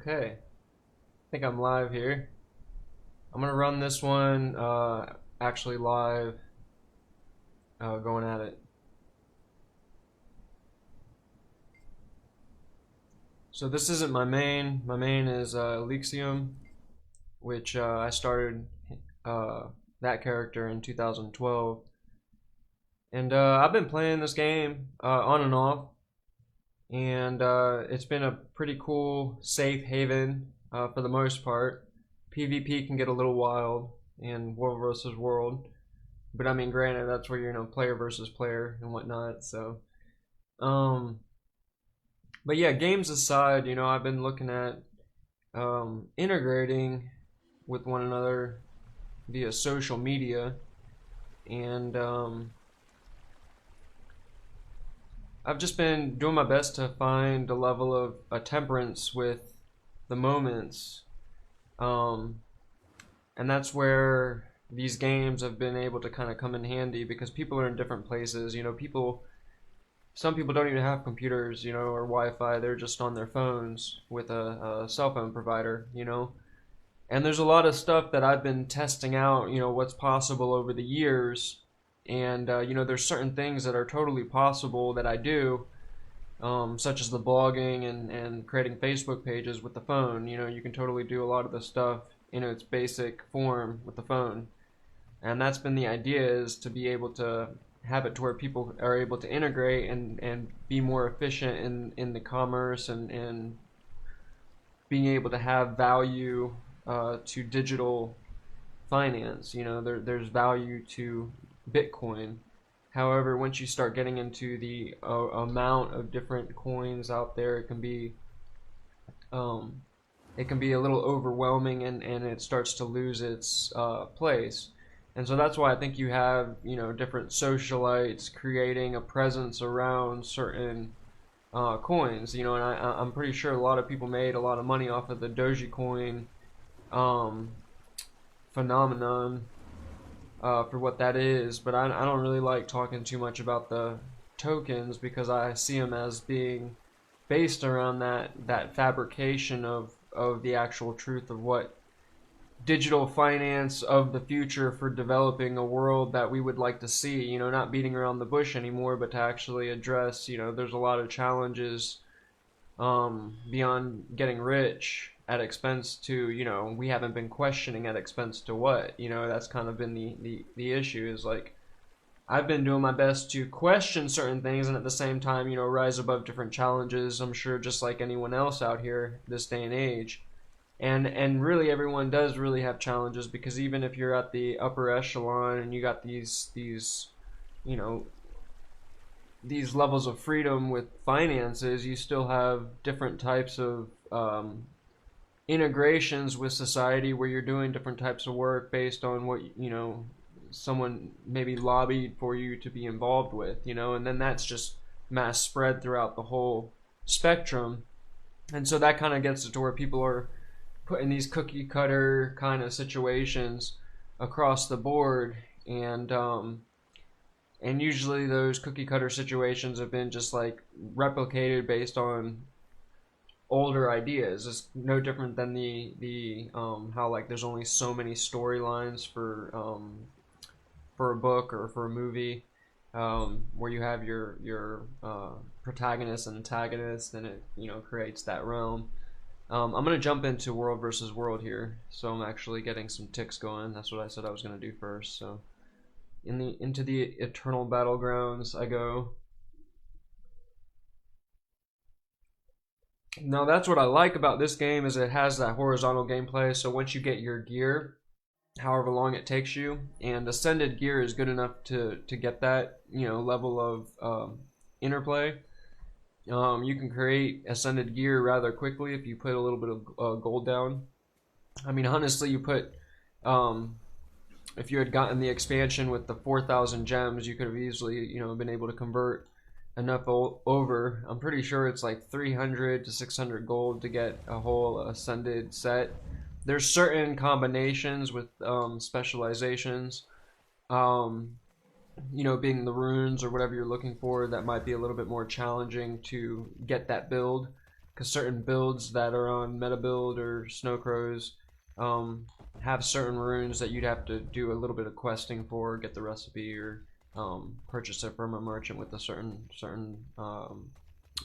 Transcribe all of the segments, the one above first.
Okay, I think I'm live here. I'm gonna run this one actually live, going at it. So this isn't my main. My main is Elixium, which I started uh, that character in 2012, and I've been playing this game on and off, and it's been a pretty cool safe haven for the most part. PvP can get a little wild in world versus world, but I mean, granted, that's where you're player versus player and whatnot. So, um, but yeah, games aside, I've been looking at integrating with one another via social media, and I've just been doing my best to find a level of a temperance with the moments, um, and that's where these games have been able to kind of come in handy because people are in different places. Some people don't even have computers, or Wi-Fi. They're just on their phones with a cell phone provider. And there's a lot of stuff that I've been testing out, what's possible over the years. And, there's certain things that are totally possible that I do, such as the blogging and creating Facebook pages with the phone. You can totally do a lot of the stuff in its basic form with the phone. And that's been the idea, is to be able to have it to where people are able to integrate and be more efficient in the commerce and being able to have value to digital finance. There's value to Bitcoin. However, once you start getting into the amount of different coins out there, um, it can be a little overwhelming, and it starts to lose its place. And so that's why I think you have, different socialites creating a presence around certain coins, and I'm pretty sure a lot of people made a lot of money off of the Dogecoin um, phenomenon for what that is. But I don't really like talking too much about the tokens because I see them as being based around that fabrication of the actual truth of what digital finance of the future for developing a world that we would like to see, not beating around the bush anymore, but to actually address, there's a lot of challenges beyond getting rich at expense to, we haven't been questioning at expense to what, that's kind of been the issue is like, I've been doing my best to question certain things and at the same time, rise above different challenges. I'm sure just like anyone else out here this day and age. And really everyone does really have challenges because even if you're at the upper echelon and you got you know these levels of freedom with finances, you still have different types of integrations with society where you're doing different types of work based on what someone maybe lobbied for you to be involved with, and then that's just mass spread throughout the whole spectrum. And so that kind of gets it to where people are put in these cookie cutter kind of situations across the board, and usually those cookie cutter situations have been just like replicated based on older ideas. It's no different than the how like there's only so many storylines for a book or for a movie, where you have your protagonist and antagonist, and it creates that realm. I'm gonna jump into world versus world here, so I'm actually getting some ticks going. That's what I said I was gonna do first. So, into the eternal battlegrounds I go. Now that's what I like about this game is it has that horizontal gameplay. So once you get your gear, however long it takes you, and ascended gear is good enough to get that level of interplay. You can create ascended gear rather quickly if you put a little bit of gold down. I mean, honestly, if you had gotten the expansion with the 4,000 gems, you could have easily, been able to convert enough over. I'm pretty sure it's like 300 to 600 gold to get a whole ascended set. There's certain combinations with specializations. Being the runes or whatever you're looking for, that might be a little bit more challenging to get that build because certain builds that are on meta build or snow crows have certain runes that you'd have to do a little bit of questing for, get the recipe, or purchase it from a merchant with a certain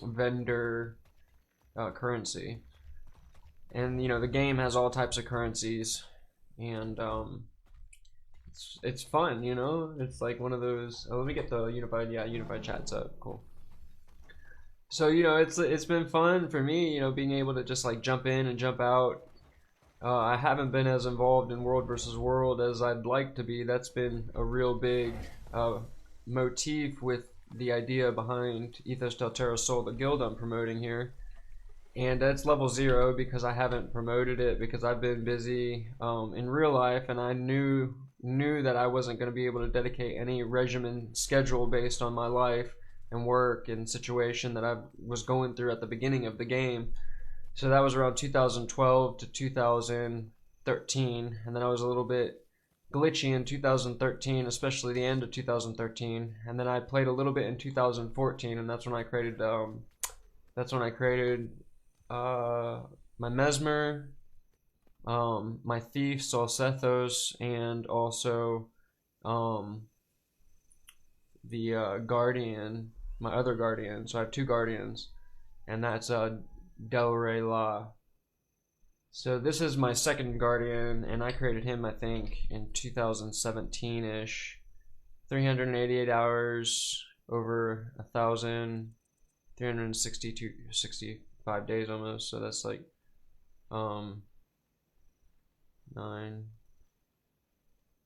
vendor currency. And you know, the game has all types of currencies, and it's fun. You know, it's like one of those. Oh, let me get the unified. Yeah, unified chat up. Cool. So you know, it's been fun for me. You know, being able to just like jump in and jump out. I haven't been as involved in World versus World as I'd like to be. That's been a real big motif with the idea behind Ethos Del Terra Sol, the guild I'm promoting here. And it's level 0 because I haven't promoted it because I've been busy in real life, and I knew that I wasn't going to be able to dedicate any regimen schedule based on my life and work and situation that I was going through at the beginning of the game. So that was around 2012 to 2013, and then I was a little bit glitchy in 2013, especially the end of 2013, and then I played a little bit in 2014, and that's when I created my Mesmer, my Thief, Solsethos, and also the Guardian, my other Guardian. So I have 2 Guardians, and that's Del Rey La. So this is my second Guardian, and I created him, I think, in 2017-ish. 388 hours, over 1,365 days almost. So that's like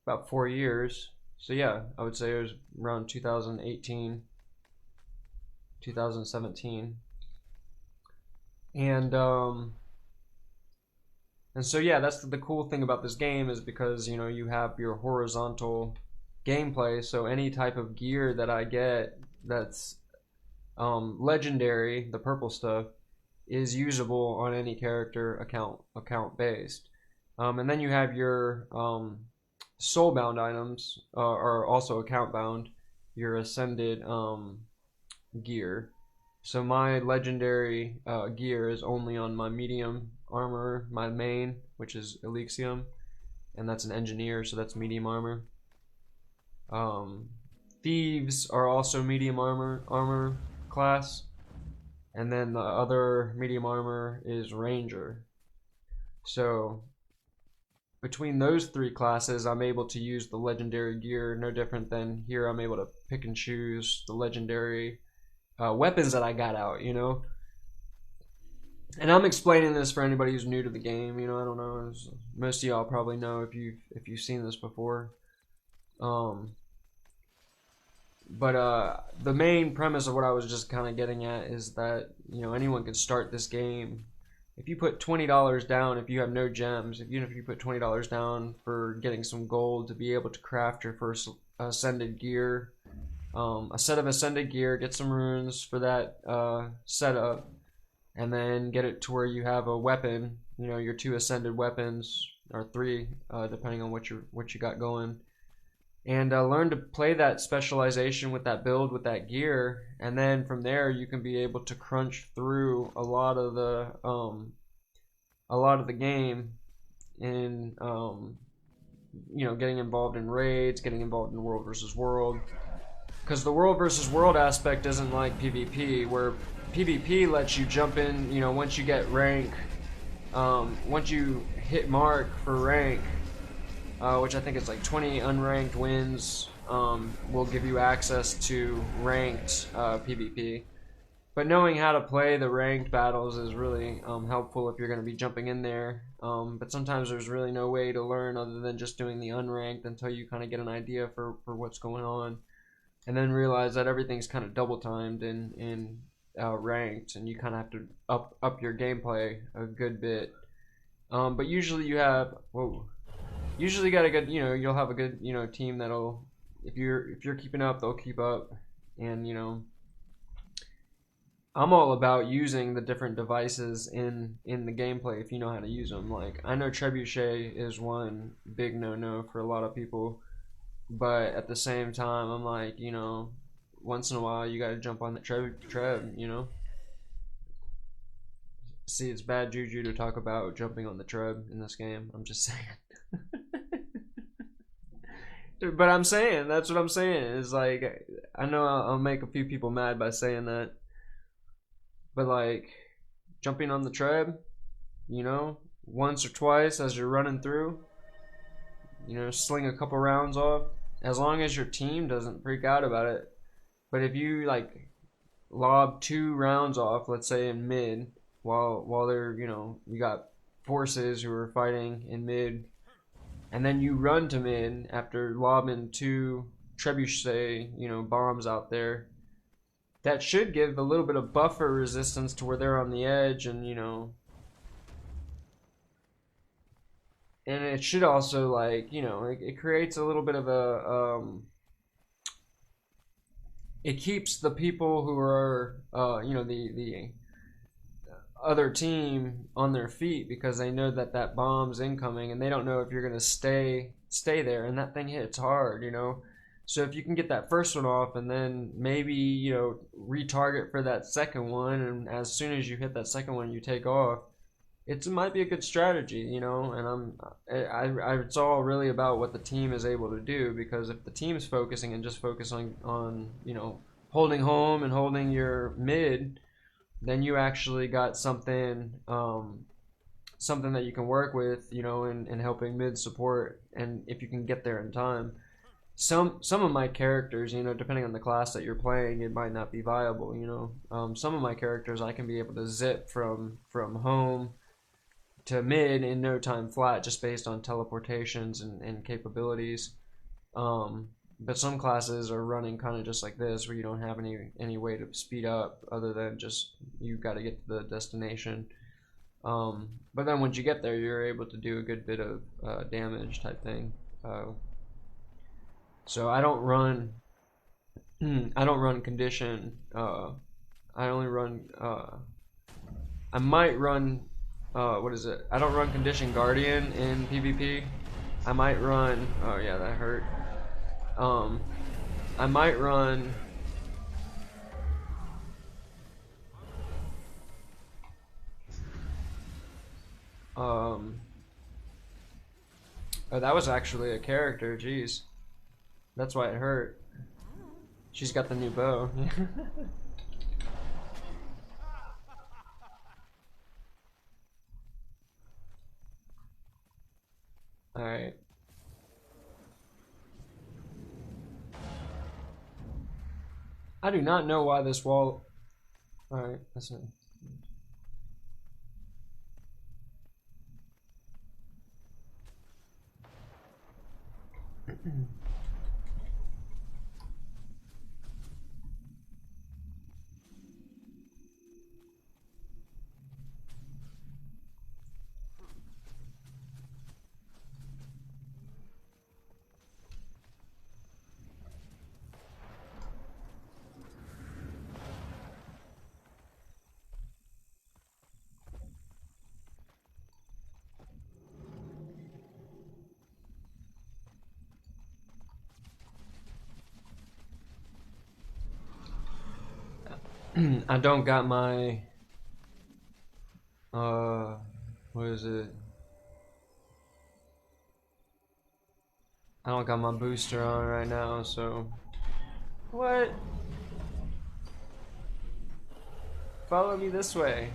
about 4 years. So yeah, I would say it was around 2018, 2017. And so yeah, that's the cool thing about this game, is because you know, you have your horizontal gameplay. So any type of gear that I get that's legendary, the purple stuff, is usable on any character account based. And then you have your soulbound items are also account bound, your ascended gear. So my legendary gear is only on my medium armor, my main, which is Elixium, and that's an engineer, so that's medium armor. Thieves are also medium armor class, and then the other medium armor is ranger. So between those 3 classes, I'm able to use the legendary gear, no different than here. I'm able to pick and choose the legendary weapons that I got out, you know. And I'm explaining this for anybody who's new to the game, you know. I don't know, most of y'all probably know if you've seen this before. But the main premise of what I was just kind of getting at is that, you know, anyone can start this game. If you put $20 down, if you have no gems, even if you put $20 down for getting some gold to be able to craft your first ascended gear, a set of ascended gear, get some runes for that setup, and then get it to where you have a weapon, you know, your 2 ascended weapons, or 3, depending on what you got going, and learn to play that specialization with that build, with that gear, and then from there you can be able to crunch through a lot of the game in you know, getting involved in raids, getting involved in World versus World. Because the World versus World aspect isn't like PvP, where PvP lets you jump in, you know, once you get rank, once you hit mark for rank, which I think is like 20 unranked wins, will give you access to ranked PvP. But knowing how to play the ranked battles is really helpful if you're going to be jumping in there. But sometimes there's really no way to learn other than just doing the unranked until you kind of get an idea for what's going on. And then realize that everything's kind of double timed in ranked, and you kind of have to up your gameplay a good bit. But usually you have usually got a good, you know, you'll have a good, you know, team that'll, if you're keeping up, they'll keep up. And you know, I'm all about using the different devices in the gameplay if you know how to use them. Like, I know Trebuchet is one big no-no for a lot of people, but at the same time, I'm like, you know, once in a while you gotta jump on the Treb, you know. See, it's bad juju to talk about jumping on the tread in this game. I'm just saying. But I'm saying, that's what I'm saying. Is like, I know I'll make a few people mad by saying that. But like, jumping on the tread, you know, once or twice as you're running through, you know, sling a couple rounds off, as long as your team doesn't freak out about it. But if you like lob 2 rounds off, let's say in mid, while they're, you know, you got forces who are fighting in mid, and then you run to mid after lobbing 2 trebuchet, you know, bombs out there, that should give a little bit of buffer resistance to where they're on the edge, and you know, and it should also, like, you know, it creates a little bit of a it keeps the people who are you know, the other team on their feet, because they know that that bomb's incoming, and they don't know if you're gonna stay there, and that thing hits hard, you know. So if you can get that first one off, and then maybe, you know, retarget for that second one, and as soon as you hit that second one, you take off. It might be a good strategy, you know. And it's all really about what the team is able to do, because if the team is focusing and just focusing on, you know, holding home and holding your mid, then you actually got something something that you can work with, you know, in helping mid support, and if you can get there in time. Some of my characters, you know, depending on the class that you're playing, it might not be viable, you know. Some of my characters, I can be able to zip from home to mid in no time flat, just based on teleportations and capabilities. But some classes are running kind of just like this, where you don't have any way to speed up other than just, you've got to get to the destination. But then once you get there, you're able to do a good bit of damage type thing. So I don't run condition. I only run. I might run. What is it? I don't run condition guardian in PvP. I might run. Oh yeah, that hurt. I might run. Oh, that was actually a character. Jeez, that's why it hurt. She's got the new bow. All right. I do not know why this wall. All right, listen. I don't got my what is it? I don't got my booster on right now, so what? Follow me this way.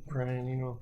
Brian, you know.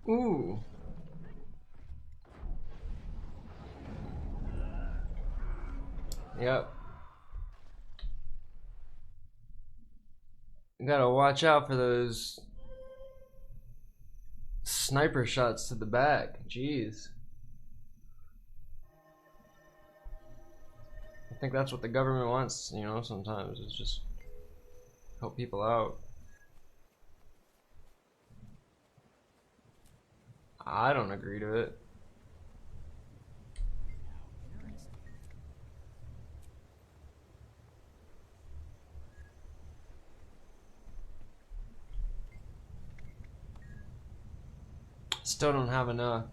Ooh. Yep. You gotta watch out for those sniper shots to the back. Jeez. I think that's what the government wants, you know, sometimes, is just help people out. I don't agree to it. Still don't have enough.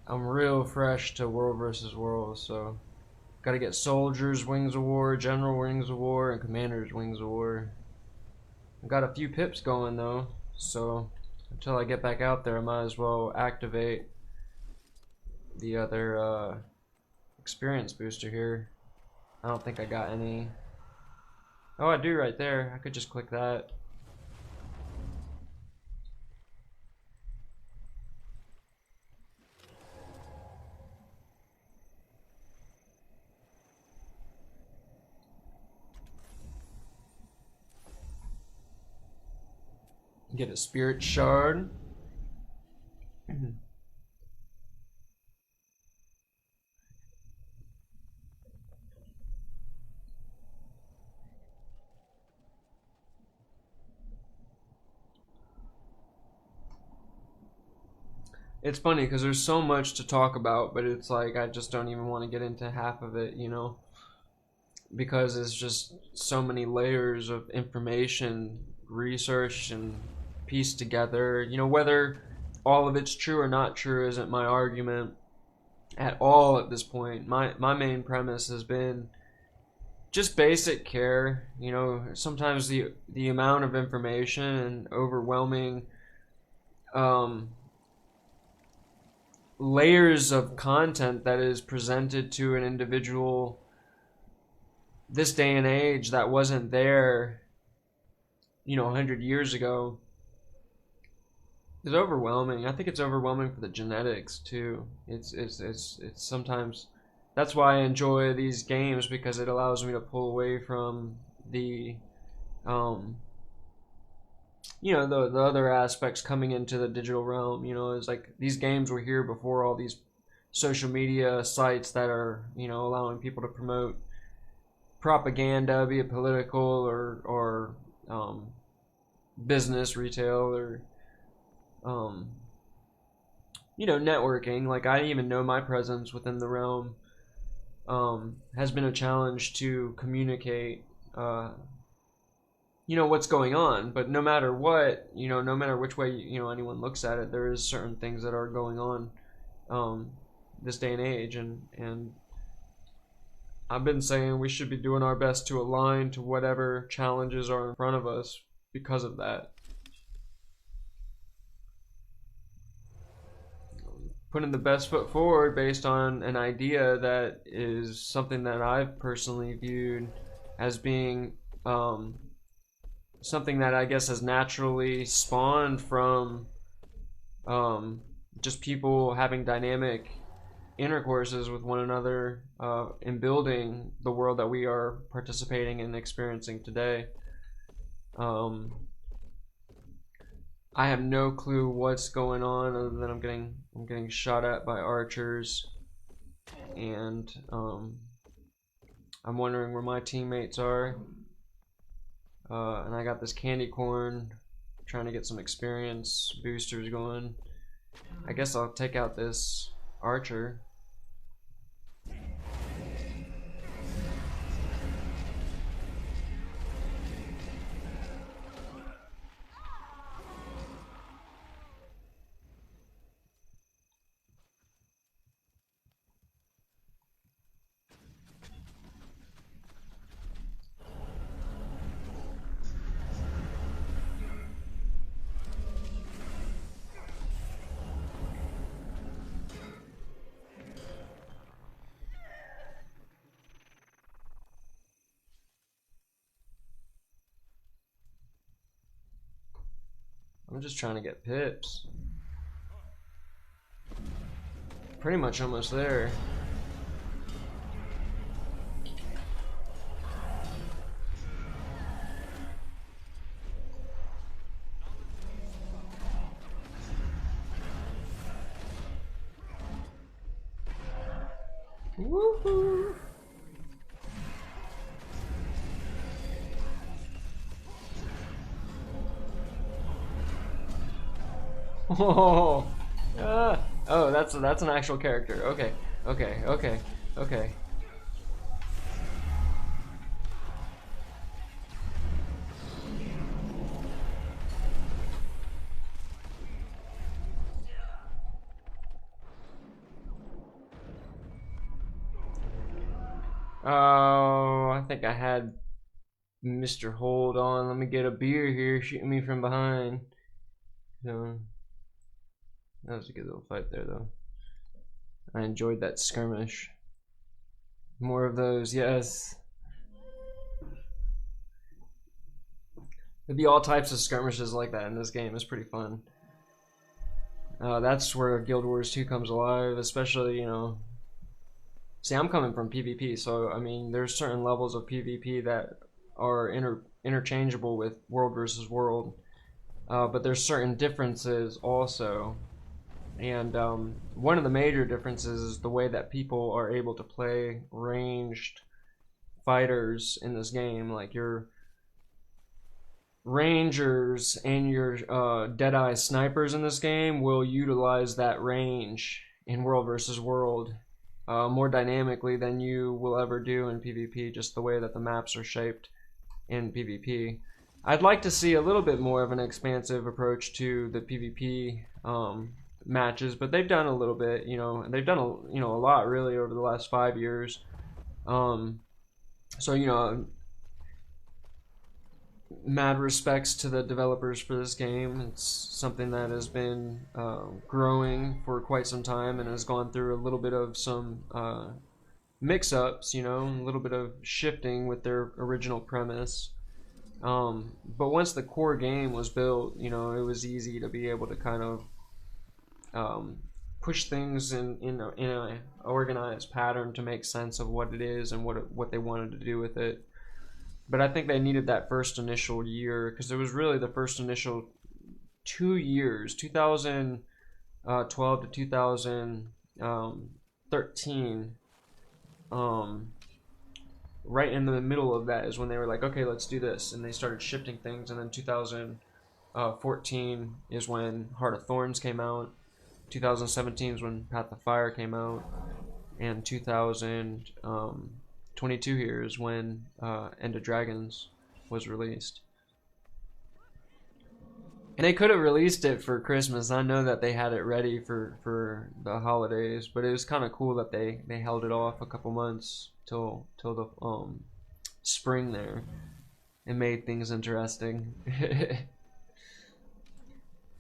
I'm real fresh to World versus World, so gotta get Soldiers Wings of War, General Wings of War, and Commander's Wings of War. I've got a few pips going though, so until I get back out there, I might as well activate the other experience booster here. I don't think I got any. Oh, I do right there. I could just click that. Get a spirit shard. It's funny because there's so much to talk about, but it's like I just don't even want to get into half of it, you know, because it's just so many layers of information, research, and pieced together. You know, whether all of it's true or not true isn't my argument at all at this point. My main premise has been just basic care. You know, sometimes the amount of information and overwhelming layers of content that is presented to an individual this day and age that wasn't there, you know, 100 years ago, is overwhelming. I think it's overwhelming for the genetics too. It's sometimes, that's why I enjoy these games, because it allows me to pull away from the you know, the other aspects coming into the digital realm. You know, it's like these games were here before all these social media sites that are, you know, allowing people to promote propaganda, be it political or business, retail, or you know, networking. Like, I even know my presence within the realm has been a challenge to communicate you know, what's going on. But no matter what, you know, no matter which way, you know, anyone looks at it, there is certain things that are going on this day and age, and I've been saying we should be doing our best to align to whatever challenges are in front of us because of that. Putting the best foot forward based on an idea that is something that I've personally viewed as being something that I guess has naturally spawned from just people having dynamic intercourses with one another in building the world that we are participating and experiencing today. Um, I have no clue what's going on other than I'm getting shot at by archers, and I'm wondering where my teammates are. And I got this candy corn, trying to get some experience boosters going. I guess I'll take out this archer. I'm just trying to get pips. Pretty much almost there. Woohoo! Oh, oh, that's an actual character. Okay, okay, okay, okay. Oh, I think I had Mr. Hold on. Let me get a beer here, shooting me from behind. So that was a good little fight there, though. I enjoyed that skirmish. More of those, yes. There'd be all types of skirmishes like that in this game. It's pretty fun. That's where Guild Wars 2 comes alive, especially, you know. See, I'm coming from PvP, so I mean, there's certain levels of PvP that are interchangeable with World versus World, but there's certain differences also. And one of the major differences is the way that people are able to play ranged fighters in this game. Like your rangers and your Deadeye snipers in this game will utilize that range in World versus World more dynamically than you will ever do in PvP, just the way that the maps are shaped in PvP. I'd like to see a little bit more of an expansive approach to the PvP matches, but they've done a little bit, you know, they've done a lot really over the last 5 years. So you know, mad respects to the developers for this game. It's something that has been growing for quite some time and has gone through a little bit of some mix-ups, you know, a little bit of shifting with their original premise. But once the core game was built, you know, it was easy to be able to kind of push things in a organized pattern to make sense of what it is and what they wanted to do with it. But I think they needed that first initial year, because it was really the first initial 2 years, 2012 to 2013. Right in the middle of that is when they were like, okay, let's do this, and they started shifting things. And then 2014 is when Heart of Thorns came out. 2017 is when Path of Fire came out, and 2022 here is when End of Dragons was released. And they could have released it for Christmas. I know that they had it ready for the holidays, but it was kind of cool that they held it off a couple months till the spring there, and made things interesting.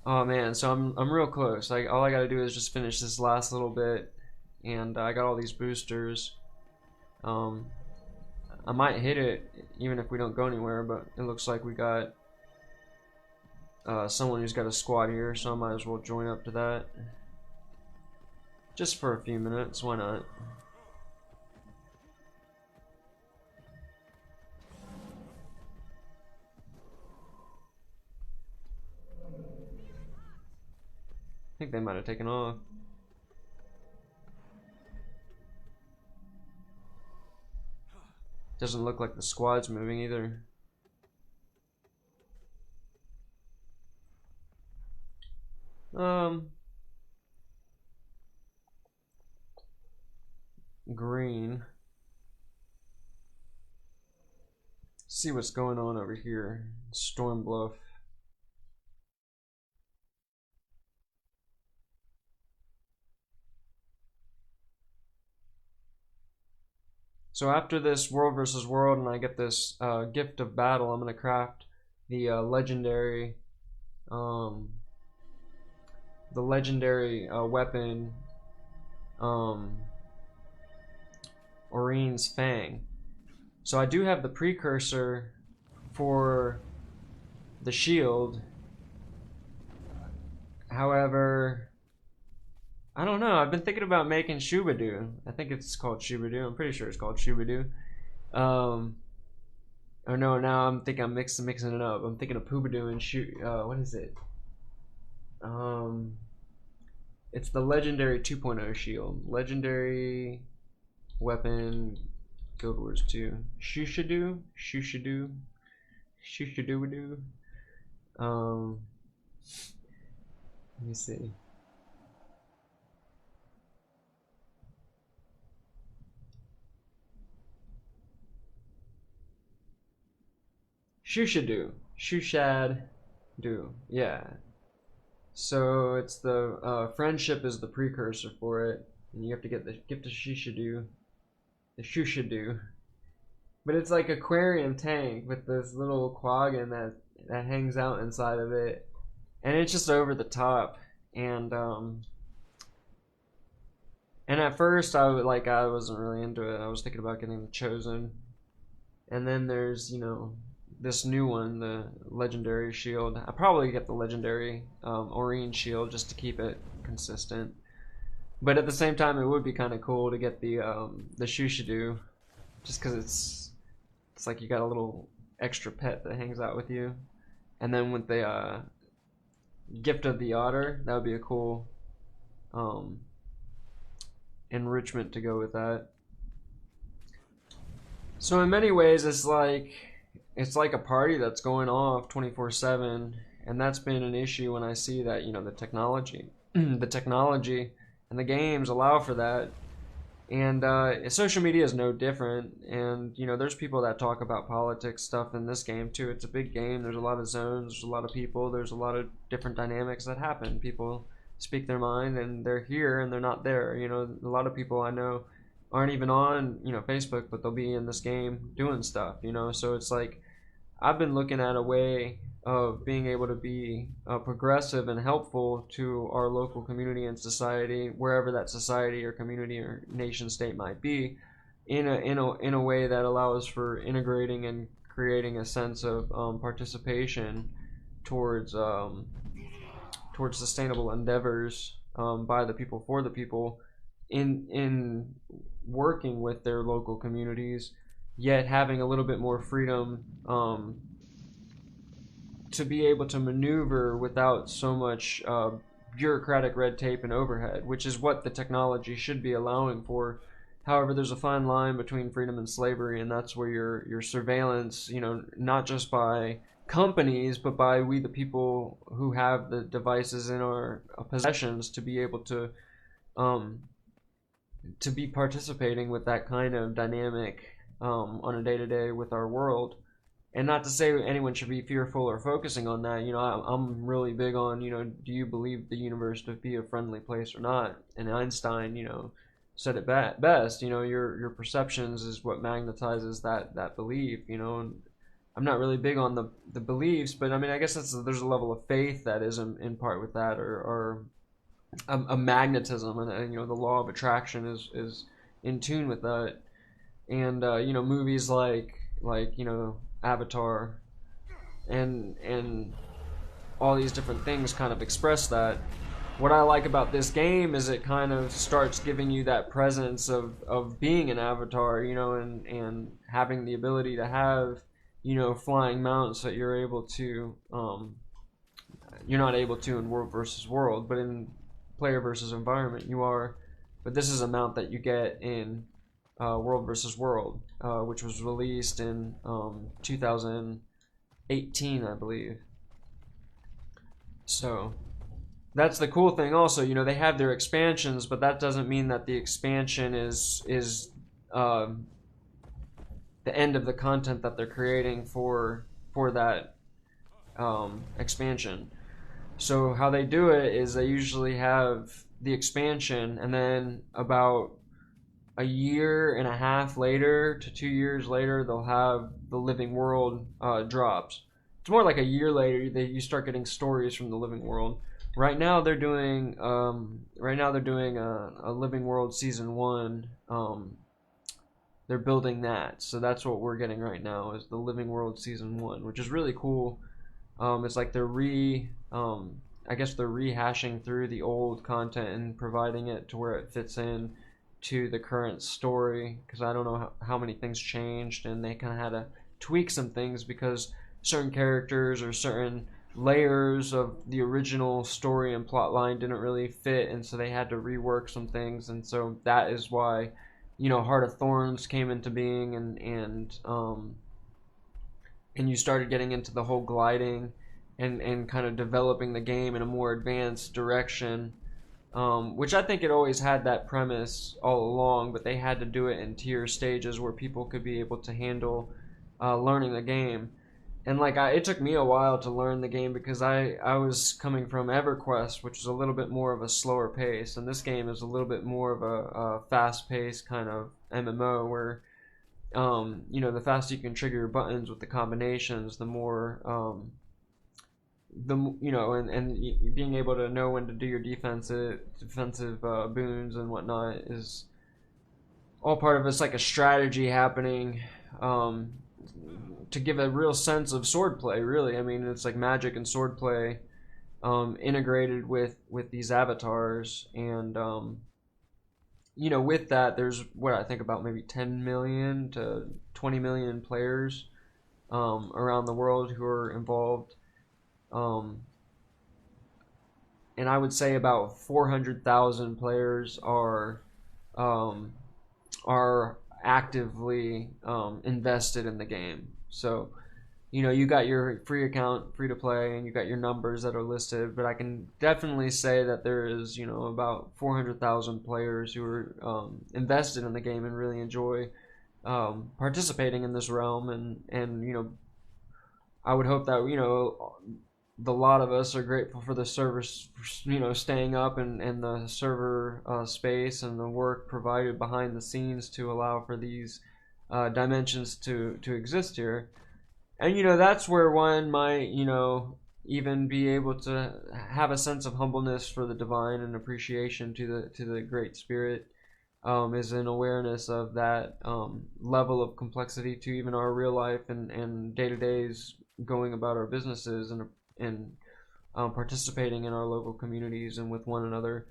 Oh man, so I'm real close. Like, all I gotta do is just finish this last little bit, and I got all these boosters. I might hit it even if we don't go anywhere, but it looks like we got someone who's got a squad here, so I might as well join up to that. Just for a few minutes, why not? think they might have taken off. Doesn't look like the squad's moving either. Green. See what's going on over here. Storm Bluff. So after this world versus world, and I get this gift of battle, I'm gonna craft the legendary weapon, Orion's Fang. So I do have the precursor for the shield. However, I don't know. I've been thinking about making Shubidoo. I think it's called Shubidoo. I'm pretty sure it's called Shubidoo. Oh no, now I'm thinking I'm mixing it up. I'm thinking of Poobadoo and what is it? It's the legendary 2.0 shield. Legendary weapon, Guild Wars 2. Shushadoo. Let me see. Shushadoo. Yeah. So it's the friendship is the precursor for it, and you have to get the Shushadoo. The Shushadoo. But it's like aquarium tank with this little quaggan that hangs out inside of it, and it's just over the top. And at first I wasn't really into it. I was thinking about getting the Chosen, and then there's this new one, the legendary shield. I'll probably get the legendary Orion shield just to keep it consistent. But at the same time, it would be kind of cool to get the Shushadoo, just because it's like you got a little extra pet that hangs out with you. And then with the Gift of the Otter, that would be a cool enrichment to go with that. So in many ways, it's like a party that's going off 24/7, and that's been an issue when I see that the technology, and the games allow for that. And social media is no different. And there's people that talk about politics stuff in this game too. It's a big game. There's a lot of zones. There's a lot of people. There's a lot of different dynamics that happen. People speak their mind, and they're here and they're not there. A lot of people I know aren't even on Facebook, but they'll be in this game doing stuff. So it's like I've been looking at a way of being able to be progressive and helpful to our local community and society, wherever that society or community or nation state might be, in a way that allows for integrating and creating a sense of participation towards sustainable endeavors by the people for the people, in working with their local communities, yet having a little bit more freedom to be able to maneuver without so much bureaucratic red tape and overhead, which is what the technology should be allowing for. However, there's a fine line between freedom and slavery, and that's where your surveillance, not just by companies, but by we the people who have the devices in our possessions, to be able to be participating with that kind of dynamic on a day-to-day with our world. And not to say anyone should be fearful or focusing on that. I'm really big on, do you believe the universe to be a friendly place or not? And Einstein, said it best. Your perceptions is what magnetizes that belief. And I'm not really big on the beliefs, but I mean, I guess there's a level of faith that is in part with that, or a magnetism, and the law of attraction is in tune with that. And movies like Avatar and all these different things kind of express that. What I like about this game is it kind of starts giving you that presence of being an avatar, and having the ability to have flying mounts that you're able to you're not able to in World versus World, but in player versus environment, you are. But this is a mount that you get in World versus World, which was released in 2018, I believe. So that's the cool thing. Also, you know, they have their expansions, but that doesn't mean that the expansion is the end of the content that they're creating for that expansion. So how they do it is they usually have the expansion, and then about a year and a half later to 2 years later, they'll have the Living World drops. It's more like a year later you start getting stories from the Living World. Right now they're doing a Living World season 1. They're building that, so that's what we're getting right now is the Living World season 1, which is really cool. It's like I guess they're rehashing through the old content and providing it to where it fits in to the current story, because I don't know how many things changed, and they kind of had to tweak some things because certain characters or certain layers of the original story and plot line didn't really fit, and so they had to rework some things. And so that is why, you know, Heart of Thorns came into being, and you started getting into the whole gliding and kind of developing the game in a more advanced direction, which I think it always had that premise all along, but they had to do it in tier stages where people could be able to handle learning the game. And like it took me a while to learn the game because I was coming from EverQuest, which is a little bit more of a slower pace, and this game is a little bit more of a fast-paced kind of MMO where you know, the faster you can trigger your buttons with the combinations, the more you know, and being able to know when to do your defensive boons and whatnot is all part of it's like a strategy happening to give a real sense of swordplay. Really, I mean, it's like magic and swordplay integrated with these avatars, and you know, with that, there's what I think about maybe 10 million to 20 million players around the world who are involved. And I would say about 400,000 players are actively invested in the game. So, you know, you got your free account, free to play, and you got your numbers that are listed. But I can definitely say that there is, you know, about 400,000 players who are invested in the game and really enjoy participating in this realm. And you know, I would hope that, you know, the lot of us are grateful for the servers, you know, staying up and the server space and the work provided behind the scenes to allow for these dimensions to exist here. And, you know, that's where one might, you know, even be able to have a sense of humbleness for the divine and appreciation to the Great Spirit, is an awareness of that level of complexity to even our real life and day-to-days going about our businesses and participating in our local communities and with one another.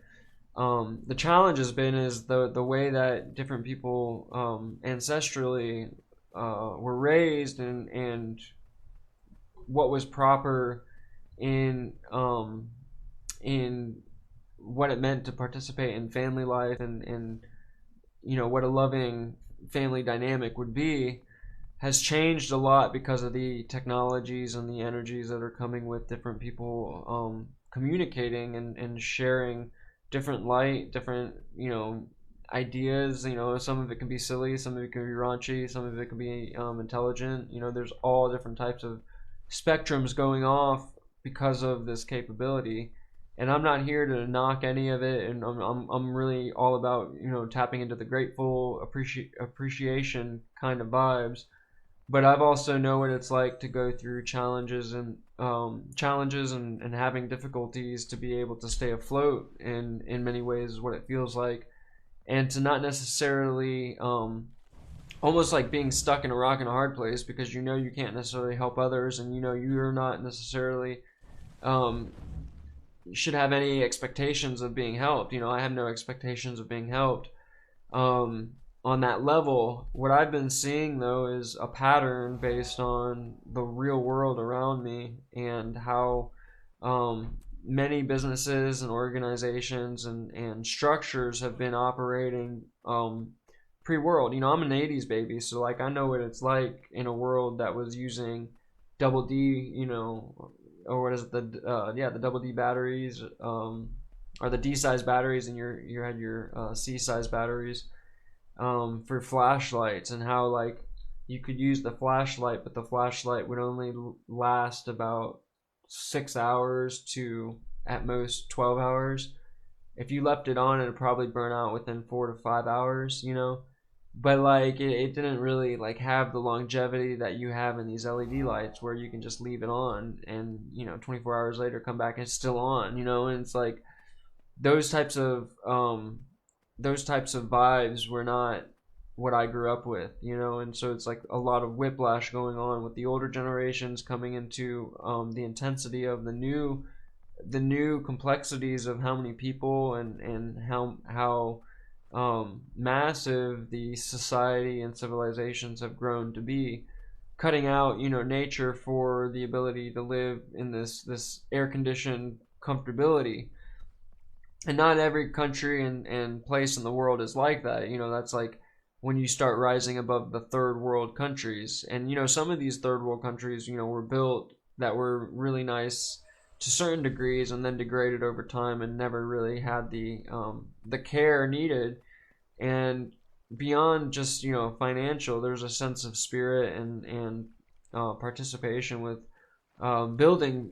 The challenge has been is the way that different people ancestrally were raised and what was proper in what it meant to participate in family life and you know what a loving family dynamic would be has changed a lot because of the technologies and the energies that are coming with different people communicating and sharing different light, different, you know, ideas. You know, some of it can be silly, some of it can be raunchy, some of it can be intelligent. You know, there's all different types of spectrums going off because of this capability. And I'm not here to knock any of it, and I'm really all about, you know, tapping into the grateful appreciation kind of vibes. But I've also know what it's like to go through challenges and having difficulties to be able to stay afloat in many ways is what it feels like, and to not necessarily almost like being stuck in a rock and a hard place because you know you can't necessarily help others, and you know you're not necessarily should have any expectations of being helped. You know, I have no expectations of being helped on that level. What I've been seeing though is a pattern based on the real world around me and how many businesses and organizations and structures have been operating pre-world. You know, I'm an 80s baby, so like I know what it's like in a world that was using double D, you know, or what is it, the double D batteries, or the D size batteries, and you had your C size batteries for flashlights, and how like you could use the flashlight, but the flashlight would only last about 6 hours to at most 12 hours. If you left it on, it'd probably burn out within 4 to 5 hours, you know. But like it didn't really like have the longevity that you have in these LED lights, where you can just leave it on and, you know, 24 hours later come back and it's still on, you know. And it's like those types of vibes were not what I grew up with, you know. And so it's like a lot of whiplash going on with the older generations coming into the intensity of the new complexities of how many people and how massive the society and civilizations have grown to be, cutting out, you know, nature for the ability to live in this air conditioned comfortability. And not every country and place in the world is like that. You know, that's like when you start rising above the third world countries. And, you know, some of these third world countries, you know, were built that were really nice to certain degrees and then degraded over time and never really had the care needed. And beyond just, you know, financial, there's a sense of spirit and participation with building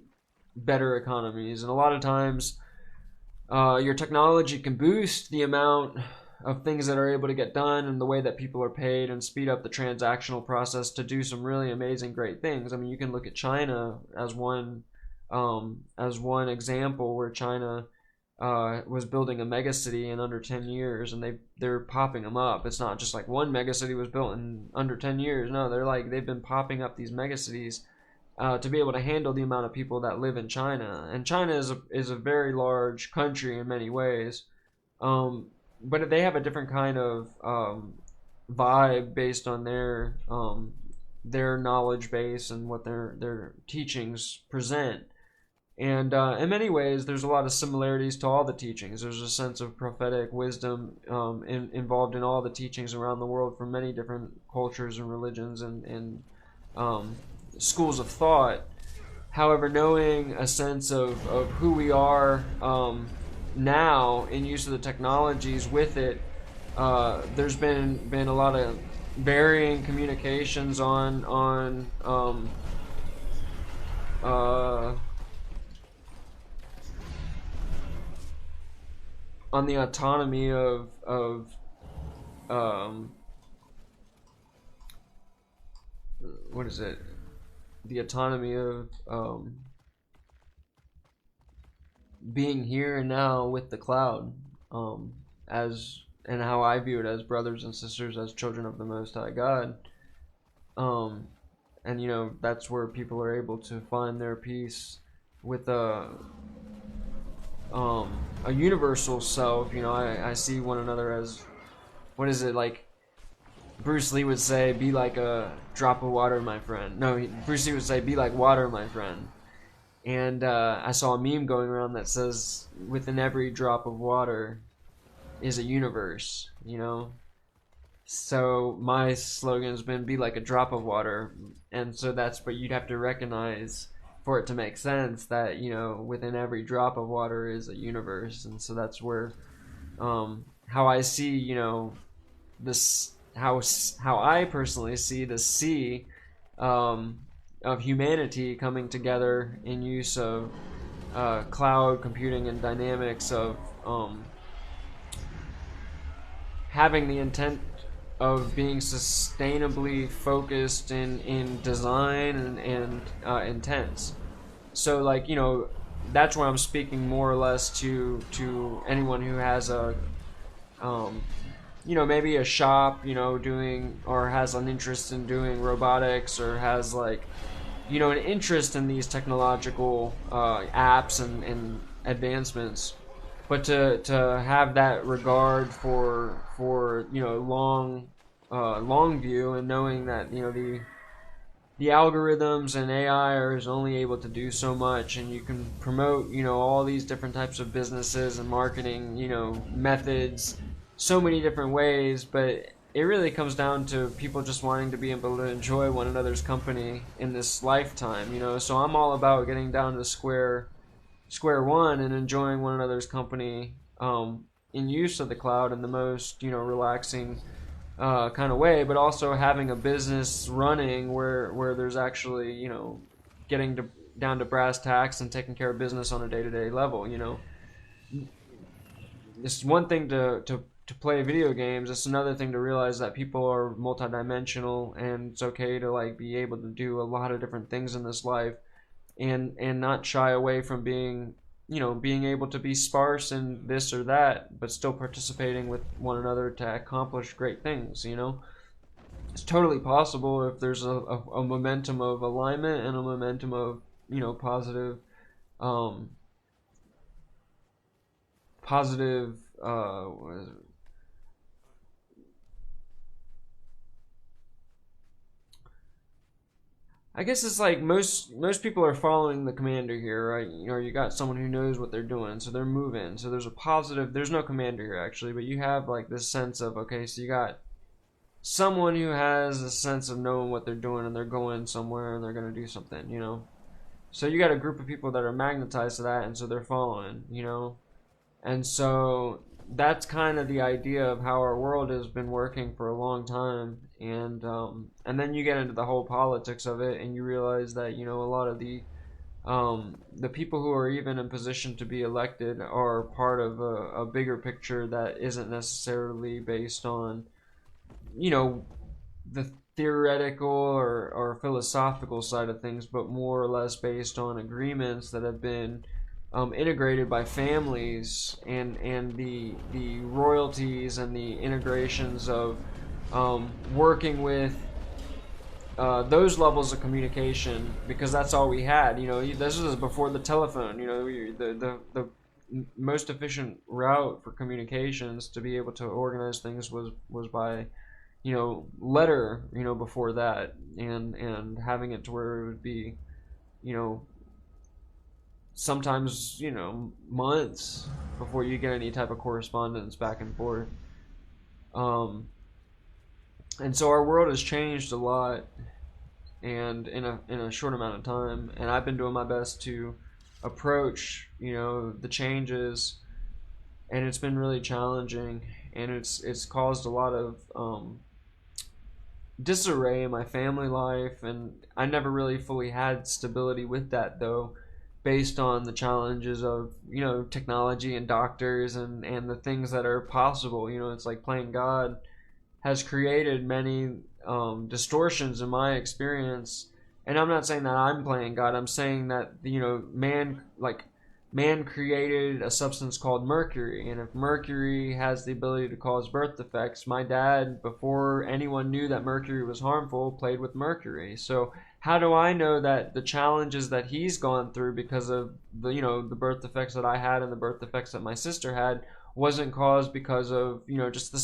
better economies. And a lot of times your technology can boost the amount of things that are able to get done and the way that people are paid, and speed up the transactional process to do some really amazing, great things. I mean, you can look at China as one example, where China was building a megacity in under 10 years, and they're popping them up. It's not just like one megacity was built in under 10 years. No, they've been popping up these megacities to be able to handle the amount of people that live in China. And China is a very large country in many ways, but they have a different kind of vibe based on their knowledge base and what their teachings present. And in many ways, there's a lot of similarities to all the teachings. There's a sense of prophetic wisdom involved in all the teachings around the world from many different cultures and religions and schools of thought. However, knowing a sense of who we are now in use of the technologies with it, there's been a lot of varying communications on the autonomy of what is it? The autonomy of being here and now with the cloud, and how I view it as brothers and sisters, as children of the Most High God. And you know, that's where people are able to find their peace with a universal self. You know, I see one another as, what is it, like Bruce Lee would say, be like a drop of water, my friend. No, Bruce Lee would say, be like water, my friend. And I saw a meme going around that says, within every drop of water is a universe, you know? So my slogan has been, be like a drop of water. And so that's what you'd have to recognize for it to make sense, that, you know, within every drop of water is a universe. And so that's where how I see, you know, this, how I personally see the sea of humanity coming together in use of cloud computing and dynamics of having the intent of being sustainably focused in design and intents. So, like, you know, that's where I'm speaking more or less to anyone who has a you know, maybe a shop, you know, doing, or has an interest in doing robotics, or has, like, you know, an interest in these technological apps and advancements. But to have that regard for you know, long view, and knowing that, you know, the algorithms and AI are is only able to do so much, and you can promote, all these different types of businesses and marketing, methods, so many different ways, but it really comes down to people just wanting to be able to enjoy one another's company in this lifetime. So I'm all about getting down to square one and enjoying one another's company, in use of the cloud in the most, relaxing kind of way, but also having a business running where there's actually, getting down to brass tacks and taking care of business on a day-to-day level. It's one thing to play video games. It's another thing to realize that people are multidimensional, and it's okay to like be able to do a lot of different things in this life, and not shy away from being able to be sparse in this or that, but still participating with one another to accomplish great things. It's totally possible if there's a momentum of alignment and a momentum of, positive, um, positive, what is it? I guess it's like most people are following the commander here, right? You got someone who knows what they're doing, so they're moving. So there's a positive. There's no commander here actually, but you have like this sense of, okay, so you got someone who has a sense of knowing what they're doing, and they're going somewhere and they're gonna do something. So you got a group of people that are magnetized to that, and so they're following. And so that's kind of the idea of how our world has been working for a long time. And then you get into the whole politics of it, and you realize that a lot of the people who are even in position to be elected are part of a bigger picture that isn't necessarily based on the theoretical or philosophical side of things, but more or less based on agreements that have been integrated by families, and the royalties and the integrations of working with those levels of communication, because that's all we had. This was before the telephone. The most efficient route for communications to be able to organize things was by letter. Before that, and having it to where it would be you know sometimes months before you get any type of correspondence back and forth. um and so our world has changed a lot, and in a short amount of time, and I've been doing my best to approach the changes, and it's been really challenging, and it's caused a lot of disarray in my family life, and I never really fully had stability with that, though, based on the challenges of technology and doctors, and the things that are possible. It's like playing God has created many distortions in my experience. And I'm not saying that I'm playing God. I'm saying that man created a substance called mercury, and if mercury has the ability to cause birth defects, my dad, before anyone knew that mercury was harmful, played with mercury. So how do I know that the challenges that he's gone through because of the birth defects that I had and the birth defects that my sister had wasn't caused because of just the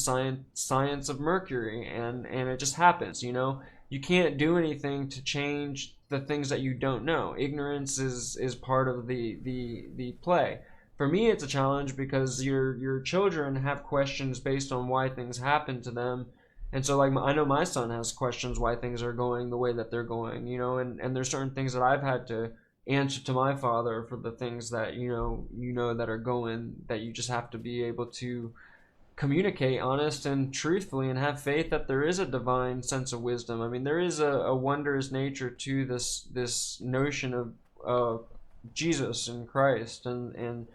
science of mercury, and it just happens. You can't do anything to change the things that you don't know. Ignorance is part of the play. For me, it's a challenge because your children have questions based on why things happen to them. And so, like, I know my son has questions why things are going the way that they're going, and there's certain things that I've had to answer to my father for the things that that are going, that you just have to be able to communicate honest and truthfully, and have faith that there is a divine sense of wisdom. I mean, there is a wondrous nature to this notion of Jesus and Christ, and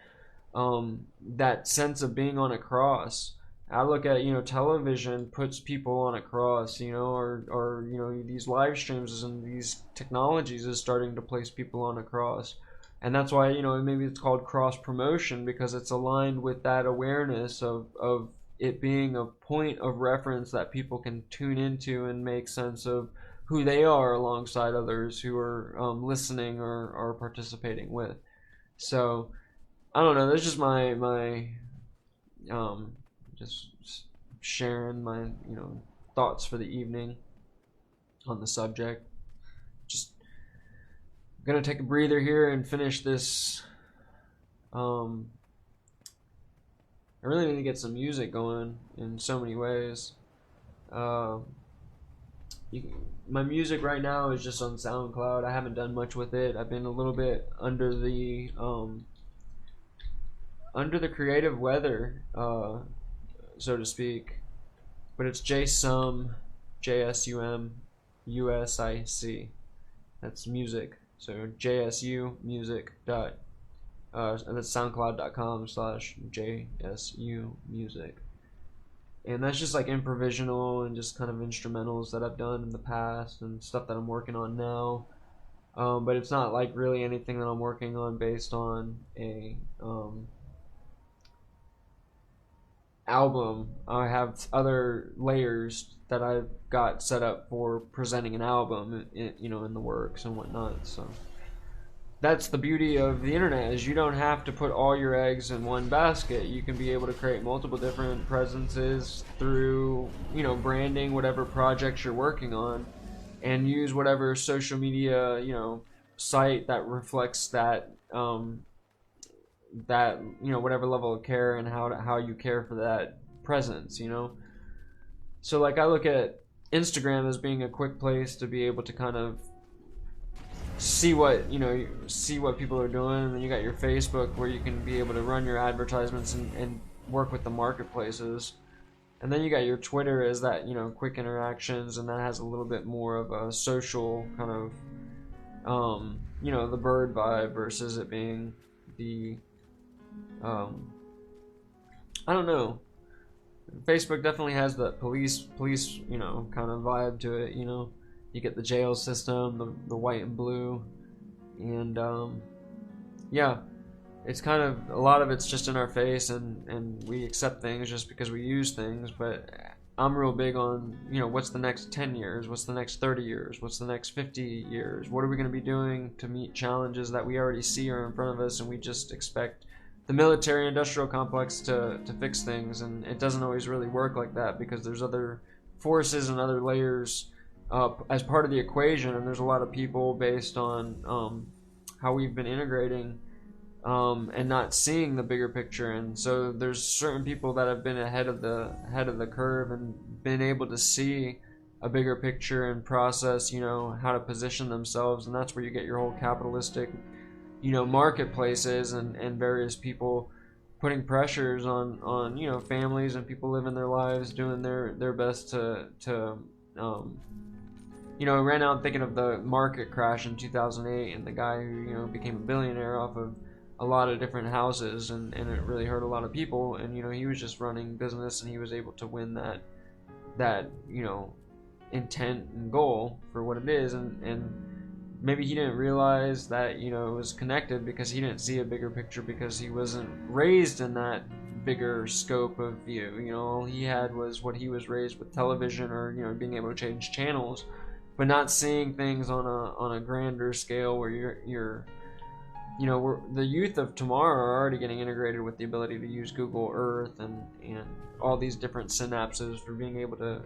that sense of being on a cross. I look at television puts people on a cross, or these live streams and these technologies is starting to place people on a cross, and that's why maybe it's called cross promotion, because it's aligned with that awareness of it being a point of reference that people can tune into and make sense of who they are alongside others who are listening or participating with. So I don't know. That's just my um, just sharing my thoughts for the evening on the subject. gonna take a breather here and finish this. I really need to get some music going in so many ways. Uh, my music right now is just on SoundCloud. I haven't done much with it. I've been a little bit under the creative weather, so to speak. But it's JSUM, JSUM, USIC. That's music. So JSU music dot. And that's soundcloud.com/JSU music. And that's just like improvisational and just kind of instrumentals that I've done in the past and stuff that I'm working on now. But it's not like really anything that I'm working on based on a album. I have other layers that I've got set up for presenting an album, in the works and whatnot. So that's the beauty of the internet, is you don't have to put all your eggs in one basket. You can be able to create multiple different presences through, branding whatever projects you're working on, and use whatever social media, site that reflects that, whatever level of care and how you care for that presence, So like I look at Instagram as being a quick place to be able to kind of see what people are doing, and then you got your Facebook where you can be able to run your advertisements and work with the marketplaces, and then you got your Twitter as that quick interactions, and that has a little bit more of a social kind of the bird vibe versus it being the I don't know. Facebook definitely has that police kind of vibe to it. You get the jail system, the white and blue, and yeah, it's kind of, a lot of it's just in our face, and we accept things just because we use things. But I'm real big on, what's the next 10 years, what's the next 30 years, what's the next 50 years, what are we going to be doing to meet challenges that we already see are in front of us, and we just expect the military industrial complex to fix things, and it doesn't always really work like that, because there's other forces and other layers as part of the equation, and there's a lot of people based on how we've been integrating and not seeing the bigger picture. And so there's certain people that have been ahead of the curve and been able to see a bigger picture and process how to position themselves, and that's where you get your whole capitalistic marketplaces and various people putting pressures on families and people living their lives, doing their best to right now I'm thinking of the market crash in 2008 and the guy who became a billionaire off of a lot of different houses, and it really hurt a lot of people, and he was just running business, and he was able to win that intent and goal for what it is, and maybe he didn't realize that it was connected, because he didn't see a bigger picture, because he wasn't raised in that bigger scope of view. All he had was what he was raised with, television, or being able to change channels, but not seeing things on a grander scale, where you're the youth of tomorrow are already getting integrated with the ability to use Google Earth and all these different synapses for being able to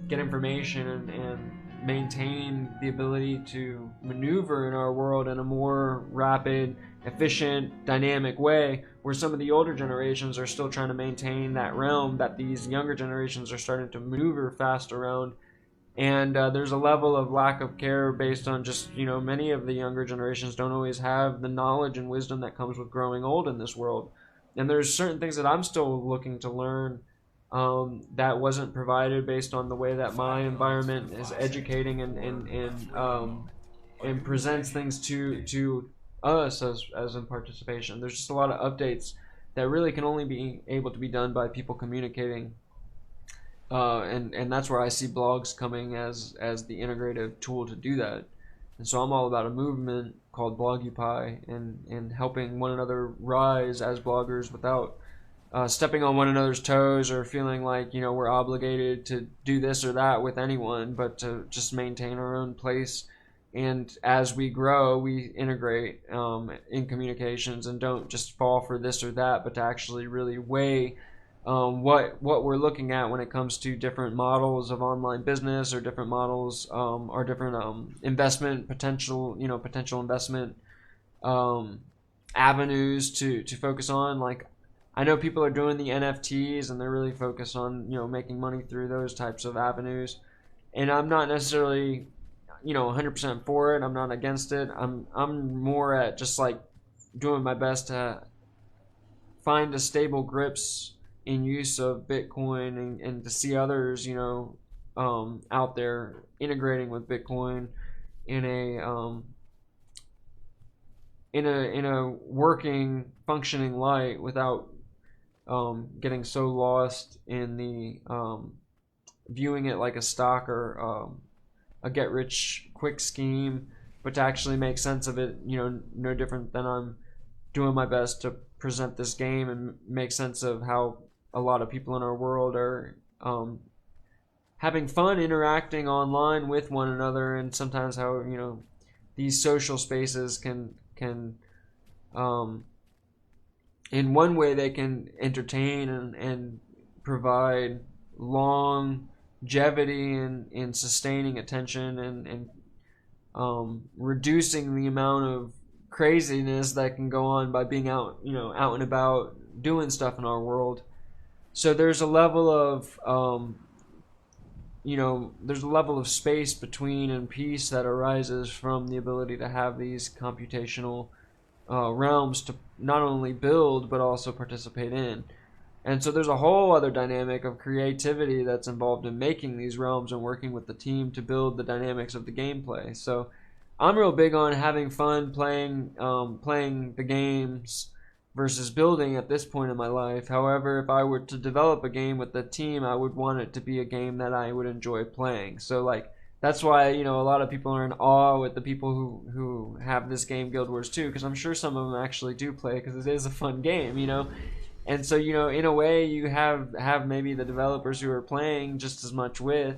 get information and maintain the ability to maneuver in our world in a more rapid, efficient, dynamic way, where some of the older generations are still trying to maintain that realm that these younger generations are starting to maneuver fast around. And there's a level of lack of care based on just, many of the younger generations don't always have the knowledge and wisdom that comes with growing old in this world. And there's certain things that I'm still looking to learn that wasn't provided based on the way that my environment is educating and presents things to us as in participation. There's just a lot of updates that really can only be able to be done by people communicating. And that's where I see blogs coming as the integrative tool to do that. And so I'm all about a movement called Blogupy and helping one another rise as bloggers without stepping on one another's toes or feeling like we're obligated to do this or that with anyone, but to just maintain our own place. And as we grow, we integrate in communications and don't just fall for this or that, but to actually really weigh what we're looking at when it comes to different models of online business, or different models, or different investment potential, potential investment um, avenues to focus on. Like, I know people are doing the NFTs, and they're really focused on making money through those types of avenues. And I'm not necessarily 100% for it. I'm not against it. I'm more at just like doing my best to find a stable grips in use of Bitcoin, and to see others out there integrating with Bitcoin in a working, functioning light, without getting so lost in the viewing it like a stock, or a get rich quick scheme, but to actually make sense of it. No different than I'm doing my best to present this game and make sense of how a lot of people in our world are having fun interacting online with one another, and sometimes how these social spaces can in one way they can entertain and provide longevity in sustaining attention, and reducing the amount of craziness that can go on by being out and about doing stuff in our world. So there's a level of there's a level of space between and peace that arises from the ability to have these computational realms to not only build but also participate in. And so there's a whole other dynamic of creativity that's involved in making these realms and working with the team to build the dynamics of the gameplay. So I'm real big on having fun playing the games versus building at this point in my life. However, if I were to develop a game with the team, I would want it to be a game that I would enjoy playing. So like that's why a lot of people are in awe with the people who have this game, Guild Wars 2, because I'm sure some of them actually do play, because it is a fun game. And so in a way you have maybe the developers who are playing just as much with.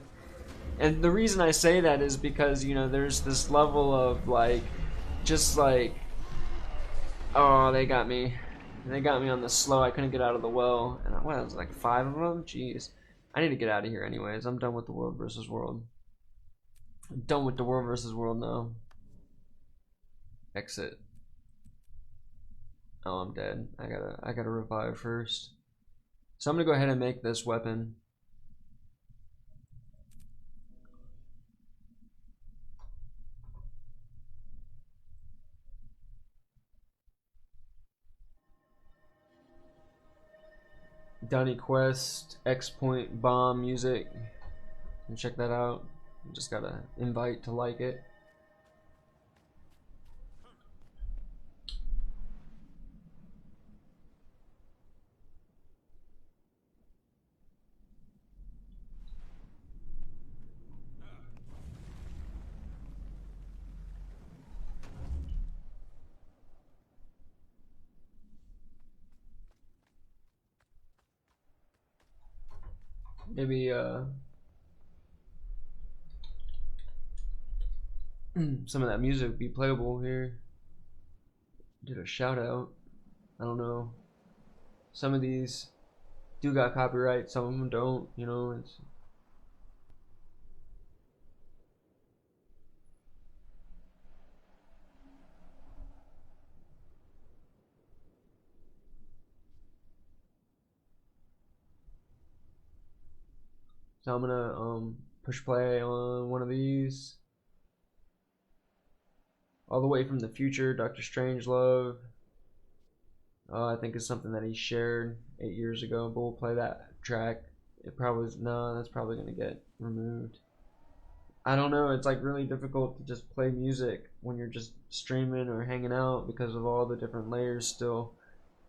And the reason I say that is because there's this level of like, just like, oh, they got me on the slow. I couldn't get out of the well, and what, it was like 5 of them. Jeez, I need to get out of here anyways. I'm done with the world versus world. I'm done with the world versus world now. Exit. Oh, I'm dead. I gotta revive first. So I'm gonna go ahead and make this weapon. Dunny Quest, X Point Bomb music. And check that out. Just gotta invite to like it. Maybe some of that music would be playable here. Did a shout out. I don't know. Some of these do got copyright, some of them don't. It's so I'm gonna push play on one of these. All the way from the future, Dr. Strangelove. I think is something that he shared 8 years ago, but we'll play that track. It probably is, no, that's probably gonna get removed. I don't know, it's like really difficult to just play music when you're just streaming or hanging out because of all the different layers still.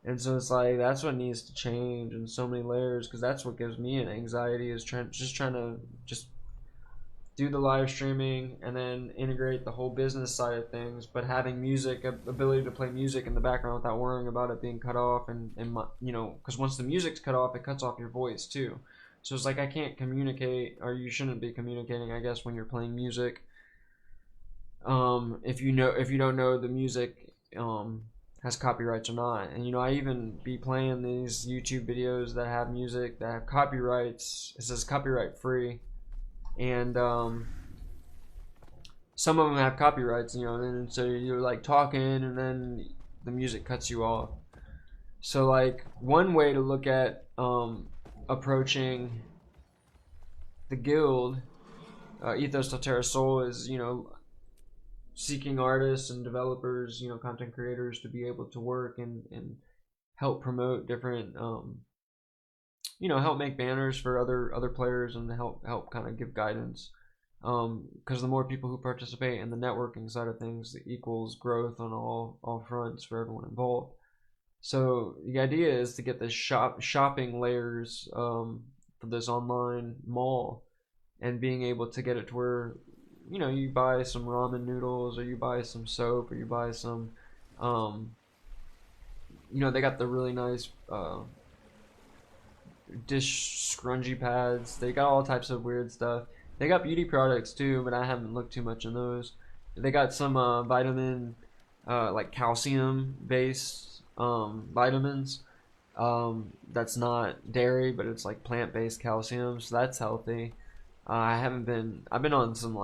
And so it's like that's what needs to change in so many layers, because that's what gives me an anxiety, is trying to just do the live streaming and then integrate the whole business side of things, but having music, ability to play music in the background without worrying about it being cut off, and because once the music's cut off, it cuts off your voice too. So it's like I can't communicate, or you shouldn't be communicating, I guess, when you're playing music. If you don't know the music has copyrights or not. And you know, I even be playing these YouTube videos that have music that have copyrights. It says copyright free, and some of them have copyrights, you know, and so you're like talking and then the music cuts you off. So like one way to look at approaching the guild, Ethos Till Terra Soul, is, you know, seeking artists and developers, you know, content creators to be able to work and help promote different, you know, help make banners for other players and help kind of give guidance. Because the more people who participate in the networking side of things, it equals growth on all fronts for everyone involved. So the idea is to get the shopping layers for this online mall, and being able to get it to where, you know, you buy some ramen noodles, or you buy some soap, or you buy some, you know, they got the really nice dish scrunchie pads. They got all types of weird stuff. They got beauty products too, but I haven't looked too much in those. They got some vitamin, like calcium based vitamins. That's not dairy, but it's like plant based calcium, so that's healthy. I've been on some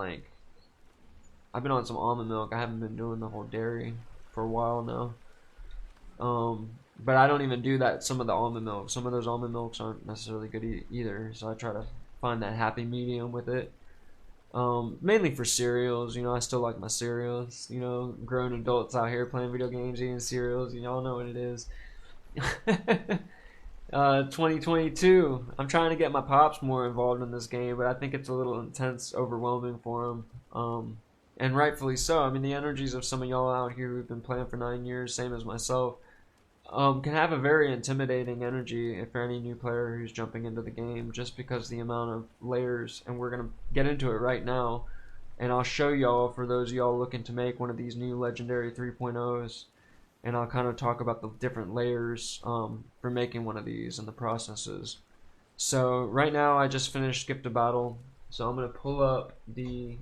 almond milk. I haven't been doing the whole dairy for a while now. But I don't even do that. Some of the almond milk, some of those almond milks aren't necessarily good either. So I try to find that happy medium with it. Mainly for cereals, you know, I still like my cereals. You know, grown adults out here playing video games, eating cereals. You all know what it is. 2022. I'm trying to get my pops more involved in this game, but I think it's a little intense, overwhelming for them. And rightfully so. I mean, the energies of some of y'all out here who've been playing for 9 years, same as myself, can have a very intimidating energy for any new player who's jumping into the game, just because the amount of layers, and we're going to get into it right now, and I'll show y'all, for those of y'all looking to make one of these new Legendary 3.0s, and I'll kind of talk about the different layers for making one of these and the processes. So right now I just finished Skip to Battle, so I'm going to pull up the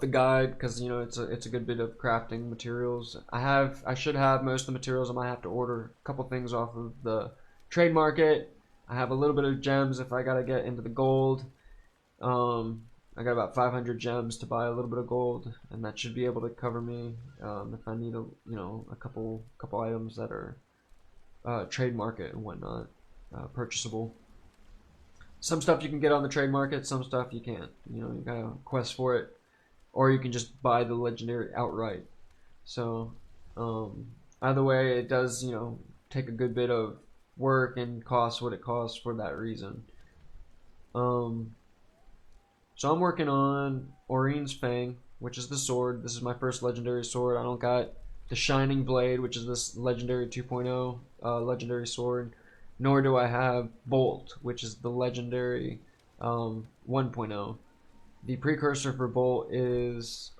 guide, because you know it's a good bit of crafting materials. I should have most of the materials. I might have to order a couple things off of the trade market. I have a little bit of gems if I gotta get into the gold. I got about 500 gems to buy a little bit of gold, and that should be able to cover me if I need a couple items that are trade market and whatnot, purchasable. Some stuff you can get on the trade market, some stuff you can't. You know, you gotta quest for it, or you can just buy the legendary outright. So, either way, it does, you know, take a good bit of work and cost what it costs for that reason. So I'm working on Orion's Fang, which is the sword. This is my first legendary sword. I don't got the Shining Blade, which is this legendary 2.0 legendary sword. Nor do I have Bolt, which is the legendary 1.0. The precursor for Bolt is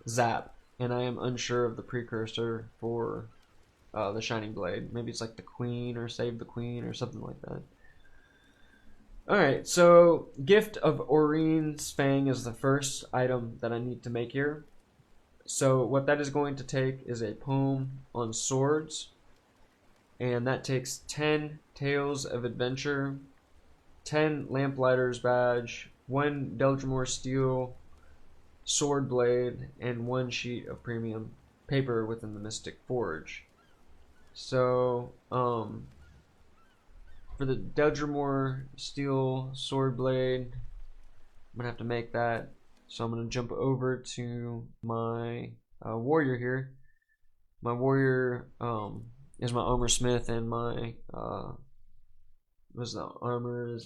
Zap, and I am unsure of the precursor for the Shining Blade. Maybe it's like the Queen or Save the Queen or something like that. Alright, so Gift of Orion's Fang is the first item that I need to make here. So what that is going to take is a poem on swords, and that takes 10 Tales of Adventure, 10 Lamplighter's Badge, 1 Deldrimore Steel Sword Blade, and 1 sheet of premium paper within the Mystic Forge. So, for the Deldrimore Steel Sword Blade, I'm gonna have to make that. So I'm gonna jump over to my warrior here. My warrior is my armor smith, and my armor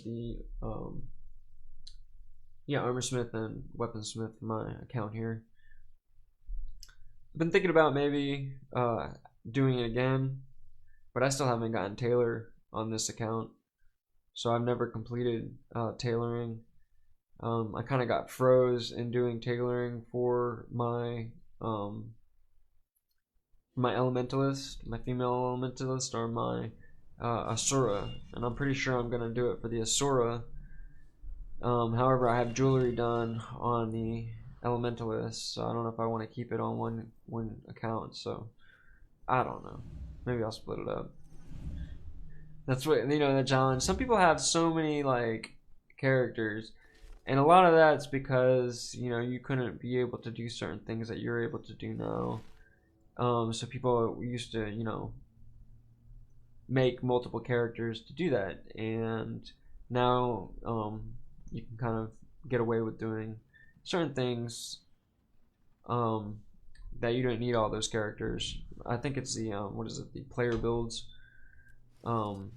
smith and weaponsmith for my account here. I've been thinking about maybe doing it again, but I still haven't gotten tailor on this account, so I've never completed tailoring. I kind of got froze in doing tailoring for my my elementalist, my female elementalist, or my Asura, and I'm pretty sure I'm gonna do it for the Asura. However, I have jewelry done on the elementalist, so I don't know if I want to keep it on one account. So I don't know. Maybe I'll split it up. That's what the challenge. Some people have so many like characters, and a lot of that's because you couldn't be able to do certain things that you're able to do now. So people used to make multiple characters to do that, and now you can kind of get away with doing certain things that you don't need all those characters. I think it's the what is it? The player builds, um,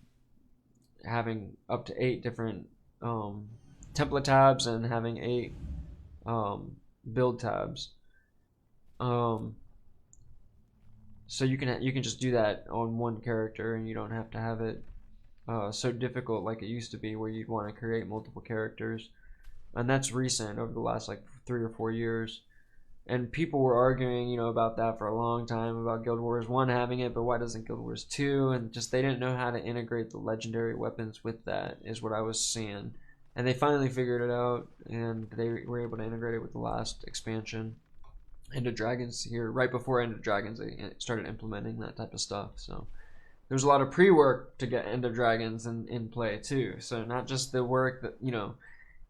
having up to 8 different template tabs and having 8 build tabs. Um, so you can just do that on one character, and you don't have to have it so difficult like it used to be, where you'd want to create multiple characters. And that's recent, over the last like 3 or 4 years. And people were arguing, about that for a long time, about Guild Wars 1 having it, but why doesn't Guild Wars 2? And just they didn't know how to integrate the legendary weapons with that, is what I was seeing. And they finally figured it out, and they were able to integrate it with the last expansion, End of Dragons here. Right before End of Dragons, they started implementing that type of stuff. So there's a lot of pre-work to get End of Dragons in play too. So not just the work that,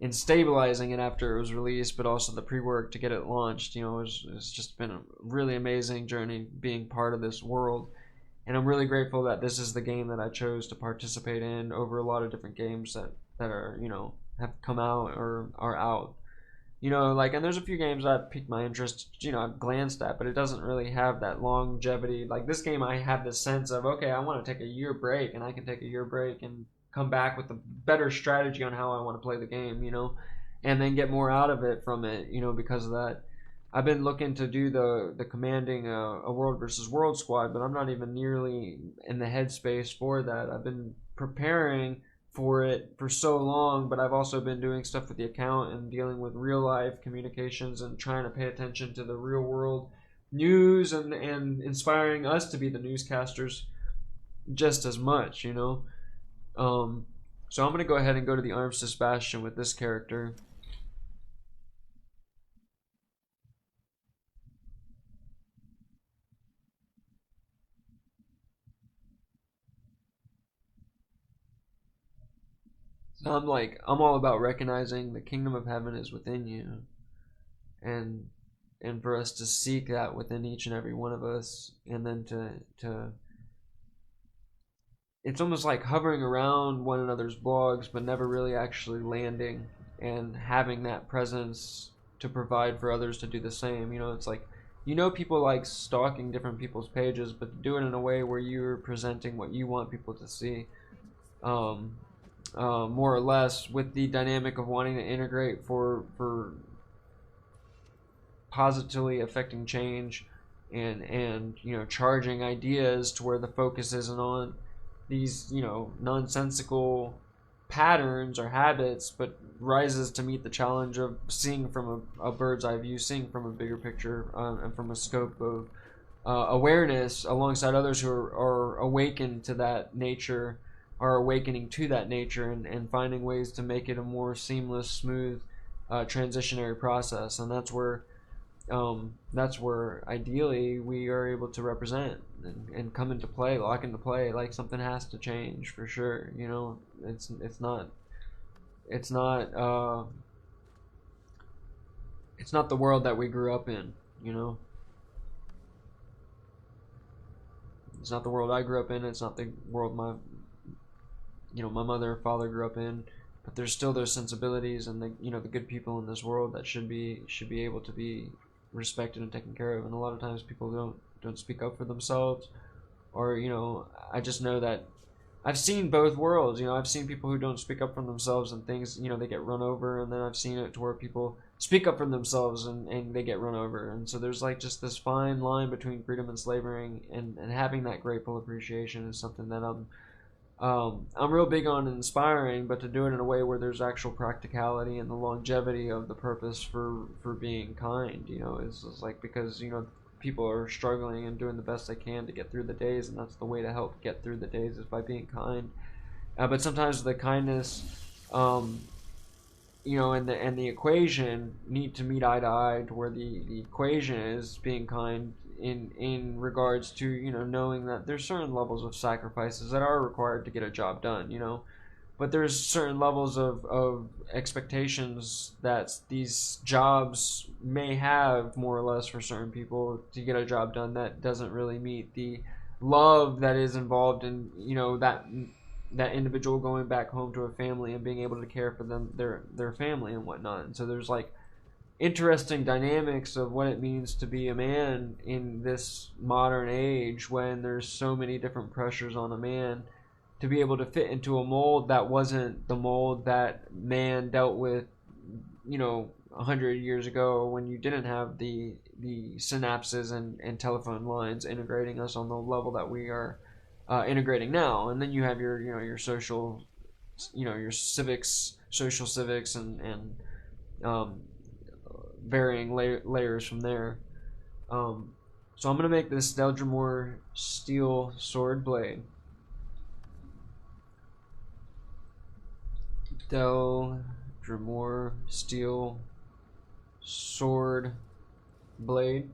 in stabilizing it after it was released, but also the pre-work to get it launched. It's just been a really amazing journey being part of this world, and I'm really grateful that this is the game that I chose to participate in over a lot of different games that are have come out or are out. And there's a few games that piqued my interest. I've glanced at, but it doesn't really have that longevity. Like this game, I have this sense of, okay, I want to take a year break, and I can take a year break and come back with a better strategy on how I want to play the game, and then get more out of it from it, because of that. I've been looking to do the commanding a world versus world squad, but I'm not even nearly in the headspace for that. I've been preparing for it for so long, but I've also been doing stuff with the account and dealing with real life communications and trying to pay attention to the real world news and inspiring us to be the newscasters just as much, So I'm going to go ahead and go to the Armistice Bastion with this character. So I'm all about recognizing the kingdom of heaven is within you, and for us to seek that within each and every one of us, and then to it's almost like hovering around one another's blogs, but never really actually landing and having that presence to provide for others to do the same. It's like, people like stalking different people's pages, but do it in a way where you're presenting what you want people to see, more or less, with the dynamic of wanting to integrate for positively affecting change, and charging ideas to where the focus isn't on these nonsensical patterns or habits, but rises to meet the challenge of seeing from a bird's eye view, seeing from a bigger picture, and from a scope of awareness alongside others who are awakened to that nature, are awakening to that nature, and finding ways to make it a more seamless, smooth transitionary process. And that's where ideally we are able to represent and come into play, lock into play. Like, something has to change for sure. It's not the world that we grew up in. It's not the world I grew up in. It's not the world my mother and father grew up in. But there's still those sensibilities and the good people in this world that should be able to be respected and taken care of. And a lot of times people don't speak up for themselves, or I just know that I've seen both worlds. I've seen people who don't speak up for themselves and things, they get run over, and then I've seen it to where people speak up for themselves and they get run over. And so there's like just this fine line between freedom and slavery, and having that grateful appreciation is something that I'm real big on inspiring, but to do it in a way where there's actual practicality and the longevity of the purpose for being kind. It's like, because people are struggling and doing the best they can to get through the days, and that's the way to help get through the days, is by being kind. But sometimes the kindness and the equation need to meet eye to eye, to where the equation is being kind in regards to, knowing that there's certain levels of sacrifices that are required to get a job done, but there's certain levels of expectations that these jobs may have, more or less, for certain people to get a job done that doesn't really meet the love that is involved in, that individual going back home to a family and being able to care for them, their family and whatnot. And so there's like interesting dynamics of what it means to be a man in this modern age, when there's so many different pressures on a man to be able to fit into a mold that wasn't the mold that man dealt with, 100 years ago, when you didn't have the synapses and telephone lines integrating us on the level that we are integrating now. And then you have your social, your civics, social civics, and varying layers from there. So I'm gonna make this Deldrimor steel sword blade. Deldrimor steel sword blade.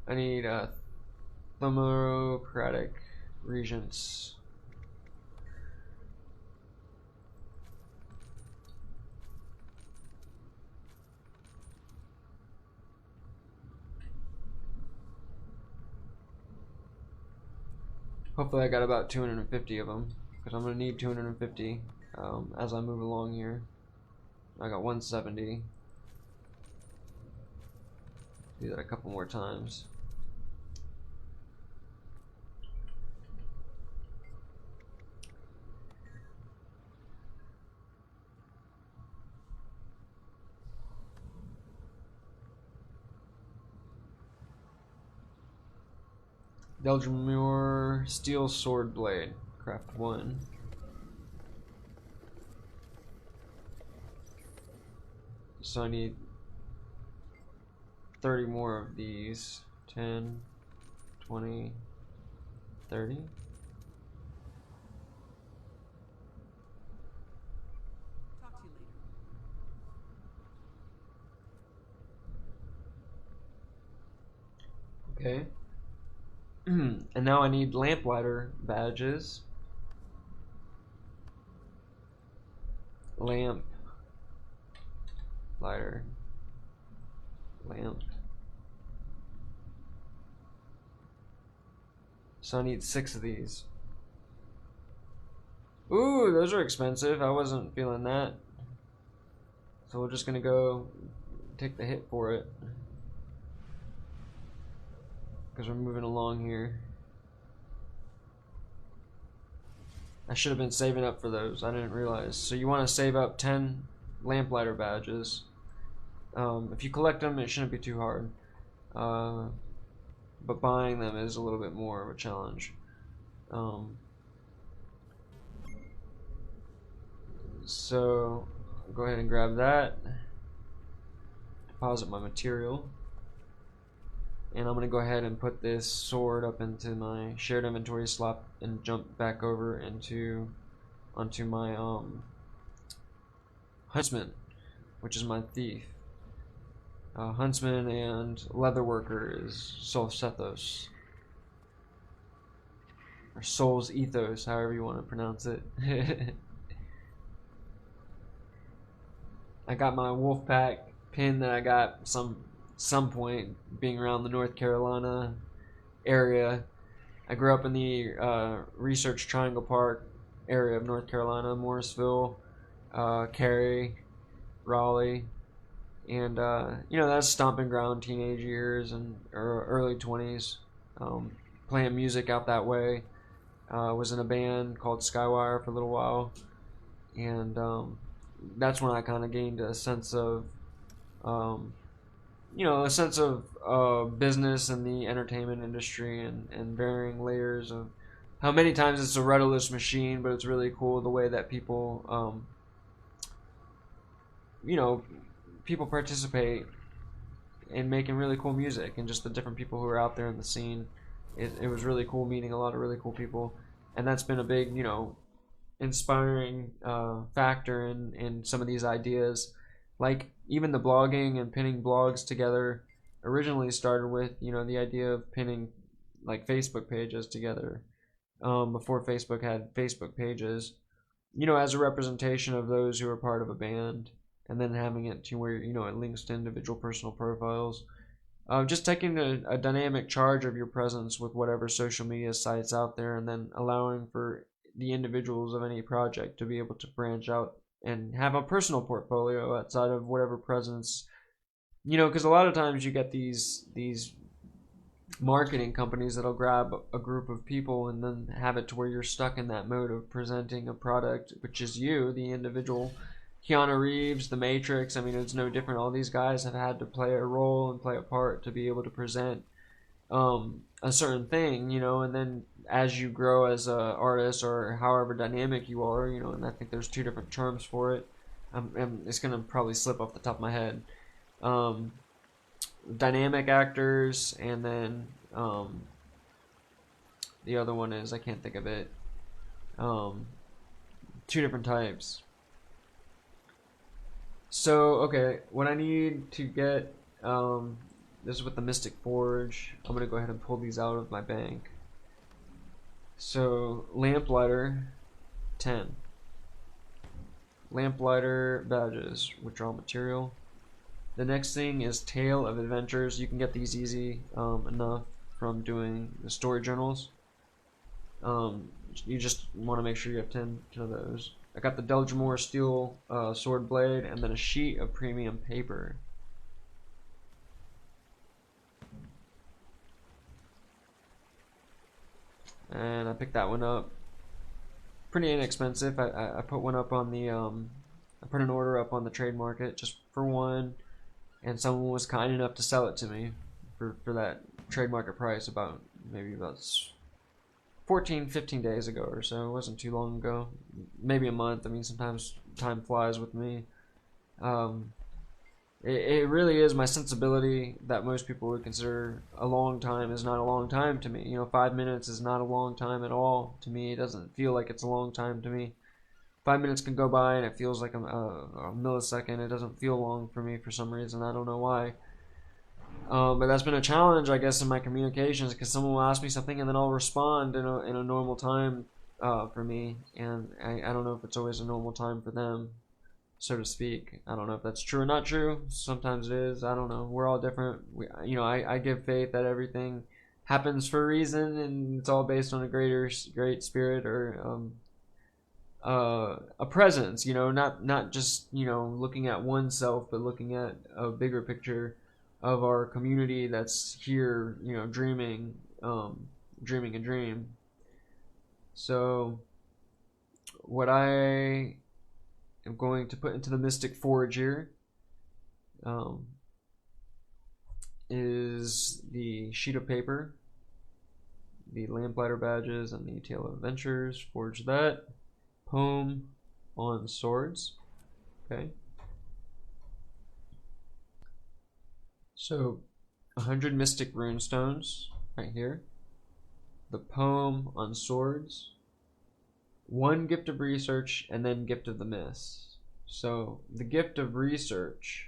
I need thermocratic regents. Hopefully I got about 250 of them, because I'm going to need 250 as I move along here. I got 170. Do that a couple more times. Deldrimor steel sword blade. Craft 1. So I need 30 more of these. 10, 20, 30. Talk to you later. Okay. And now I need lamplighter badges. Lamp lighter. Lamp. So I need 6 of these. Ooh, those are expensive. I wasn't feeling that. So we're just gonna go take the hit for it, because we're moving along here. I should have been saving up for those. I didn't realize. So you want to save up 10 lamplighter badges. If you collect them, it shouldn't be too hard. But buying them is a little bit more of a challenge. So I'll go ahead and grab that. Deposit my material. And I'm going to go ahead and put this sword up into my shared inventory slot and jump back over onto my huntsman, which is my thief. Huntsman and leatherworker is Solsethos, or Soul's Ethos, however you want to pronounce it. I got my wolf pack pin that I got some point being around the North Carolina area. I grew up in the Research Triangle Park area of North Carolina, Morrisville, Cary, Raleigh, and that's stomping ground teenage years and early 20s. Playing music out that way. Was in a band called Skywire for a little while, and that's when I kind of gained a sense of business and the entertainment industry, and varying layers of how many times it's a rudderless machine, but it's really cool the way that people people participate in making really cool music, and just the different people who are out there in the scene. It was really cool meeting a lot of really cool people, and that's been a big, inspiring factor in some of these ideas. Like even the blogging and pinning blogs together originally started with the idea of pinning like Facebook pages together, before Facebook had Facebook pages, as a representation of those who are part of a band, and then having it to where it links to individual personal profiles. Just taking a dynamic charge of your presence with whatever social media sites out there, and then allowing for the individuals of any project to be able to branch out and have a personal portfolio outside of whatever presence. Because a lot of times you get these marketing companies that'll grab a group of people and then have it to where you're stuck in that mode of presenting a product, which is you, the individual. Keanu Reeves, The Matrix, I mean, it's no different. All these guys have had to play a role and play a part to be able to present a certain thing, and then as you grow as an artist or however dynamic you are, and I think there's two different terms for it. It's going to probably slip off the top of my head. Dynamic actors, and then the other one is, I can't think of it. Two different types. So, okay, what I need to get, this is with the Mystic Forge. I'm going to go ahead and pull these out of my bank. So, Lamplighter, 10. Lamplighter badges, withdrawal material. The next thing is Tale of Adventures. You can get these easy enough from doing the story journals. You just want to make sure you have 10 of those. I got the Delgamore steel sword blade, and then a sheet of premium paper. And I picked that one up. Pretty inexpensive. I put one up on the I put an order up on the trade market just for one, and someone was kind enough to sell it to me for that trade market price about 15 days ago or so. It wasn't too long ago, maybe a month. I mean, sometimes time flies with me. It really is my sensibility that most people would consider a long time is not a long time to me. 5 minutes is not a long time at all to me. It doesn't feel like it's a long time to me. 5 minutes can go by and it feels like a millisecond. It doesn't feel long for me for some reason. I don't know why. But that's been a challenge, I guess, in my communications, because someone will ask me something and then I'll respond in a normal time for me, and I don't know if it's always a normal time for them, so to speak. I don't know if that's true or not true. Sometimes it is. I don't know. We're all different. I give faith that everything happens for a reason, and it's all based on a great spirit, or a presence. Not just looking at oneself, but looking at a bigger picture of our community that's here, dreaming a dream. So what I am going to put into the Mystic Forge here is the sheet of paper, the Lamplighter badges, and the Tale of Adventures. Forge that. Poem on Swords. Okay. So 100 Mystic Runestones right here. The Poem on Swords. 1 Gift of Research, and then Gift of the Mist. So the Gift of Research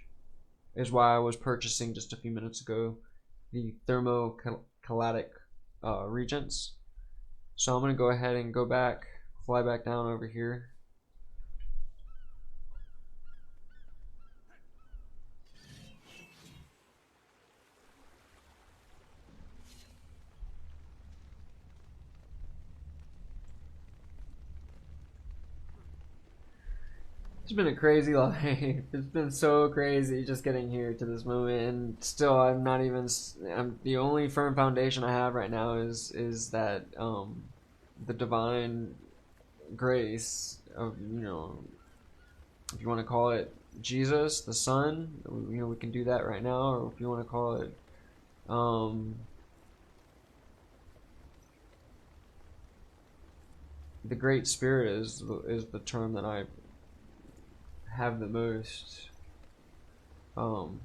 is why I was purchasing just a few minutes ago the Thermocalatic Regents. So I'm going to go ahead and fly back down over here. It's been a crazy life. It's been so crazy just getting here to this moment, and still I'm the only firm foundation I have right now is that the divine grace of, if you want to call it Jesus, the Son. We can do that right now, or if you want to call it the Great Spirit is the term that I have the most Um,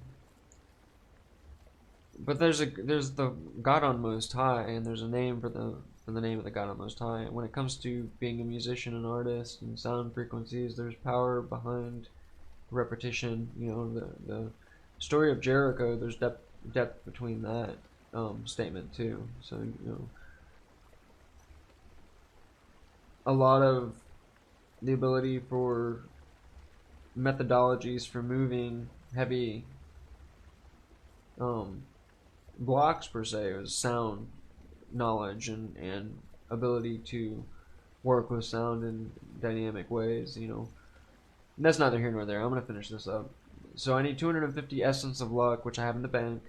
but there's the God on Most High, and there's a name for the name of the God on Most High. And when it comes to being a musician and artist and sound frequencies, there's power behind repetition. You know, the story of Jericho. There's depth between that statement too. So you know, a lot of the ability for methodologies for moving heavy um, blocks per se is sound knowledge and ability to work with sound in dynamic ways. You know, and that's neither here nor there. I'm gonna finish this up. So I need 250 essence of luck, which I have in the bank,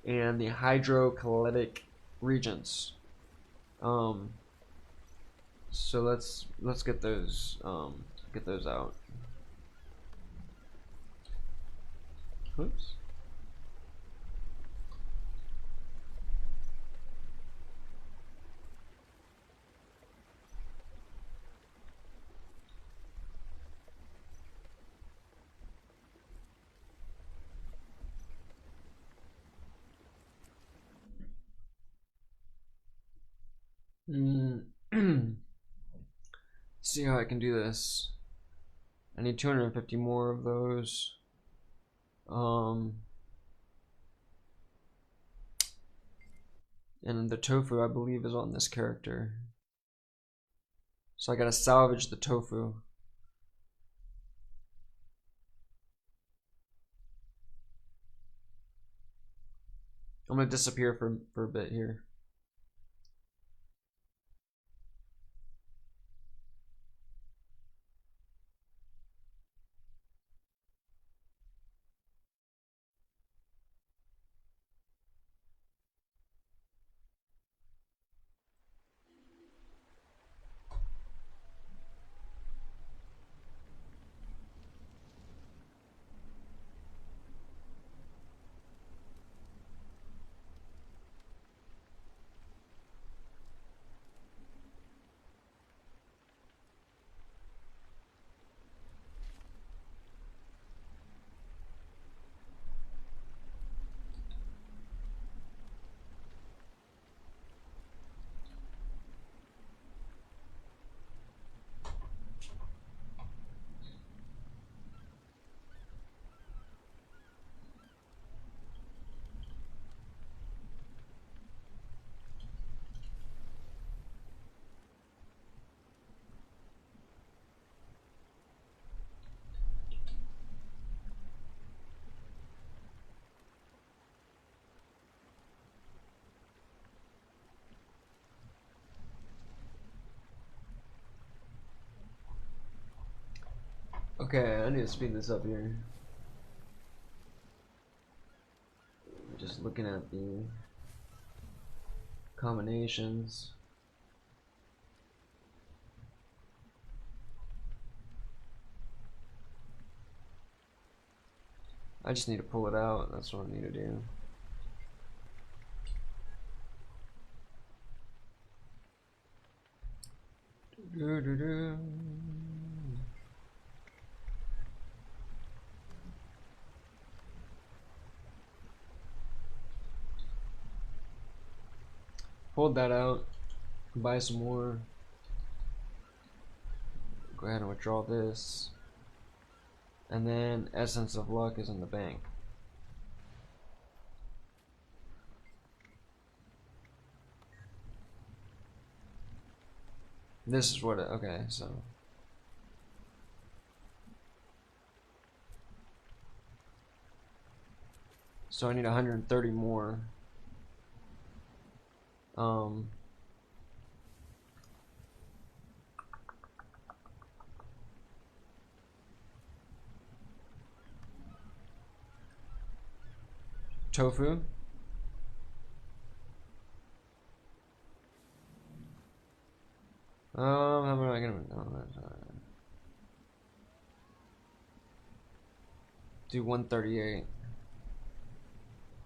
and the hydrokinetic regents. Um, so let's get those out. Oops. See how I can do this. I need 250 more of those. And the tofu, I believe, is on this character. So I gotta salvage the tofu. I'm gonna disappear for a bit here. Okay, I need to speed this up here. Just looking at the combinations. I just need to pull it out. That's what I need to do. Do, do, do. Hold that out. Buy some more. Go ahead and withdraw this. And then Essence of Luck is in the bank. This is what it, okay, so. So I need 130 more. Tofu. How am I gonna do 138?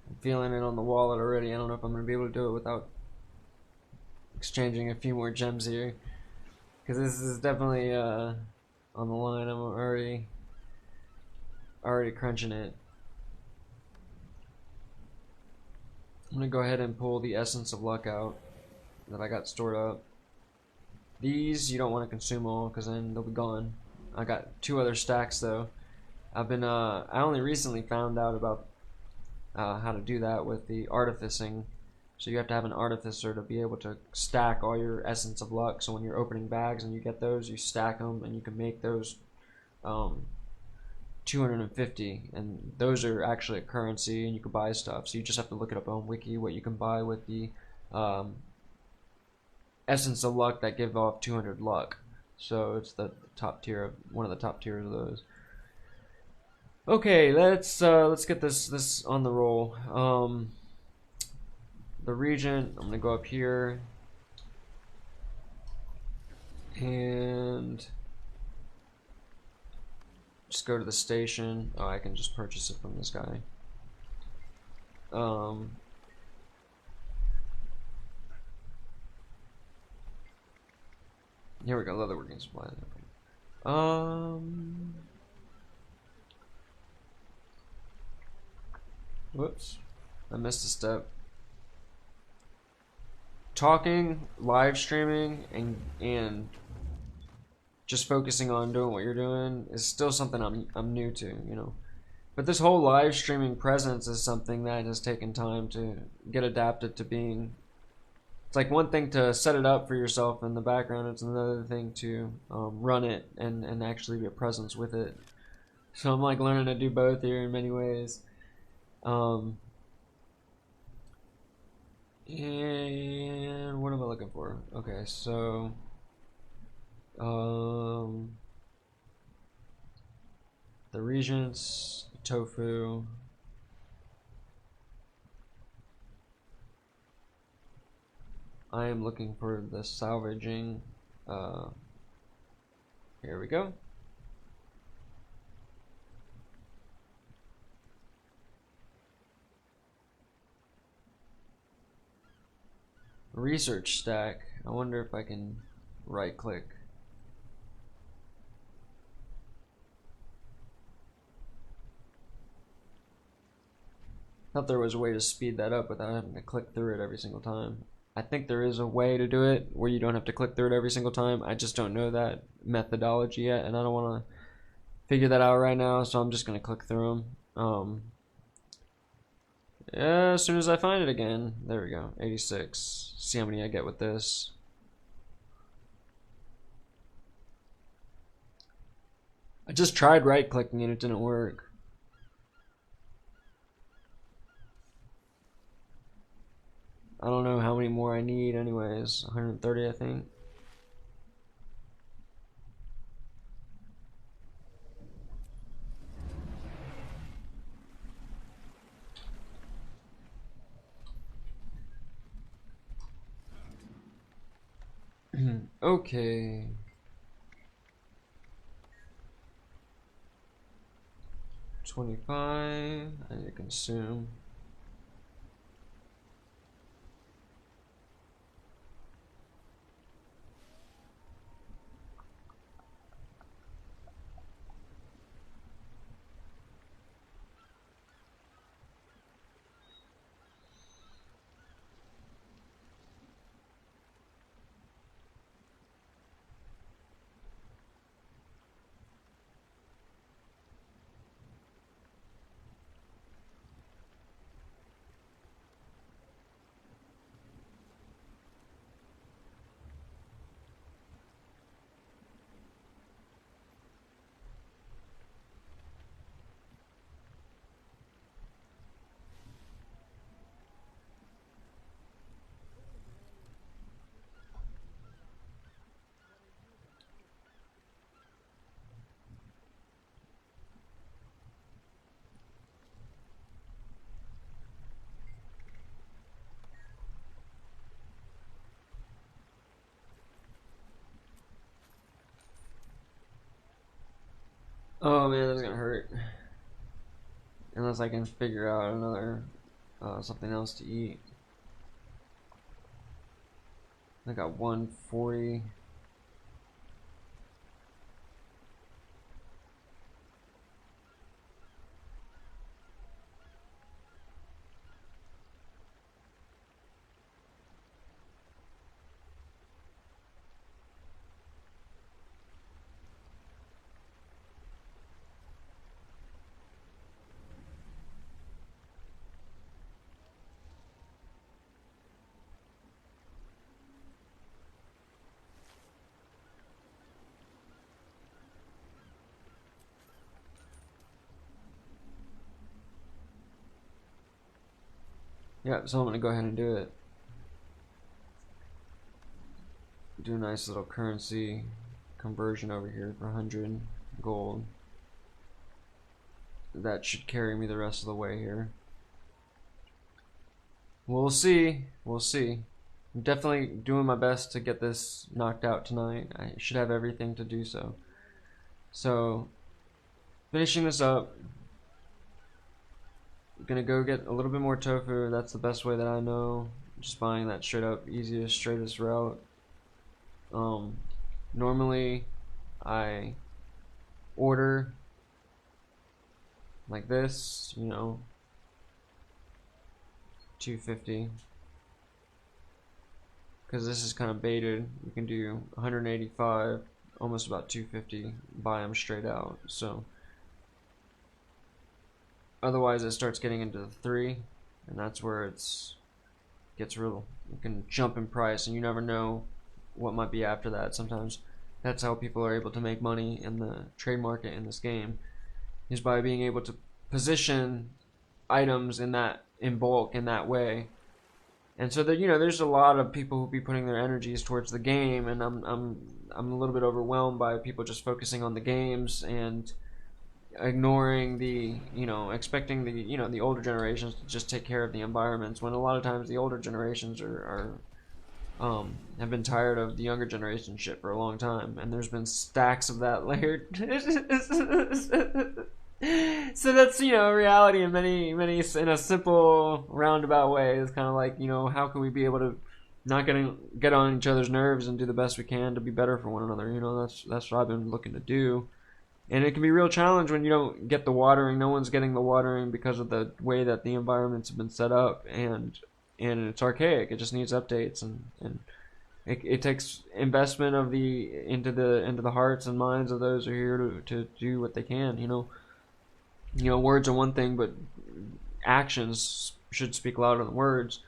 I'm feeling it on the wallet already. I don't know if I'm gonna be able to do it without exchanging a few more gems here, because this is definitely on the line. I'm already crunching it. I'm gonna go ahead and pull the Essence of Luck out that I got stored up. These you don't want to consume all because then they'll be gone. I got 2 other stacks though. I only recently found out about how to do that with the artificing. So you have to have an artificer to be able to stack all your Essence of Luck. So when you're opening bags and you get those, you stack them and you can make those 250, and those are actually a currency and you can buy stuff. So you just have to look it up on Wiki what you can buy with the Essence of Luck that give off 200 luck. So it's the top tier of one of the top tiers of those. Okay, let's get this on the roll. The Regent, I'm gonna go up here and just go to the station. Oh, I can just purchase it from this guy. Here we go, leatherworking supplies. Whoops, I missed a step. Talking, live streaming, and just focusing on doing what you're doing is still something I'm new to, you know. But this whole live streaming presence is something that has taken time to get adapted to being. It's like one thing to set it up for yourself in the background. It's another thing to run it and actually be a presence with it. So I'm like learning to do both here in many ways. And what am I looking for? Okay, so the Regents, tofu. I am looking for the salvaging. Here we go. Research stack. I wonder if I can right click. Thought there was a way to speed that up without having to click through it every single time. I think there is a way to do it where you don't have to click through it every single time. I just don't know that methodology yet, and I don't want to figure that out right now, so I'm just going to click through them. Yeah, as soon as I find it again. There we go, 86. See how many I get with this. I just tried right clicking and it didn't work. I don't know how many more I need anyways. 130 I think. Okay. $25. I need to consume. Oh man, that's gonna hurt. Unless I can figure out another something else to eat. I got 140. Yeah, so I'm gonna go ahead and do it. Do a nice little currency conversion over here for 100 gold. That should carry me the rest of the way here. We'll see. We'll see. I'm definitely doing my best to get this knocked out tonight. I should have everything to do so. So, finishing this up. Gonna go get a little bit more tofu. That's the best way that I know. Just buying that straight up, easiest, straightest route. Normally I order like this, 250, because this is kind of baited. You can do 185, almost about 250, buy them straight out. So otherwise it starts getting into the 3, and that's where gets real. You can jump in price, and you never know what might be after that. Sometimes that's how people are able to make money in the trade market in this game, is by being able to position items in bulk in that way. And so that there's a lot of people who be putting their energies towards the game, and I'm a little bit overwhelmed by people just focusing on the games and ignoring expecting the older generations to just take care of the environments, when a lot of times the older generations have been tired of the younger generation shit for a long time, and there's been stacks of that layered. So that's reality in many in a simple roundabout way. It's kind of like how can we be able to not get on each other's nerves and do the best we can to be better for one another. That's what I've been looking to do. And it can be a real challenge when you don't get the watering. No one's getting the watering because of the way that the environments have been set up, and it's archaic. It just needs updates, and it takes investment into the hearts and minds of those who are here to do what they can. Words are one thing, but actions should speak louder than words.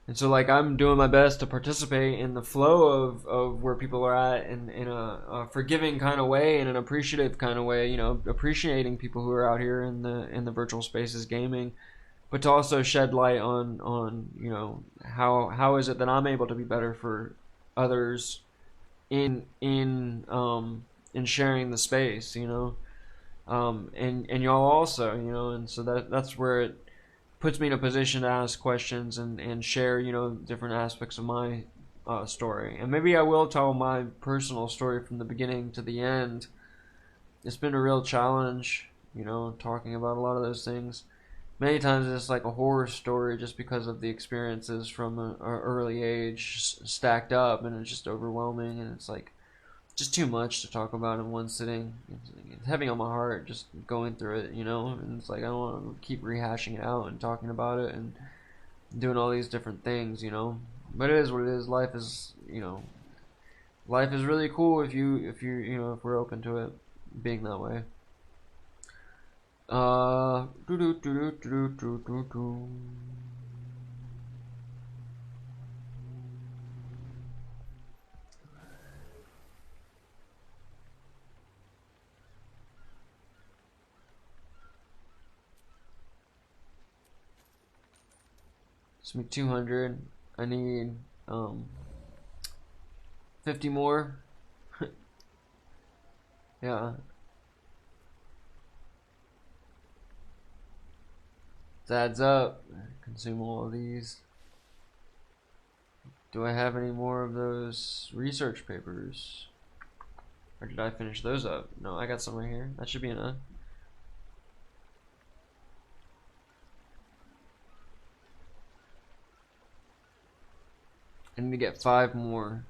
And so, like, I'm doing my best to participate in the flow of where people are at in a forgiving kind of way, in an appreciative kind of way, appreciating people who are out here in the virtual spaces gaming, but to also shed light on how is it that I'm able to be better for others in sharing the space, and y'all also, and so that's where it puts me in a position to ask questions and share, different aspects of my story. And maybe I will tell my personal story from the beginning to the end. It's been a real challenge, talking about a lot of those things. Many times it's like a horror story just because of the experiences from an early age stacked up, and it's just overwhelming, and it's like just too much to talk about in one sitting. It's heavy on my heart just going through it, and it's like I don't want to keep rehashing it out and talking about it and doing all these different things, But it is what it is. Life is really cool if we're open to it being that way. Do do do do do do do. It's me 200. I need 50 more. Yeah. It adds up. Consume all of these. Do I have any more of those research papers? Or did I finish those up? No, I got some right here. That should be enough. I need to get 5 more.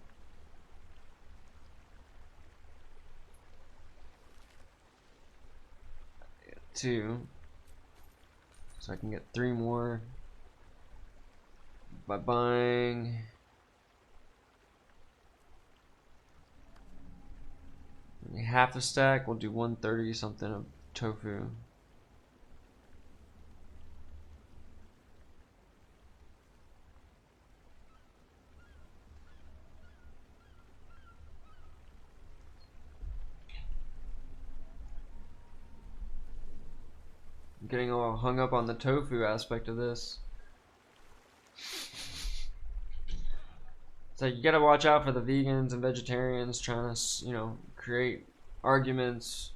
I got 2. So I can get 3 more by buying half a stack. We'll do 130 something of tofu. I'm getting all hung up on the tofu aspect of this. So you gotta watch out for the vegans and vegetarians trying to, create arguments.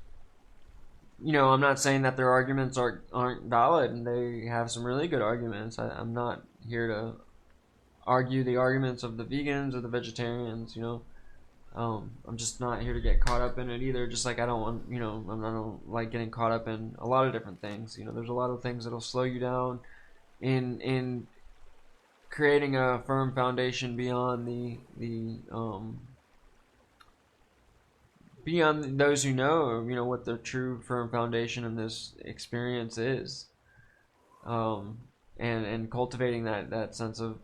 I'm not saying that their arguments aren't valid, and they have some really good arguments. I'm not here to argue the arguments of the vegans or the vegetarians. I'm just not here to get caught up in it either. Just like I don't want, I don't like getting caught up in a lot of different things. There's a lot of things that'll slow you down in creating a firm foundation beyond those who know, what the true firm foundation in this experience is, and cultivating that sense of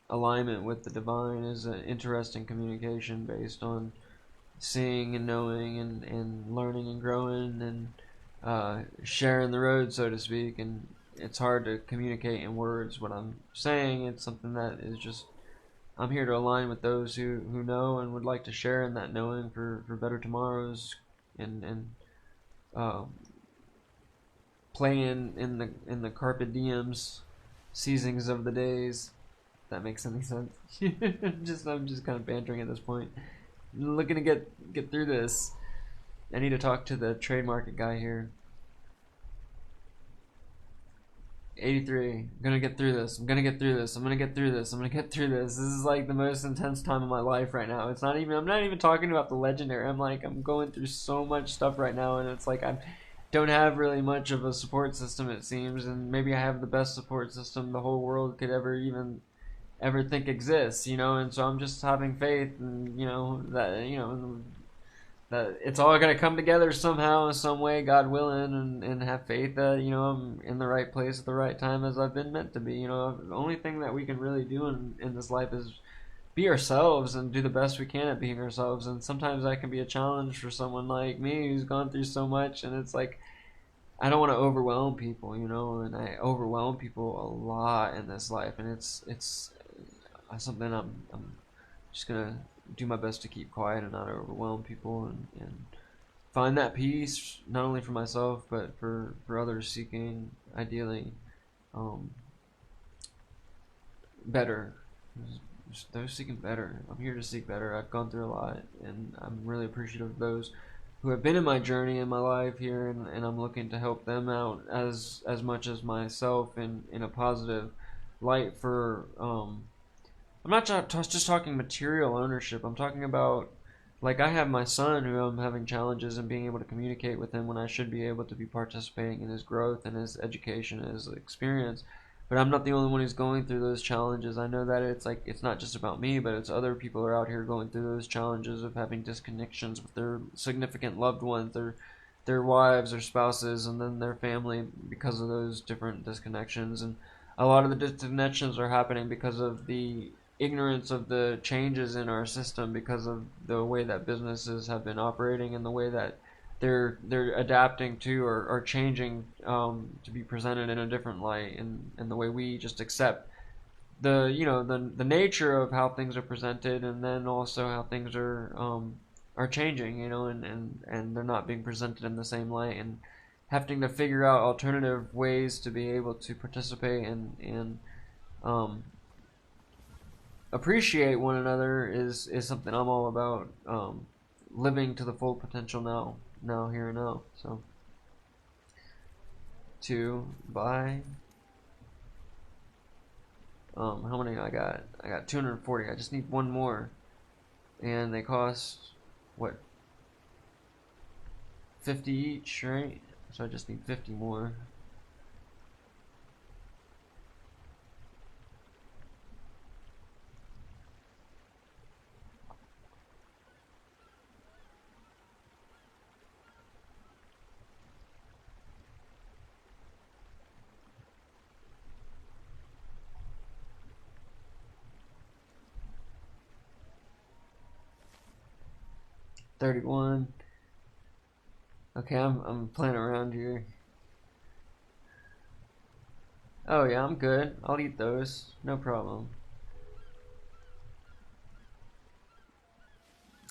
alignment with the divine is an interesting communication based on seeing and knowing and learning and growing and sharing the road, so to speak. And it's hard to communicate in words what I'm saying. It's something that is just, I'm here to align with those who know and would like to share in that knowing for better tomorrows, and uh, play in the carpe diems, seizings of the days. If that makes any sense. I'm just kind of bantering at this point. Looking to get through this. I need to talk to the trade market guy here. 83. I'm gonna get through this. I'm gonna get through this. I'm gonna get through this. I'm gonna get through this. This is like the most intense time of my life right now. I'm not even talking about the legendary. I'm going through so much stuff right now, and it's like I don't have really much of a support system, it seems, and maybe I have the best support system the whole world could ever think exists, and so I'm just having faith, and that it's all gonna come together somehow, some way, God willing, and have faith that I'm in the right place at the right time as I've been meant to be. The only thing that we can really do in this life is be ourselves and do the best we can at being ourselves. And sometimes that can be a challenge for someone like me who's gone through so much, and it's like I don't want to overwhelm people, and I overwhelm people a lot in this life, and it's something I'm just gonna do my best to keep quiet and not overwhelm people, and find that peace not only for myself but for others seeking ideally better. Those seeking better. I'm here to seek better. I've gone through a lot, and I'm really appreciative of those who have been in my journey in my life here, and I'm looking to help them out as much as myself in a positive light for I'm not just talking material ownership. I'm talking about, like, I have my son who I'm having challenges in being able to communicate with him when I should be able to be participating in his growth and his education and his experience. But I'm not the only one who's going through those challenges. I know that it's not just about me, but it's other people who are out here going through those challenges of having disconnections with their significant loved ones, their wives or spouses, and then their family because of those different disconnections. And a lot of the disconnections are happening because of the ignorance of the changes in our system, because of the way that businesses have been operating and the way that they're adapting to or changing to be presented in a different light, and the way we just accept the nature of how things are presented, and then also how things are changing, and they're not being presented in the same light, and having to figure out alternative ways to be able to participate and appreciate one another is something I'm all about. Living to the full potential now, here and now. So, to buy. How many I got? I got 240. I just need one more, and they cost what? 50 each, right? So I just need 50 more. $31. Okay, I'm playing around here. Oh yeah, I'm good. I'll eat those. No problem.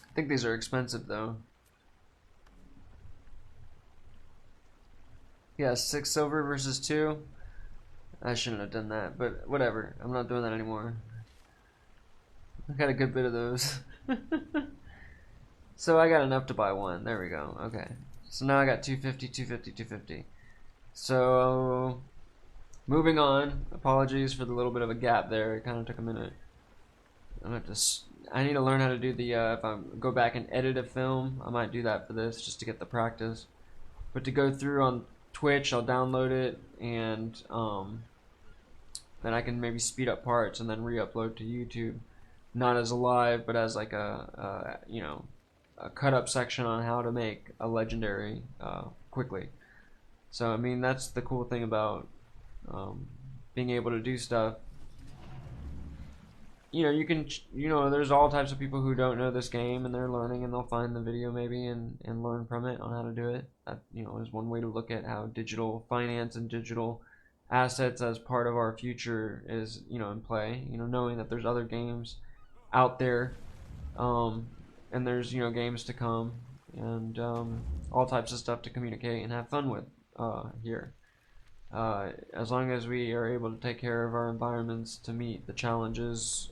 I think these are expensive though. Yeah, 6 silver versus 2. I shouldn't have done that, but whatever. I'm not doing that anymore. I got a good bit of those. So I got enough to buy one. There we go. Okay. So now I got 250, 250, 250. So moving on. Apologies for the little bit of a gap there. It kind of took a minute. I need to learn how to do the if I go back and edit a film, I might do that for this just to get the practice. But to go through on Twitch, I'll download it and then I can maybe speed up parts and then re-upload to YouTube, not as a live, but as like a cut up section on how to make a legendary quickly. So I mean that's the cool thing about being able to do stuff. You can, there's all types of people who don't know this game and they're learning and they'll find the video maybe and learn from it on how to do it. That, is one way to look at how digital finance and digital assets as part of our future is, in play. Knowing that there's other games out there, and there's, games to come and all types of stuff to communicate and have fun with here. As long as we are able to take care of our environments to meet the challenges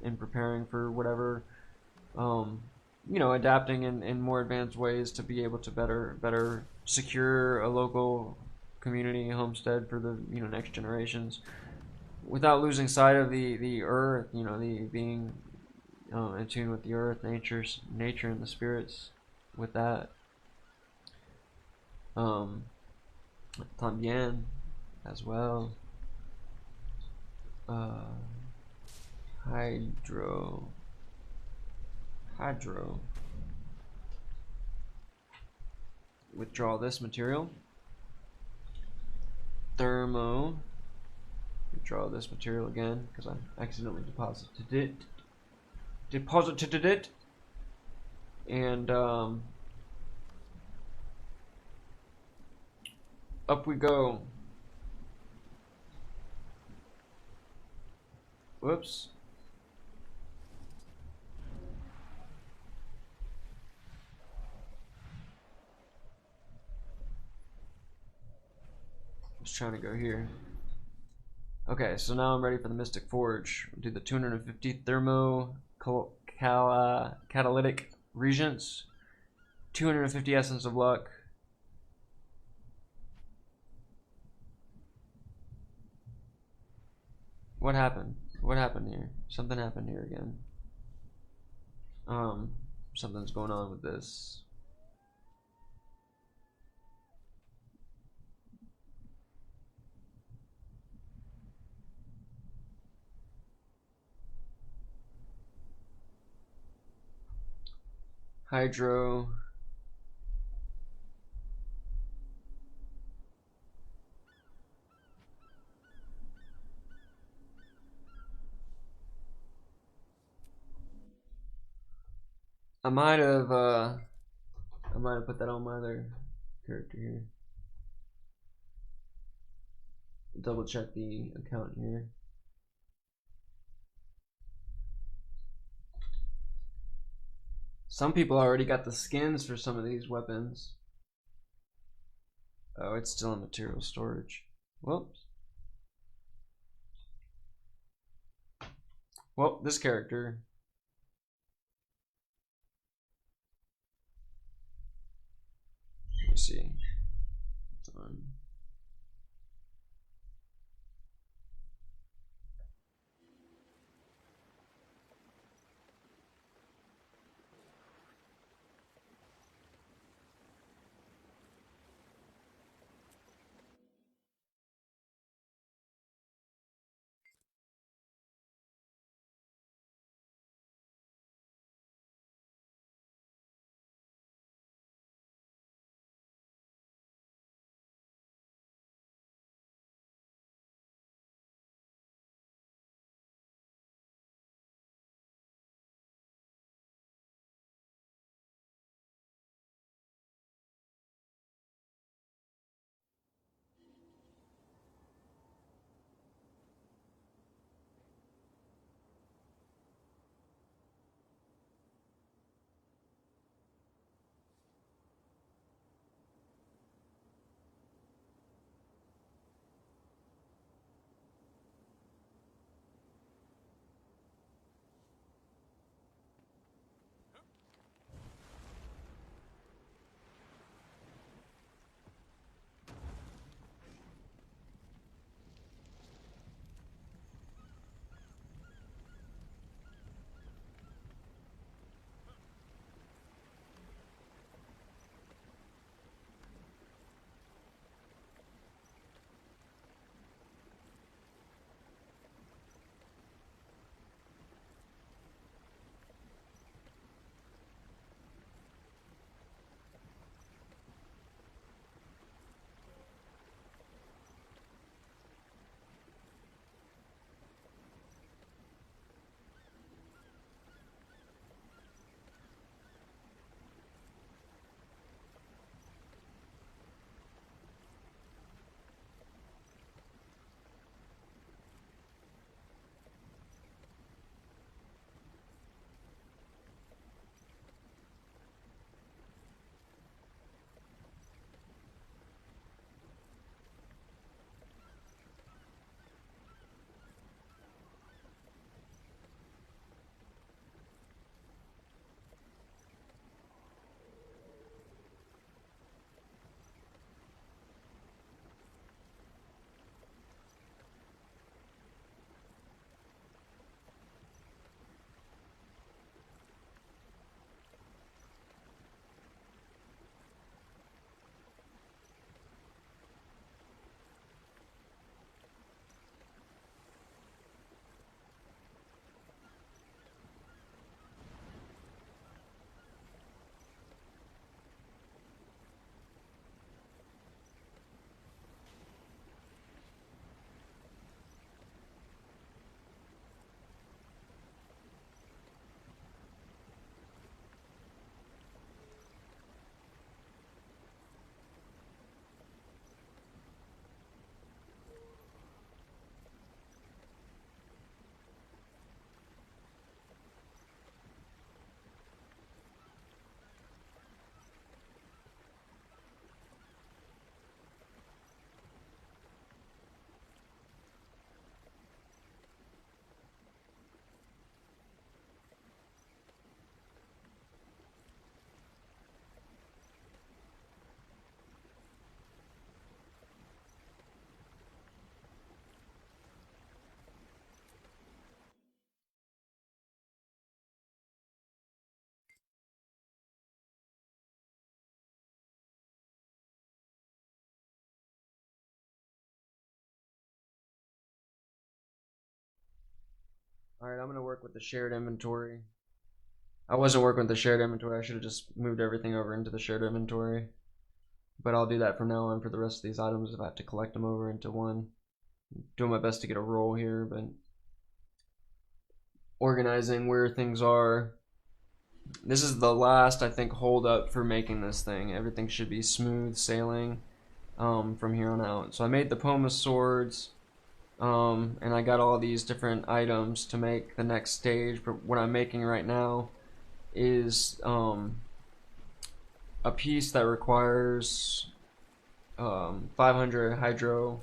in preparing for whatever, adapting in more advanced ways to be able to better secure a local community homestead for the next generations, without losing sight of the earth, the being in tune with the earth, nature and the spirits, with that. También as well. Uh, hydro. Withdraw this material. Thermo. Withdraw this material again because I accidentally deposited it. And up we go. Whoops. Just trying to go here. Okay, so now I'm ready for the Mystic Forge. We'll do the 250 thermo catalytic regents, 250 essence of luck. What happened? What happened here? Something happened here again. Something's going on with this. Hydro. I might have put that on my other character here. Double check the account here. Some people already got the skins for some of these weapons. Oh, it's still in material storage. Whoops. Well, this character. Let me see. It's on. Alright, I'm gonna work with the shared inventory. I wasn't working with the shared inventory. I should have just moved everything over into the shared inventory. But I'll do that from now on for the rest of these items if I have to collect them over into one. Doing my best to get a roll here, but organizing where things are. This is the last, I think, hold up for making this thing. Everything should be smooth sailing from here on out. So I made the Poma swords, and I got all these different items to make the next stage. But what I'm making right now is a piece that requires 500 hydro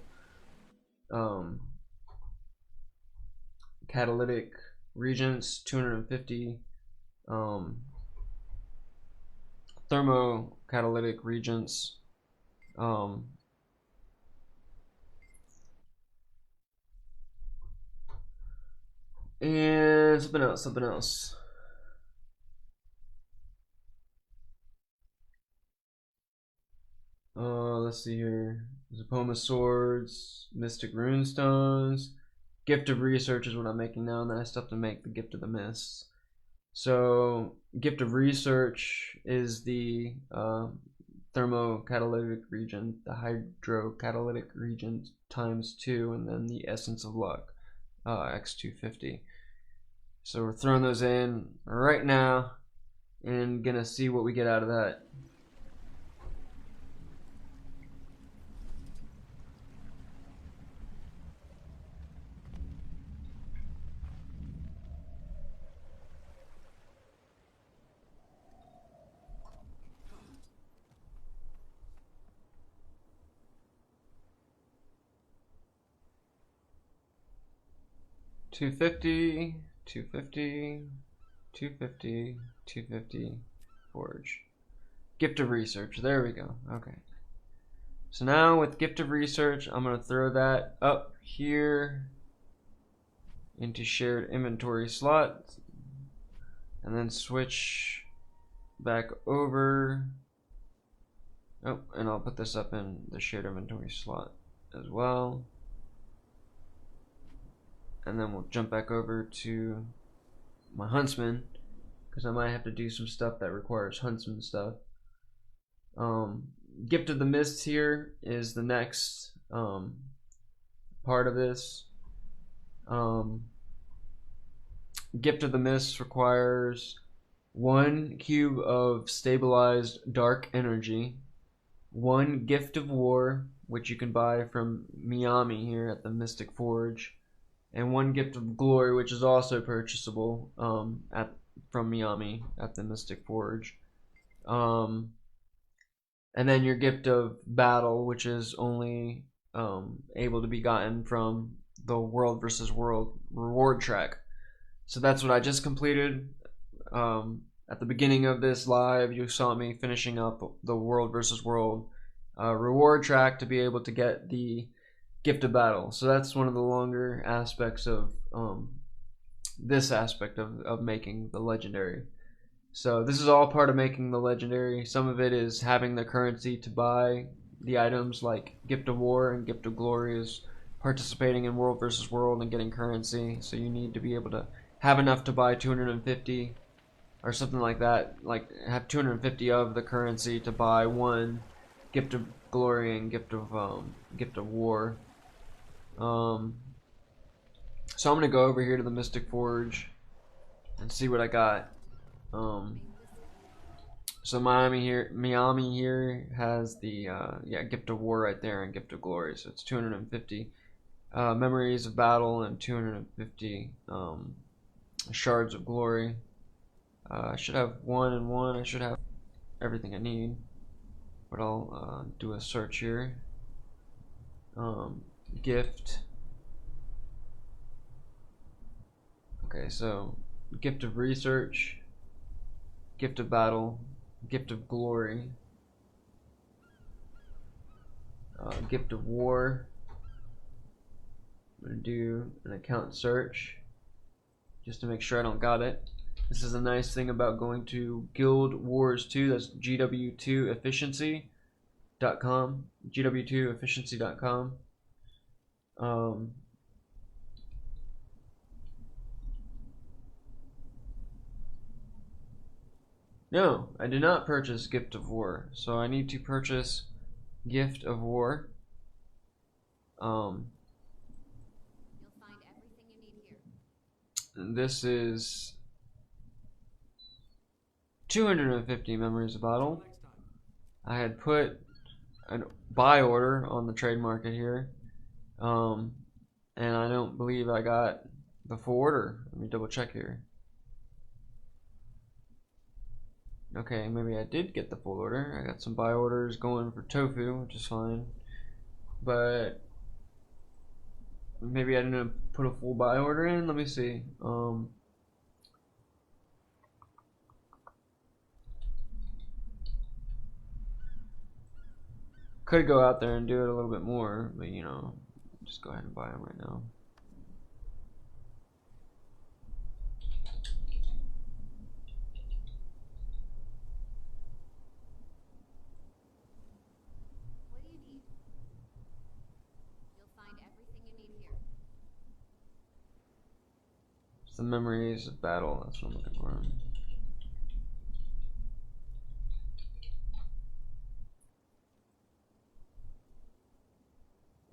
catalytic reagents, 250 thermocatalytic reagents, and something else. Let's see here. Zapoma swords, mystic runestones, gift of research is what I'm making now, and then I still have to make the gift of the mists. So gift of research is the thermocatalytic region, the hydrocatalytic region times 2, and then the essence of luck, x250. So we're throwing those in right now and gonna see what we get out of that. Two 250, 250, 250, 250, forge. Gift of research, there we go, okay. So now with gift of research, I'm gonna throw that up here into shared inventory slot, and then switch back over. Oh, and I'll put this up in the shared inventory slot as well. And then we'll jump back over to my huntsman, because I might have to do some stuff that requires huntsman stuff. Gift of the Mists here is the next part of this. Gift of the Mists requires 1 cube of stabilized dark energy, 1 gift of war, which you can buy from Miami here at the Mystic Forge, and 1 gift of glory, which is also purchasable from Miami at the Mystic Forge. And then your gift of battle, which is only able to be gotten from the World versus World reward track. So that's what I just completed. At the beginning of this live, you saw me finishing up the World versus World reward track to be able to get the gift of battle. So that's one of the longer aspects of this aspect of making the legendary. So this is all part of making the legendary. Some of it is having the currency to buy the items, like gift of war and gift of glory is participating in World versus World and getting currency. So you need to be able to have enough to buy 250 or something like that, like have 250 of the currency to buy 1 gift of glory and gift of war. So I'm gonna go over here to the Mystic Forge and see what I got. So Miami here has the gift of war right there and gift of glory. So it's 250 memories of battle and 250 shards of glory. I should have 1 and 1. I should have everything I need, but I'll do a search here. Gift. Okay, so gift of research, gift of battle, gift of glory, gift of war. I'm gonna do an account search just to make sure I don't got it. This is a nice thing about going to Guild Wars 2. That's GW2efficiency.com. GW2efficiency.com. No, I did not purchase Gift of War, so I need to purchase Gift of War. Um, You'll find everything you need here. this is 250 memories of battle. I had put a buy order on the trade market here, and I don't believe I got the full order. Let me double check here. Okay, maybe I did get the full order. I got some buy orders going for tofu, which is fine, but maybe I didn't put a full buy order in. Let me see. Could go out there and do it a little bit more, but you know, just go ahead and buy them right now. What do you need? You'll find everything you need here. It's the memories of battle. That's what I'm looking for.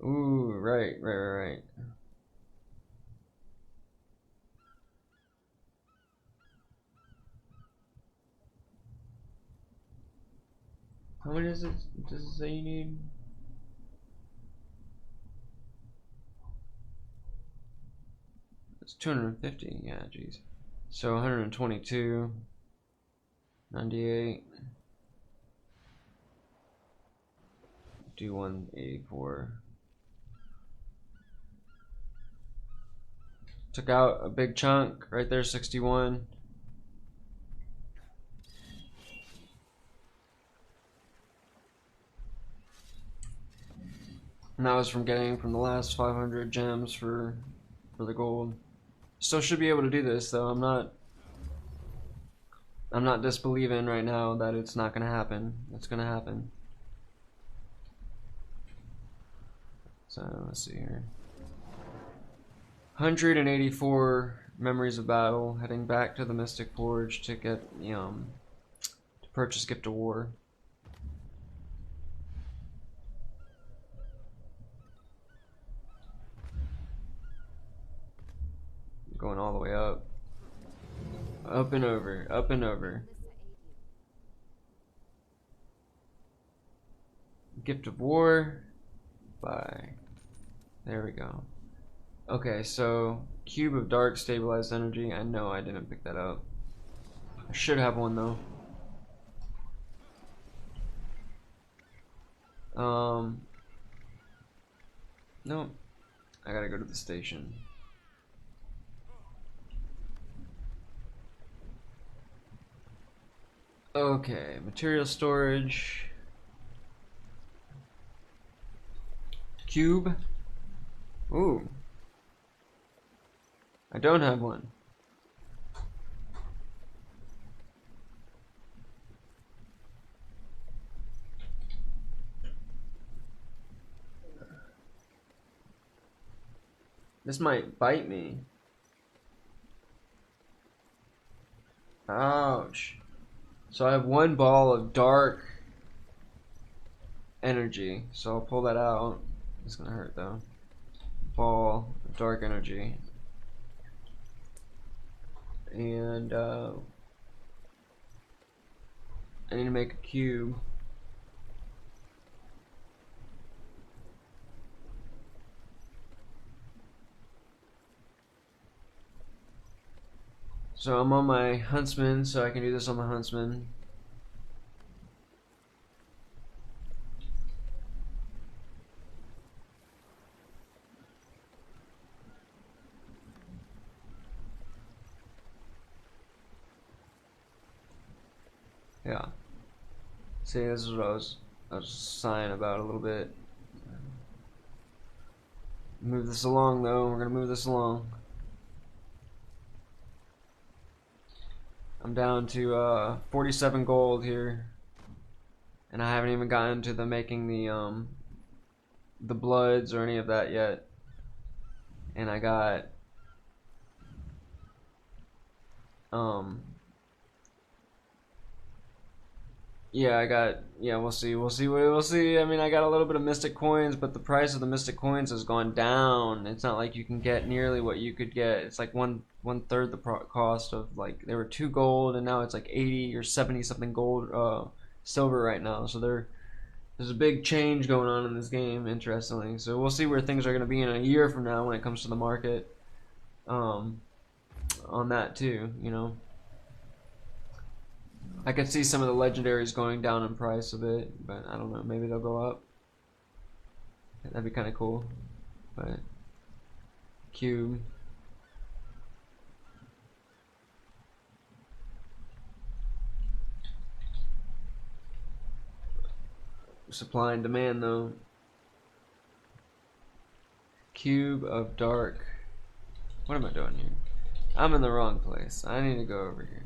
Ooh, right. How many does it say you need? It's 250. Yeah, geez. So 122, 98, do 184. Took out a big chunk right there, 61. And that was from getting from the last 500 gems for the gold. Still should be able to do this though. I'm not disbelieving right now that it's not gonna happen. It's gonna happen. So let's see here. 184 memories of battle, heading back to the Mystic Forge to get to purchase Gift of War. Going all the way up. Up and over, up and over. Gift of War. Bye. There we go. Okay, so Cube of Dark Stabilized Energy. I know I didn't pick that up. I should have one though. No. I gotta go to the station. Okay, material storage. Cube. Ooh. I don't have one. This might bite me. Ouch. So I have one ball of dark energy. So I'll pull that out. It's gonna hurt though. Ball of dark energy. And I need to make a cube. So I'm on my huntsman, so I can do this on the huntsman. Yeah. See, this is what I was sighing about a little bit. Move this along though, we're gonna move this along. I'm down to 47 gold here. And I haven't even gotten to the making the bloods or any of that yet. And I got Yeah, I got. Yeah, we'll see. We'll see. I mean, I got a little bit of Mystic coins, but the price of the Mystic coins has gone down. It's not like you can get nearly what you could get. It's like one third the cost of, like, they were 2 gold, and now it's like 80 or 70 something gold, silver right now. So there's a big change going on in this game. Interestingly, so we'll see where things are going to be in a year from now when it comes to the market. Um, on that too, you know. I could see some of the legendaries going down in price a bit, but I don't know. Maybe they'll go up. That'd be kind of cool. But cube, supply and demand though. Cube of dark. What am I doing here? I'm in the wrong place. I need to go over here.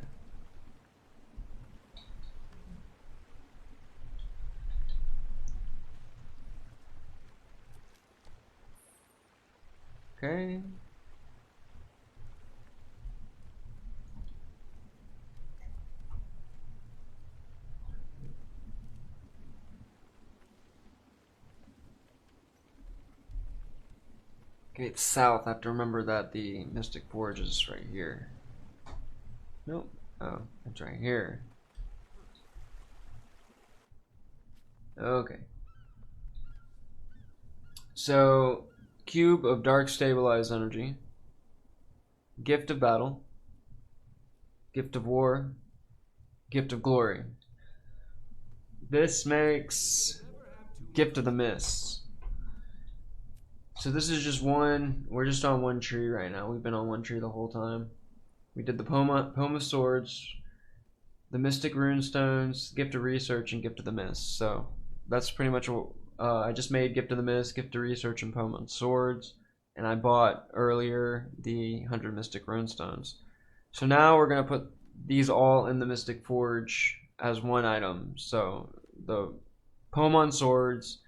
Okay. Okay, it's south. I have to remember that the Mystic Forge is right here. Nope. Oh, it's right here. Okay. So, cube of dark stabilized energy, gift of battle, gift of war, gift of glory. This makes gift of the mist. So this is just one. We're just on one tree right now. We've been on one tree the whole time. We did the poem of swords, the mystic rune stones, gift of research, and gift of the mist. So that's pretty much what I just made. Gift of the mist, gift of research, and poem of swords. And I bought earlier the 100 mystic rune stones. So now we're gonna put these all in the mystic forge as one item. So the poem on swords,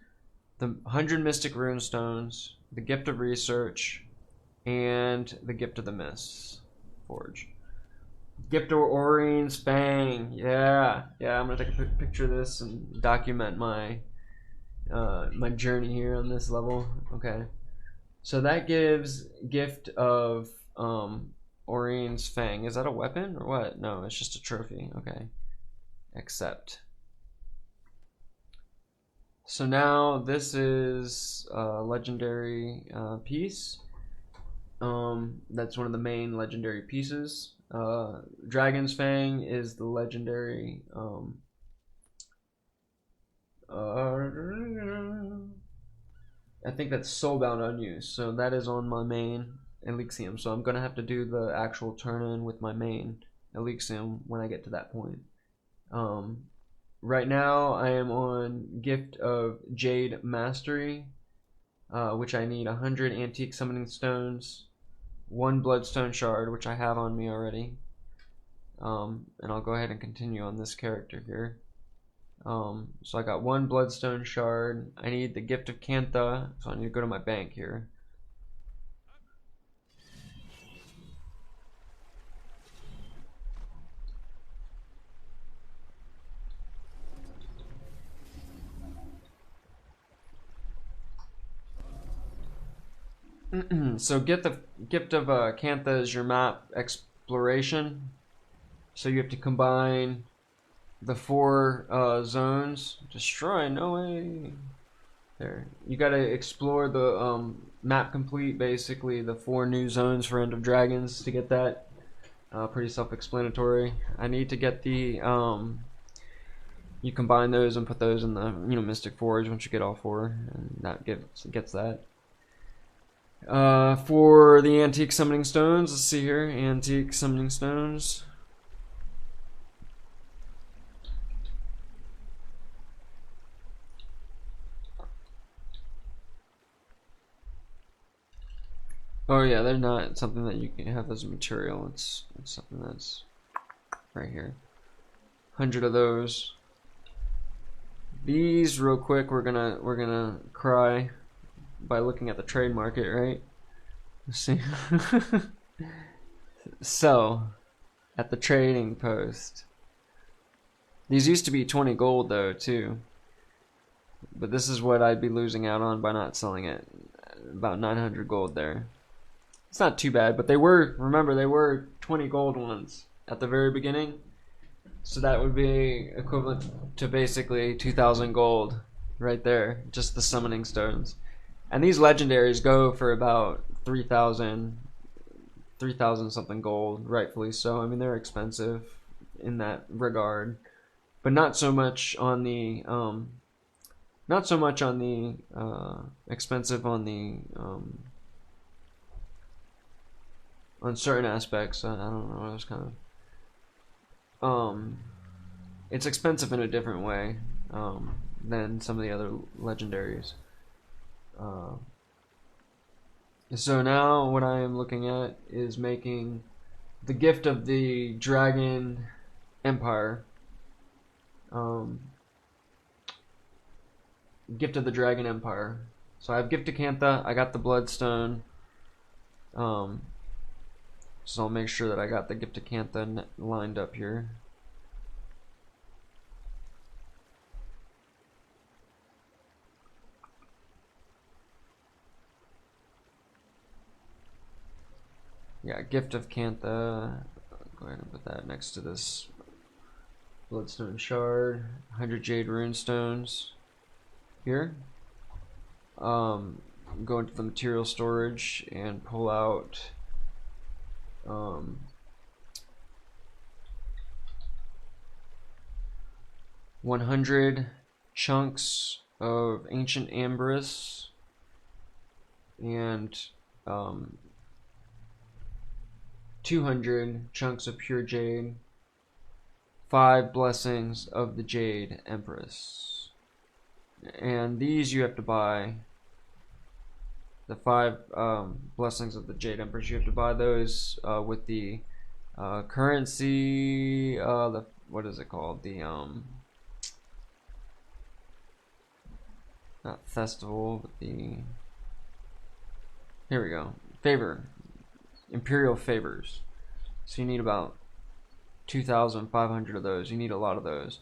the 100 mystic rune stones, the gift of research, and the gift of the mist forge. Gift of Orine's Fang. Yeah, I'm gonna take a picture of this and document my my journey here on this level. Okay, so that gives gift of Orine's Fang. Is that a weapon or what? No, it's just a trophy. Okay, accept. So now this is a legendary piece. That's one of the main legendary pieces. Dragon's Fang is the legendary. I think that's Soulbound Unused. So that is on my main Elixium. So I'm gonna have to do the actual turn in with my main Elixium when I get to that point. Right now I am on Gift of Jade Mastery, which I need 100 Antique Summoning Stones, 1 Bloodstone Shard, which I have on me already. And I'll go ahead and continue on this character here. So I got 1 Bloodstone Shard. I need the Gift of Cantha, so I need to go to my bank here. So gift of Cantha is your map exploration. So you have to combine the 4 zones. Destroy, no way. There, you gotta explore the map complete, basically the 4 new zones for End of Dragons to get that. Pretty self-explanatory. I need to get the you combine those and put those in the Mystic Forge once you get all 4, and that gets that. For the Antique Summoning Stones, let's see here, Antique Summoning Stones. Oh yeah, they're not something that you can have as a material. It's something that's right here. 100 of those. These real quick, we're gonna cry by looking at the trade market, right? Let's see. So, at the trading post, These used to be 20 gold though too, but this is what I'd be losing out on by not selling it. About 900 gold there. It's not too bad, but they were, remember, they were 20 gold ones at the very beginning. So that would be equivalent to basically 2,000 gold right there, just the summoning stones. And these legendaries go for about 3,000, 3,000 something gold, rightfully so. I mean, they're expensive in that regard, but not so much on the expensive on the on certain aspects. I don't know. I was kind of it's expensive in a different way than some of the other legendaries. Uh, so now what I am looking at is making the gift of the Dragon Empire. Gift of the Dragon Empire. So I have Gift of Cantha. I got the Bloodstone. So I'll make sure that I got the Gift of Cantha lined up here. Yeah, Gift of Cantha. Go ahead and put that next to this Bloodstone Shard. 100 Jade Runestones here. Go into the material storage and pull out 100 chunks of ancient amberous and 200 chunks of pure jade, 5 blessings of the Jade Empress. And these you have to buy. The 5 blessings of the Jade Empress, you have to buy those with the currency. What is it called? The not festival, but the, here we go. Favor, imperial favors. So you need about 2,500 of those. You need a lot of those.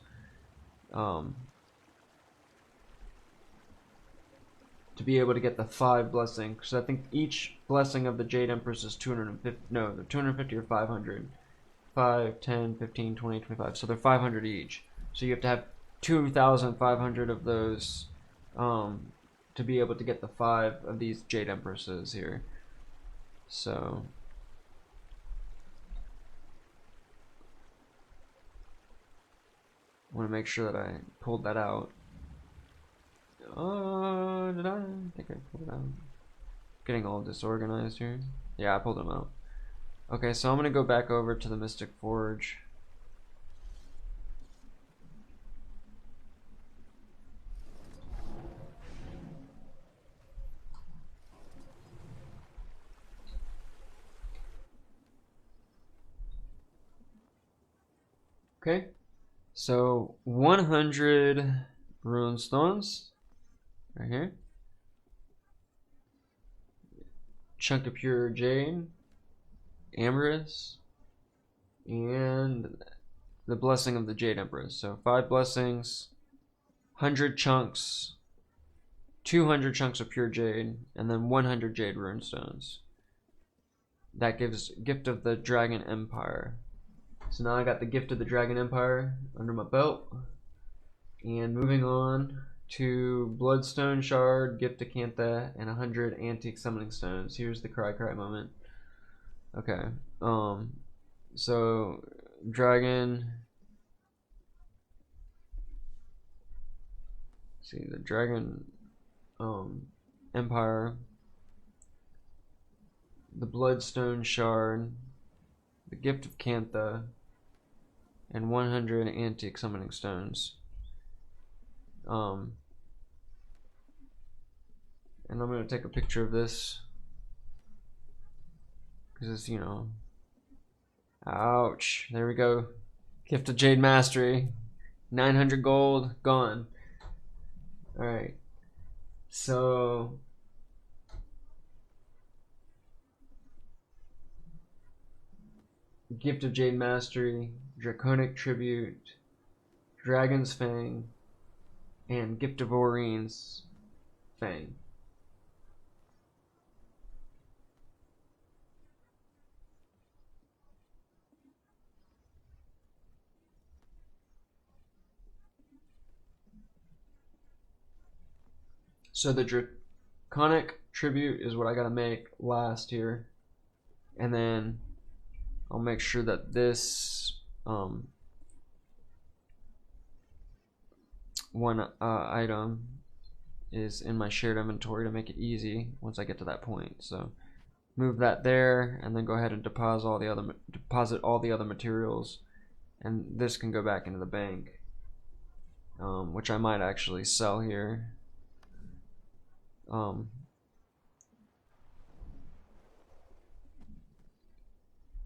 To be able to get the 5 blessings, because I think each blessing of the Jade Empress is 250. No, they're 250 or 500. 5, 10, 15, 20, 25. So they're 500 each. So you have to have 2,500 of those to be able to get the 5 of these Jade Empresses here. So I want to make sure that I pulled that out. Did I? Think I pulled it out. Getting all disorganized here. Yeah, I pulled them out. Okay, so I'm gonna go back over to the Mystic Forge. Okay, so 100 rune stones right here. Chunk of pure jade, amberous, and the blessing of the Jade Empress. So 5 blessings, 100 chunks, 200 chunks of pure jade, and then 100 jade runestones. That gives Gift of the Dragon Empire. So now I got the Gift of the Dragon Empire under my belt. And moving on to Bloodstone Shard, Gift of Cantha, and 100 Antique Summoning Stones. Here's the cry moment. Okay. So Dragon. See the Dragon Empire, the Bloodstone Shard, the Gift of Cantha, and 100 Antique Summoning Stones. And I'm going to take a picture of this because it's, you know, ouch. There we go. Gift of Jade Mastery, 900 gold, gone. Alright, so Gift of Jade Mastery, Draconic Tribute, Dragon's Fang, and Gift of Orion's Fang. So the Draconic Tribute is what I gotta make last here. And then I'll make sure that this one item is in my shared inventory to make it easy once I get to that point. So move that there, and then go ahead and deposit all the other materials, and this can go back into the bank, which I might actually sell here.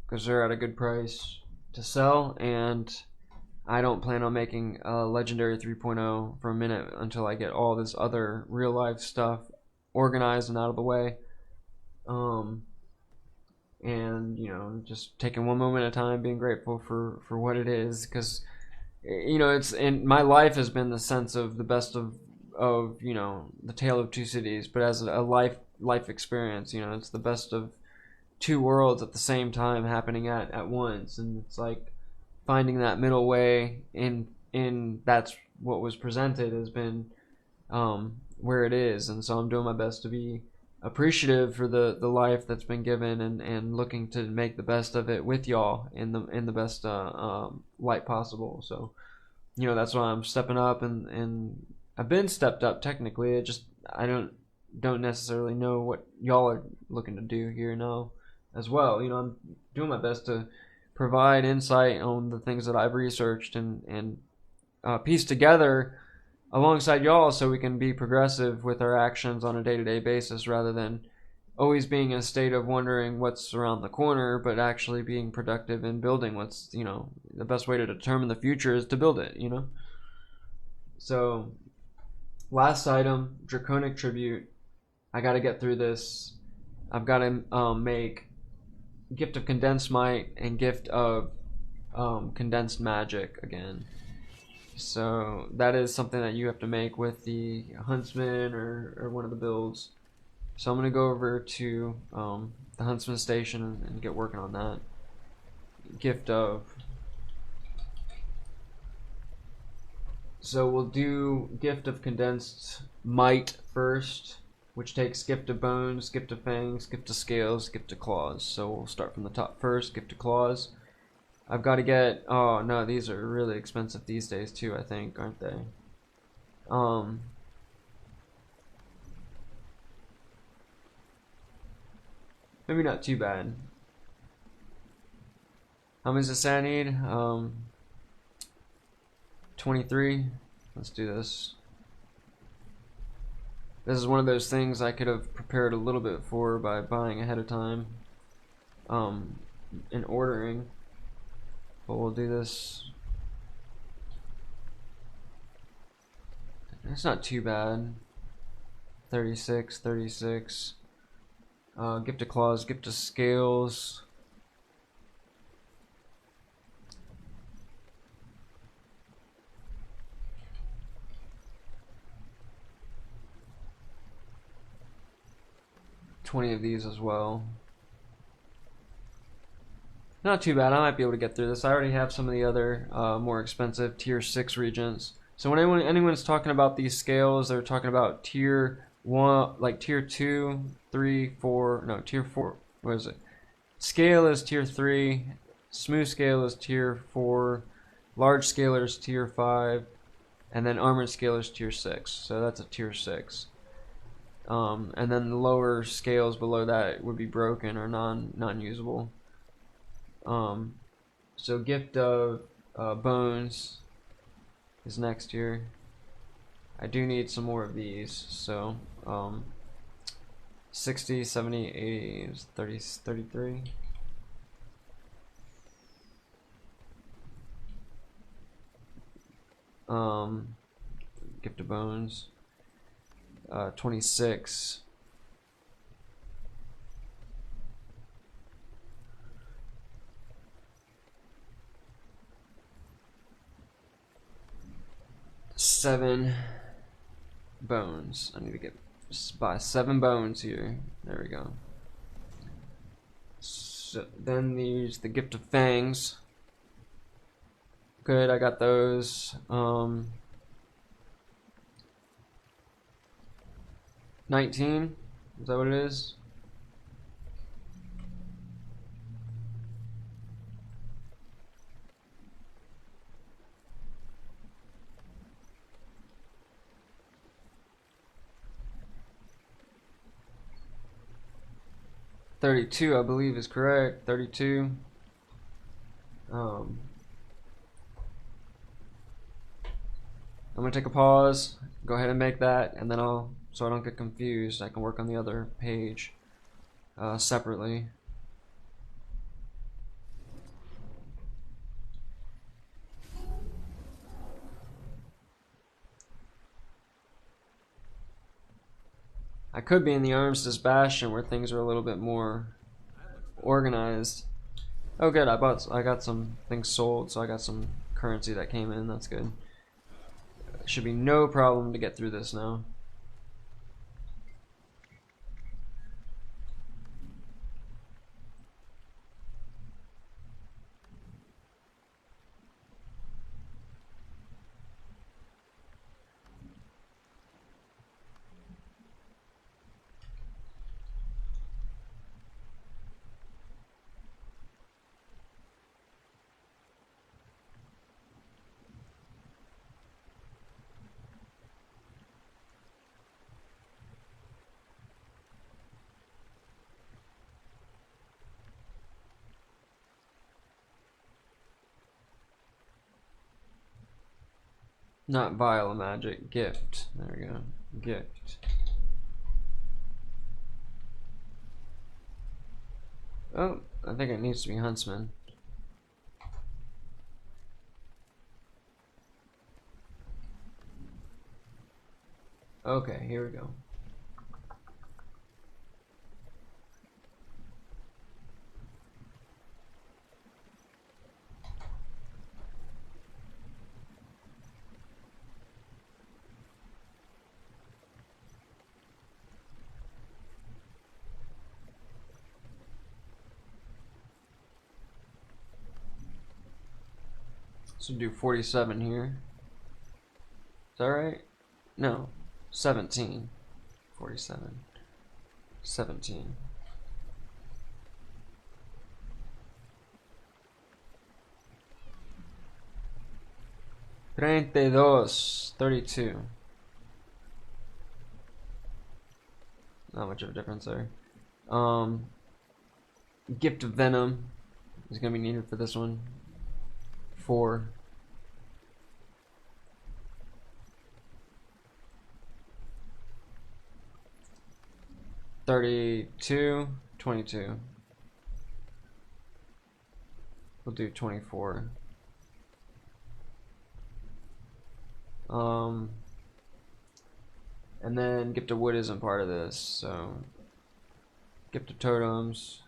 Because they're at a good price to sell, and I don't plan on making a Legendary 3.0 for a minute until I get all this other real life stuff organized and out of the way. And you know, just taking one moment at a time, being grateful for what it is, because you know, it's in my life has been the sense of the best of you know, the tale of two cities, but as a life experience, you know, it's the best of two worlds at the same time happening at once, and it's like finding that middle way in that's what was presented has been where it is. And so I'm doing my best to be appreciative for the life that's been given, and looking to make the best of it with y'all in the best light possible. So you know, that's why I'm stepping up, and I've been stepped up technically. It just I don't necessarily know what y'all are looking to do here now as well. You know, I'm doing my best to provide insight on the things that I've researched and pieced together alongside y'all, so we can be progressive with our actions on a day-to-day basis, rather than always being in a state of wondering what's around the corner, but actually being productive in building what's, you know, the best way to determine the future is to build it, you know. So last item, Draconic Tribute. I got to get through this. I've got to make Gift of Condensed Might and Gift of Condensed Magic again. So that is something that you have to make with the Huntsman or one of the builds. So I'm going to go over to the Huntsman Station and get working on that. Gift of. So we'll do Gift of Condensed Might first, which takes Gift of Bones, Gift of Fangs, Gift of Scales, Gift of Claws. So we'll start from the top first, Gift of Claws. I've got to get, oh no, these are really expensive these days too, I think, aren't they? Maybe not too bad. How many does I need? 23. Let's do this. This is one of those things I could have prepared a little bit for by buying ahead of time, and ordering. But we'll do this. It's not too bad. 36, 36. Gift of Claws, Gift of Scales. $20 of these as well. Not too bad. I might be able to get through this. I already have some of the other more expensive tier 6 regents. So when anyone's talking about these scales, they're talking about tier 1, like tier 2, 3, 4, no, tier 4. What is it? Scale is tier 3, smooth scale is tier 4, large scaler is tier 5, and then armored scale is tier 6. So that's a tier 6. And then the lower scales below that would be broken or non-usable. So Gift of Bones is next here. I do need some more of these, so 60, 70, 80, 30, 33. Gift of Bones. 26. 7 bones. I need to buy 7 bones here. There we go. So then use the gift of fangs. Good, I got those. 19? Is that what it is? $32, I believe, is correct. 32. I'm gonna take a pause. Go ahead and make that, and then so I don't get confused, I can work on the other page separately. I could be in the Armistice Bastion where things are a little bit more organized. Oh good, I got some things sold, so I got some currency that came in, that's good. Should be no problem to get through this now. Not vial of magic, gift. There we go. Gift. Oh, I think it needs to be Huntsman. Okay, here we go. So do 47 here. Is that right? No. 17. 47. 17. Treinta y dos. 32. Not much of a difference there. Gift of Venom is gonna be needed for this one. 4. $32, 22. We'll do 24. And then Gift of Wood isn't part of this, so Gift of Totems.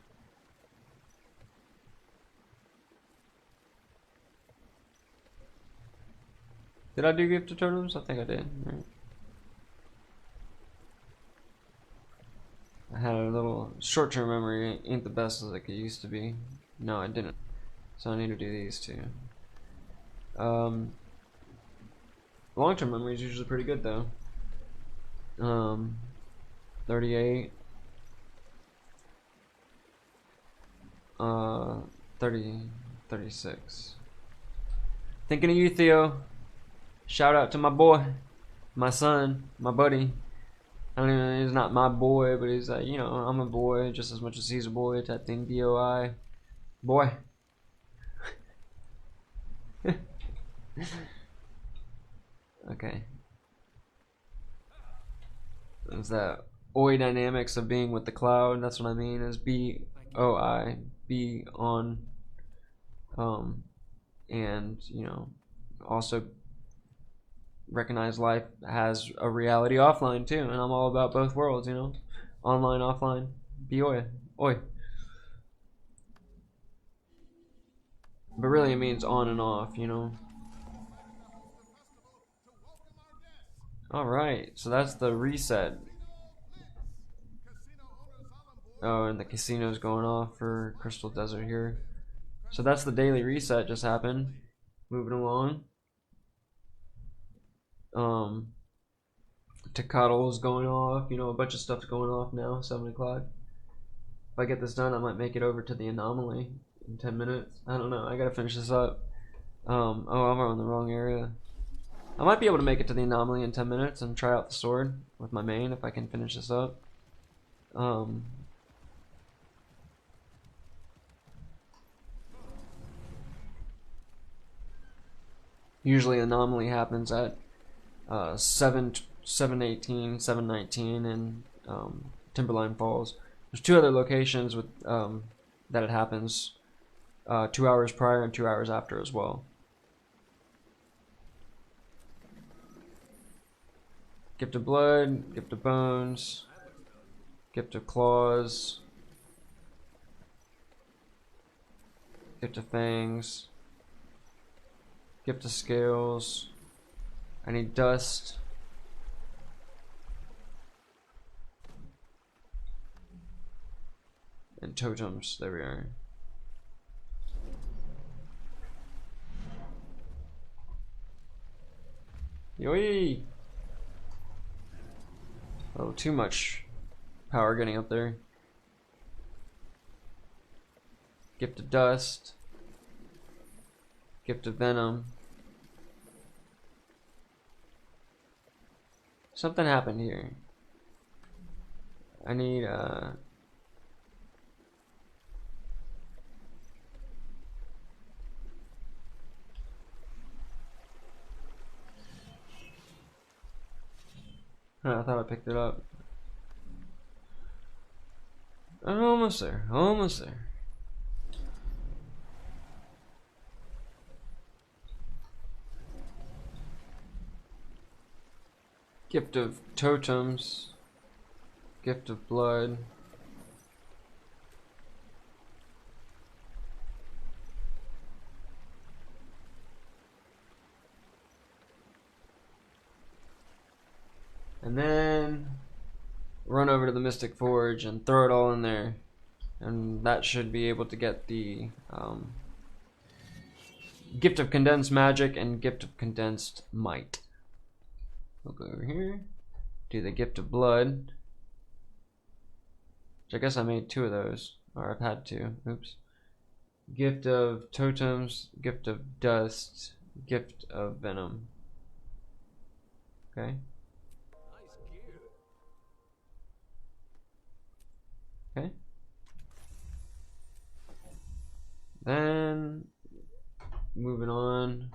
Did I do Gift of Totems? I think I did. Right. I had a little short-term memory, ain't the best as it used to be. No, I didn't. So I need to do these two. Long-term memory is usually pretty good though. 38. 36. Thinking of you, Theo. Shout out to my boy, my son, my buddy. I don't even, he's not my boy, but he's like, you know, I'm a boy just as much as he's a boy. Type thing, DOI. Boy. Okay. There's that OI dynamics of being with the cloud. That's what I mean. Is BOI, be on, and you know, also recognize life has a reality offline too, and I'm all about both worlds. You know, online, offline. BOI, oi. But really, it means on and off. You know. Alright, so that's the reset. Oh, and the casino's going off for Crystal Desert here. So that's the daily reset just happened. Moving along. Tecattle's going off, you know, a bunch of stuff's going off now, 7 o'clock. If I get this done, I might make it over to the anomaly in 10 minutes. I don't know, I gotta finish this up. Oh, I'm on the wrong area. I might be able to make it to the anomaly in 10 minutes and try out the sword with my main if I can finish this up. Usually anomaly happens at 7:18, 7:19 in Timberline Falls. There's two other locations with that it happens 2 hours prior and 2 hours after as well. Gift of Blood, Gift of Bones, Gift of Claws, Gift of Fangs, Gift of Scales. I need Dust. And Totems. There we are. Yoi! Oh, too much power getting up there. Gift of Dust. Gift of Venom. Something happened here. I need I thought I picked it up. Almost there. Almost there. Gift of Totems. Gift of Blood. And then run over to the Mystic Forge and throw it all in there. And that should be able to get the Gift of Condensed Magic and Gift of Condensed Might. We'll go over here, do the Gift of Blood, which I guess I made 2 of those, or I've had 2, oops. Gift of Totems, Gift of Dust, Gift of Venom. Okay. Okay. Then, moving on.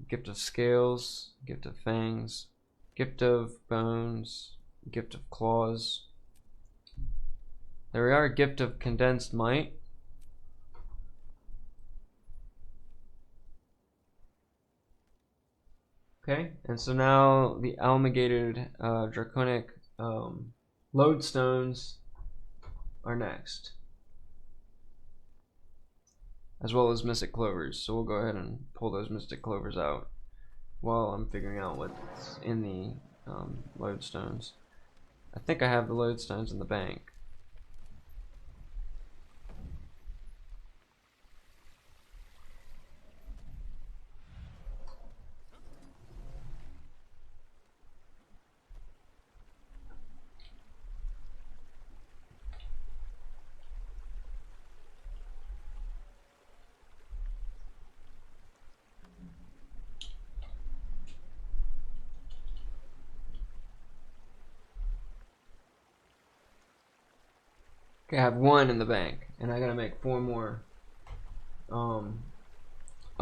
Gift of Scales, Gift of Fangs, Gift of Bones, Gift of Claws. There we are, Gift of Condensed Might. Okay, and so now the Alligated Draconic Lodestones are next, as well as Mystic Clovers. So we'll go ahead and pull those Mystic Clovers out while I'm figuring out what's in the Lodestones. I think I have the Lodestones in the bank. Okay, I have 1 in the bank, and I gotta make 4 more. I'll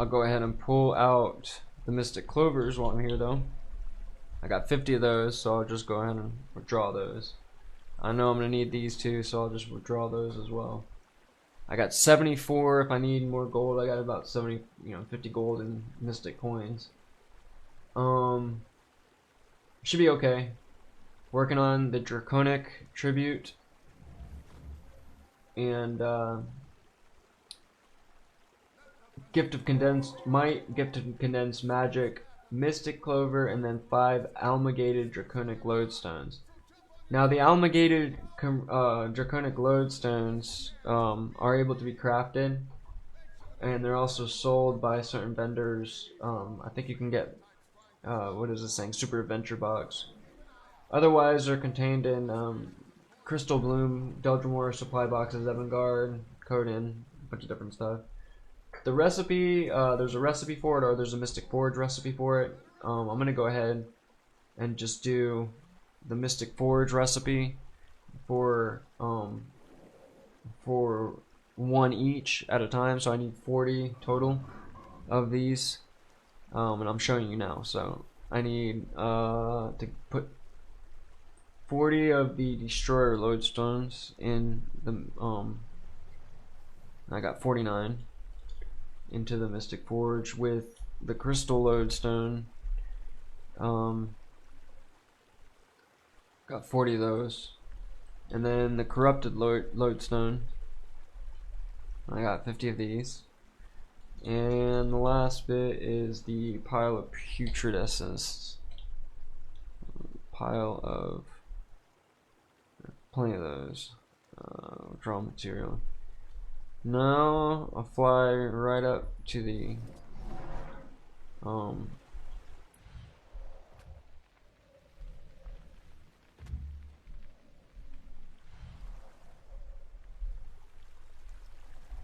go ahead and pull out the Mystic Clovers while I'm here, though. I got 50 of those, so I'll just go ahead and withdraw those. I know I'm gonna need these 2, so I'll just withdraw those as well. I got 74 if I need more gold. I got about 70, 50 gold in Mystic coins. Should be okay. Working on the Draconic Tribute and Gift of Condensed Might, Gift of Condensed Magic, Mystic Clover, and then 5 Alligated Draconic Lodestones. Now the Alligated Draconic Lodestones are able to be crafted, and they're also sold by certain vendors. I think you can get, what is this thing, Super Adventure Box. Otherwise, they're contained in Crystal Bloom, Deldrimore supply boxes, Evangard, Coden, a bunch of different stuff. The recipe, there's a recipe for it, or there's a Mystic Forge recipe for it. I'm going to go ahead and just do the Mystic Forge recipe for 1 each at a time. So I need 40 total of these, and I'm showing you now. So I need to put 40 of the Destroyer Lodestones in the I got 49 into the Mystic Forge with the Crystal Lodestone. Got 40 of those, and then the Corrupted Lodestone. I got 50 of these, and the last bit is the pile of Putrid Essence. Pile of plenty of those. Draw material. Now I'll fly right up to the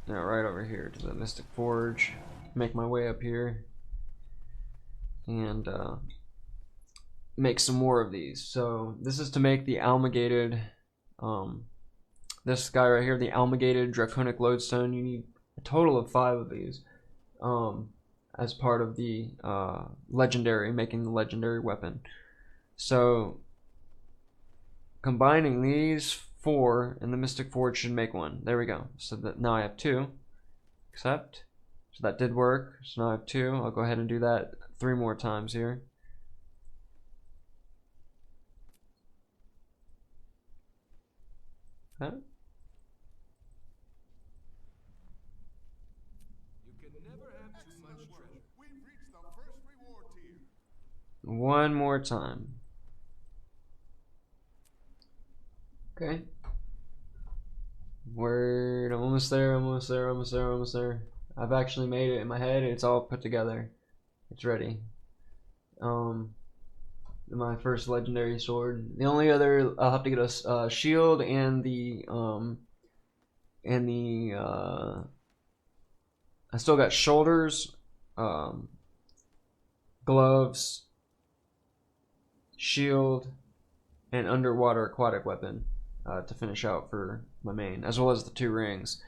now right over here to the Mystic Forge. Make my way up here and make some more of these. So this is to make the Alligated, this guy right here, the Alligated Draconic Lodestone. You need a total of 5 of these as part of the legendary, making the legendary weapon. So combining these 4 in the Mystic Forge should make 1. There we go. So that now I have 2. Accept. So that did work. So now I have 2. I'll go ahead and do that 3 more times here. Okay. One more time. Okay. We're almost there, almost there, almost there, almost there. I've actually made it in my head. It's all put together. It's ready. My first legendary sword. The only other, I'll have to get a shield and the I still got shoulders, gloves, shield, and underwater aquatic weapon to finish out for my main, as well as the 2 rings.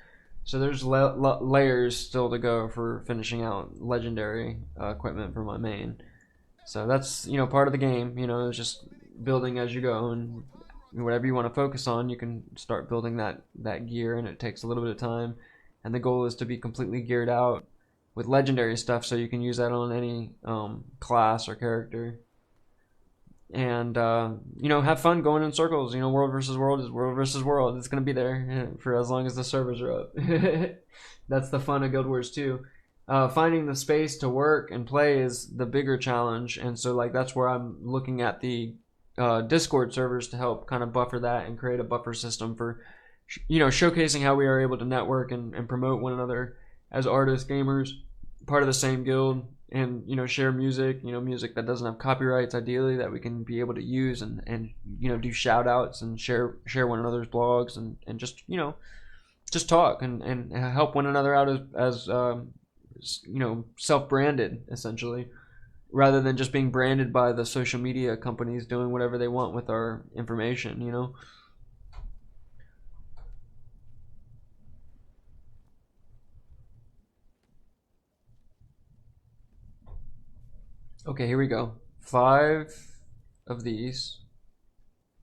So there's layers still to go for finishing out legendary equipment for my main. So that's, you know, part of the game. You know, it's just building as you go, and whatever you want to focus on, you can start building that gear, and it takes a little bit of time. And the goal is to be completely geared out with legendary stuff, so you can use that on any class or character. And you know, have fun going in circles. You know, world versus world is world versus world. It's gonna be there for as long as the servers are up. That's the fun of Guild Wars 2. Finding the space to work and play is the bigger challenge, and so like that's where I'm looking at the Discord servers to help kind of buffer that and create a buffer system for, you know, showcasing how we are able to network and promote one another as artists, gamers, part of the same guild, and, you know, share music, you know, music that doesn't have copyrights, ideally, that we can be able to use, and you know, do shout outs and share one another's blogs, and just, you know, just talk and help one another out as you know, self-branded, essentially, rather than just being branded by the social media companies doing whatever they want with our information, you know. Okay, here we go. 5 of these.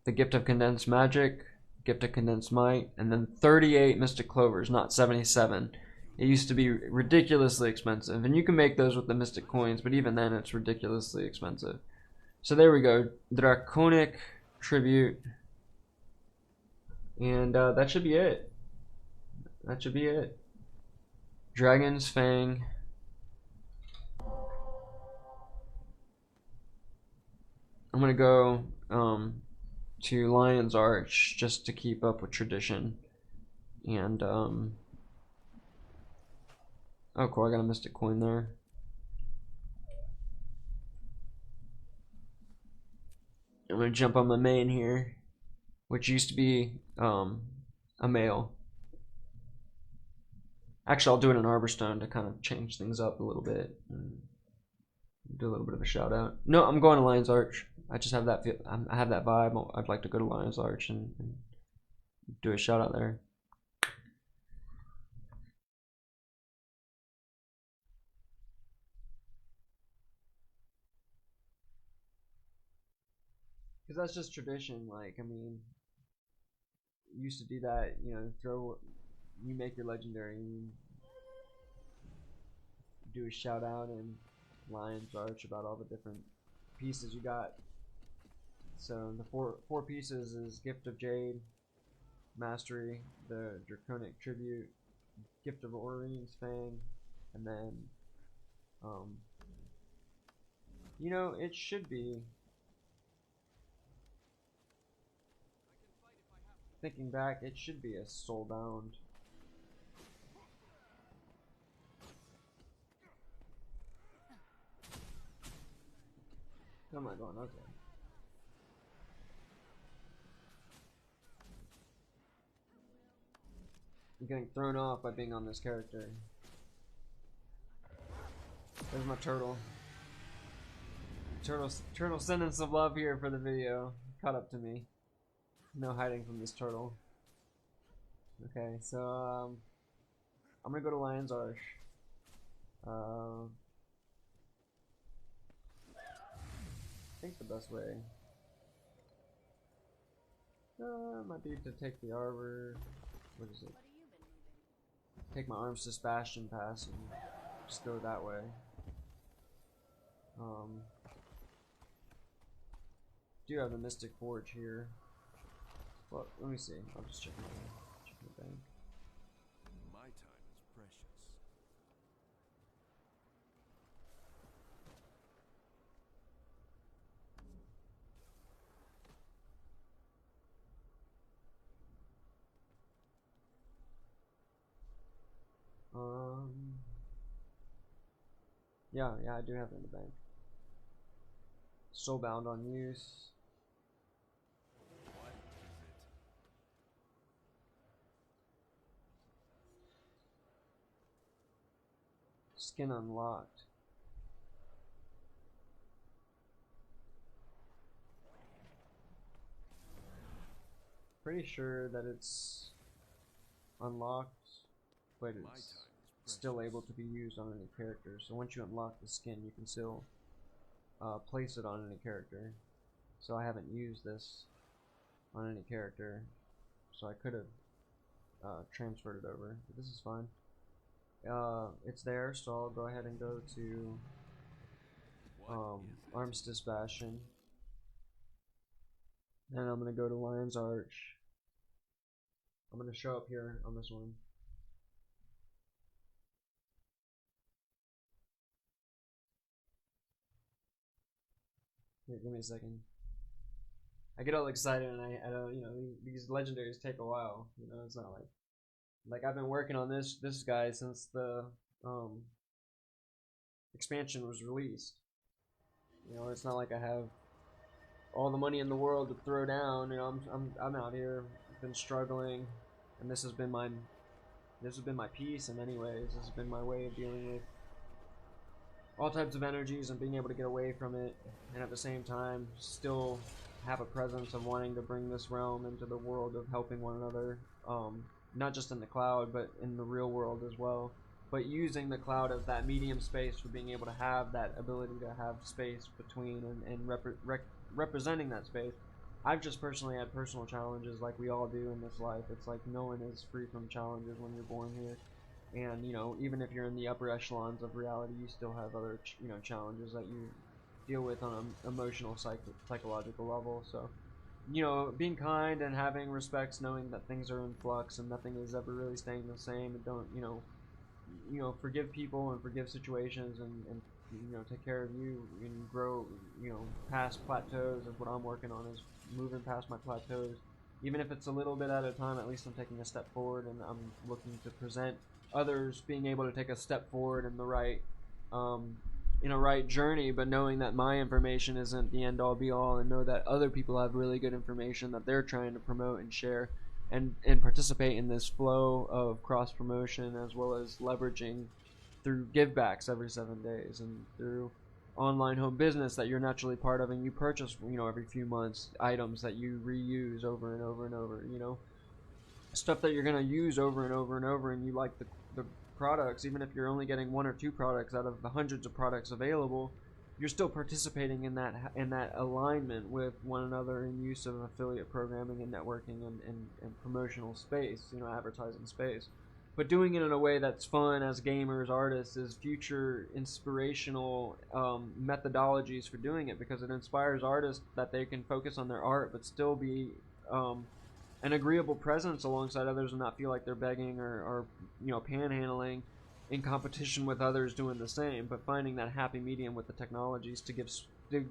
The Gift of Condensed Magic, Gift of Condensed Might, and then 38 Mystic Clovers, not 77. It used to be ridiculously expensive, and you can make those with the Mystic Coins, but even then it's ridiculously expensive. So there we go. Draconic Tribute. And that should be it. That should be it. Dragon's Fang. I'm gonna go to Lion's Arch just to keep up with tradition. And oh cool, I got a mystic coin there. I'm gonna jump on my main here, which used to be a male. Actually, I'll do it in Arborstone to kind of change things up a little bit and do a little bit of a shout out. No, I'm going to Lion's Arch. I just have that feel. I have that vibe. I'd like to go to Lion's Arch and do a shout out there. Because that's just tradition. Like, I mean, used to do that. You know, you make your legendary. And do a shout out in Lion's Arch about all the different pieces you got. So the four pieces is Gift of Jade, Mastery, the Draconic Tribute, Gift of Orion's Fang, and then you know, it should be, thinking back, it should be a Soulbound. Oh my god, okay. I'm getting thrown off by being on this character. There's my turtle. Turtle sending some love here for the video. Caught up to me. No hiding from this turtle. Okay, so I'm gonna go to Lion's Arch. I think the best way might be to take the arbor. What is it? Take my Armistice Bastion pass and just go that way. Do have the Mystic Forge here. Well, let me see. I'll just check my bank. My time is precious. Yeah, I do have it in the bank. Soulbound on use. What is it? Skin unlocked. Pretty sure that it's unlocked, but it's still able to be used on any character. So once you unlock the skin, you can still place it on any character. So I haven't used this on any character, so I could have transferred it over, but this is fine. It's there, so I'll go ahead and go to Armistice Bastion, and I'm gonna go to Lion's Arch. I'm gonna show up here on this one. Here, give me a second. I get all excited and I don't, you know, these legendaries take a while. You know, it's not like I've been working on this guy since the expansion was released. You know, it's not like I have all the money in the world to throw down. You know, I'm out here, been struggling, and this has been my peace in many ways. This has been my way of dealing with all types of energies and being able to get away from it, and at the same time still have a presence of wanting to bring this realm into the world of helping one another, not just in the cloud but in the real world as well, but using the cloud as that medium space for being able to have that ability to have space between and representing that space. I've just personally had personal challenges like we all do in this life. It's like no one is free from challenges when you're born here. And, you know, even if you're in the upper echelons of reality, you still have other, you know, challenges that you deal with on an emotional, psychological level. So, you know, being kind and having respects, knowing that things are in flux and nothing is ever really staying the same, and don't, you know, forgive people and forgive situations and take care of you and grow, past plateaus is what I'm working on, is moving past my plateaus. Even if it's a little bit at a time, at least I'm taking a step forward, and I'm looking to present others being able to take a step forward in the um, right journey, but knowing that my information isn't the end all be all, and know that other people have really good information that they're trying to promote and share, and participate in this flow of cross promotion, as well as leveraging through givebacks every 7 days, and through online home business that you're naturally part of, and you purchase, every few months, items that you reuse over and over and over, stuff that you're going to use over and over and over, and you like the products. Even if you're only getting one or two products out of the hundreds of products available, you're still participating in that alignment with one another in use of affiliate programming and networking and promotional space, advertising space. But doing it in a way that's fun as gamers, artists, is future inspirational methodologies for doing it, because it inspires artists that they can focus on their art but still be an agreeable presence alongside others, and not feel like they're begging or panhandling in competition with others doing the same, but finding that happy medium with the technologies to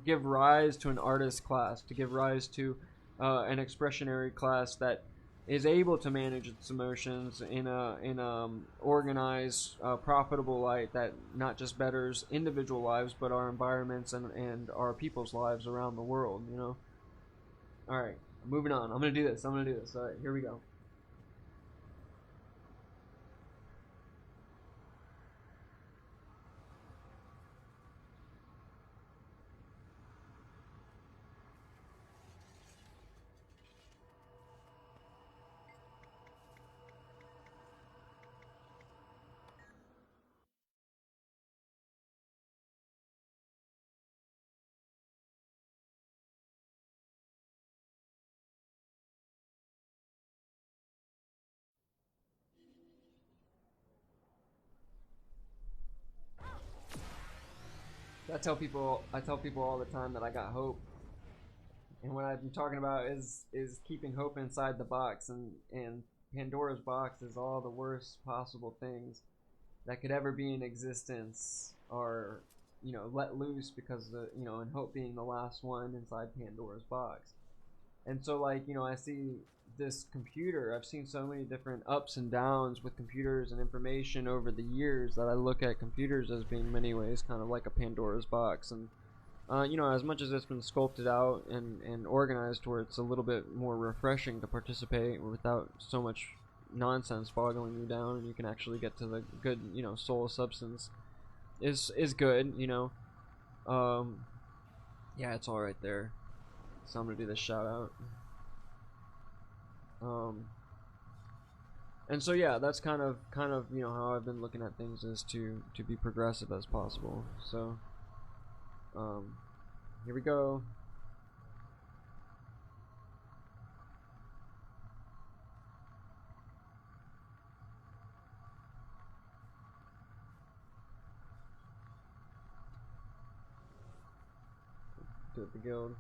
give rise to an artist class, to give rise to an expressionary class that is able to manage its emotions in a organized, profitable light that not just betters individual lives, but our environments and our people's lives around the world. All right, moving on. I'm gonna do this. All right, here we go. I tell people all the time that I got hope, and what I'm talking about is keeping hope inside the box, and Pandora's box is all the worst possible things that could ever be in existence are let loose, because and hope being the last one inside Pandora's box. And so, like, I see this computer. I've seen so many different ups and downs with computers and information over the years, that I look at computers as being many ways kind of like a Pandora's box. And as much as it's been sculpted out and organized where it's a little bit more refreshing to participate without so much nonsense boggling you down, and you can actually get to the good, soul substance, is good. Yeah, it's all right there. So I'm gonna do this shout out. Um, and so yeah, that's kind of how I've been looking at things, is to be progressive as possible. So um, here we go. Do it the guild.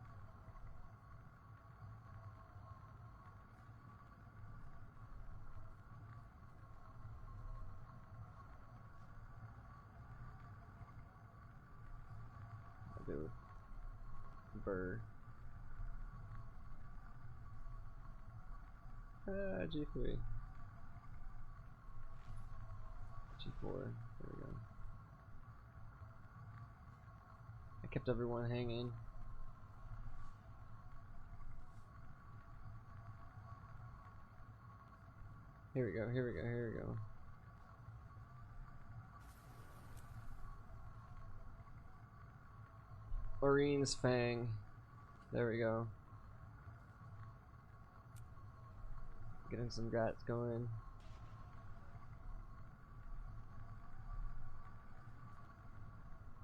I'll do Burr. G3. G4. There we go. I kept everyone hanging. Here we go, here we go, here we go. Orion's Fang. There we go. Getting some guts going.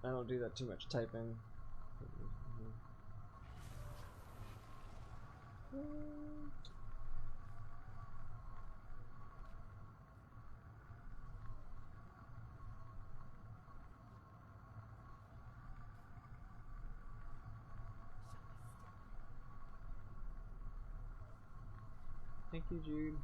I don't do that too much typing. Thank you, Jude.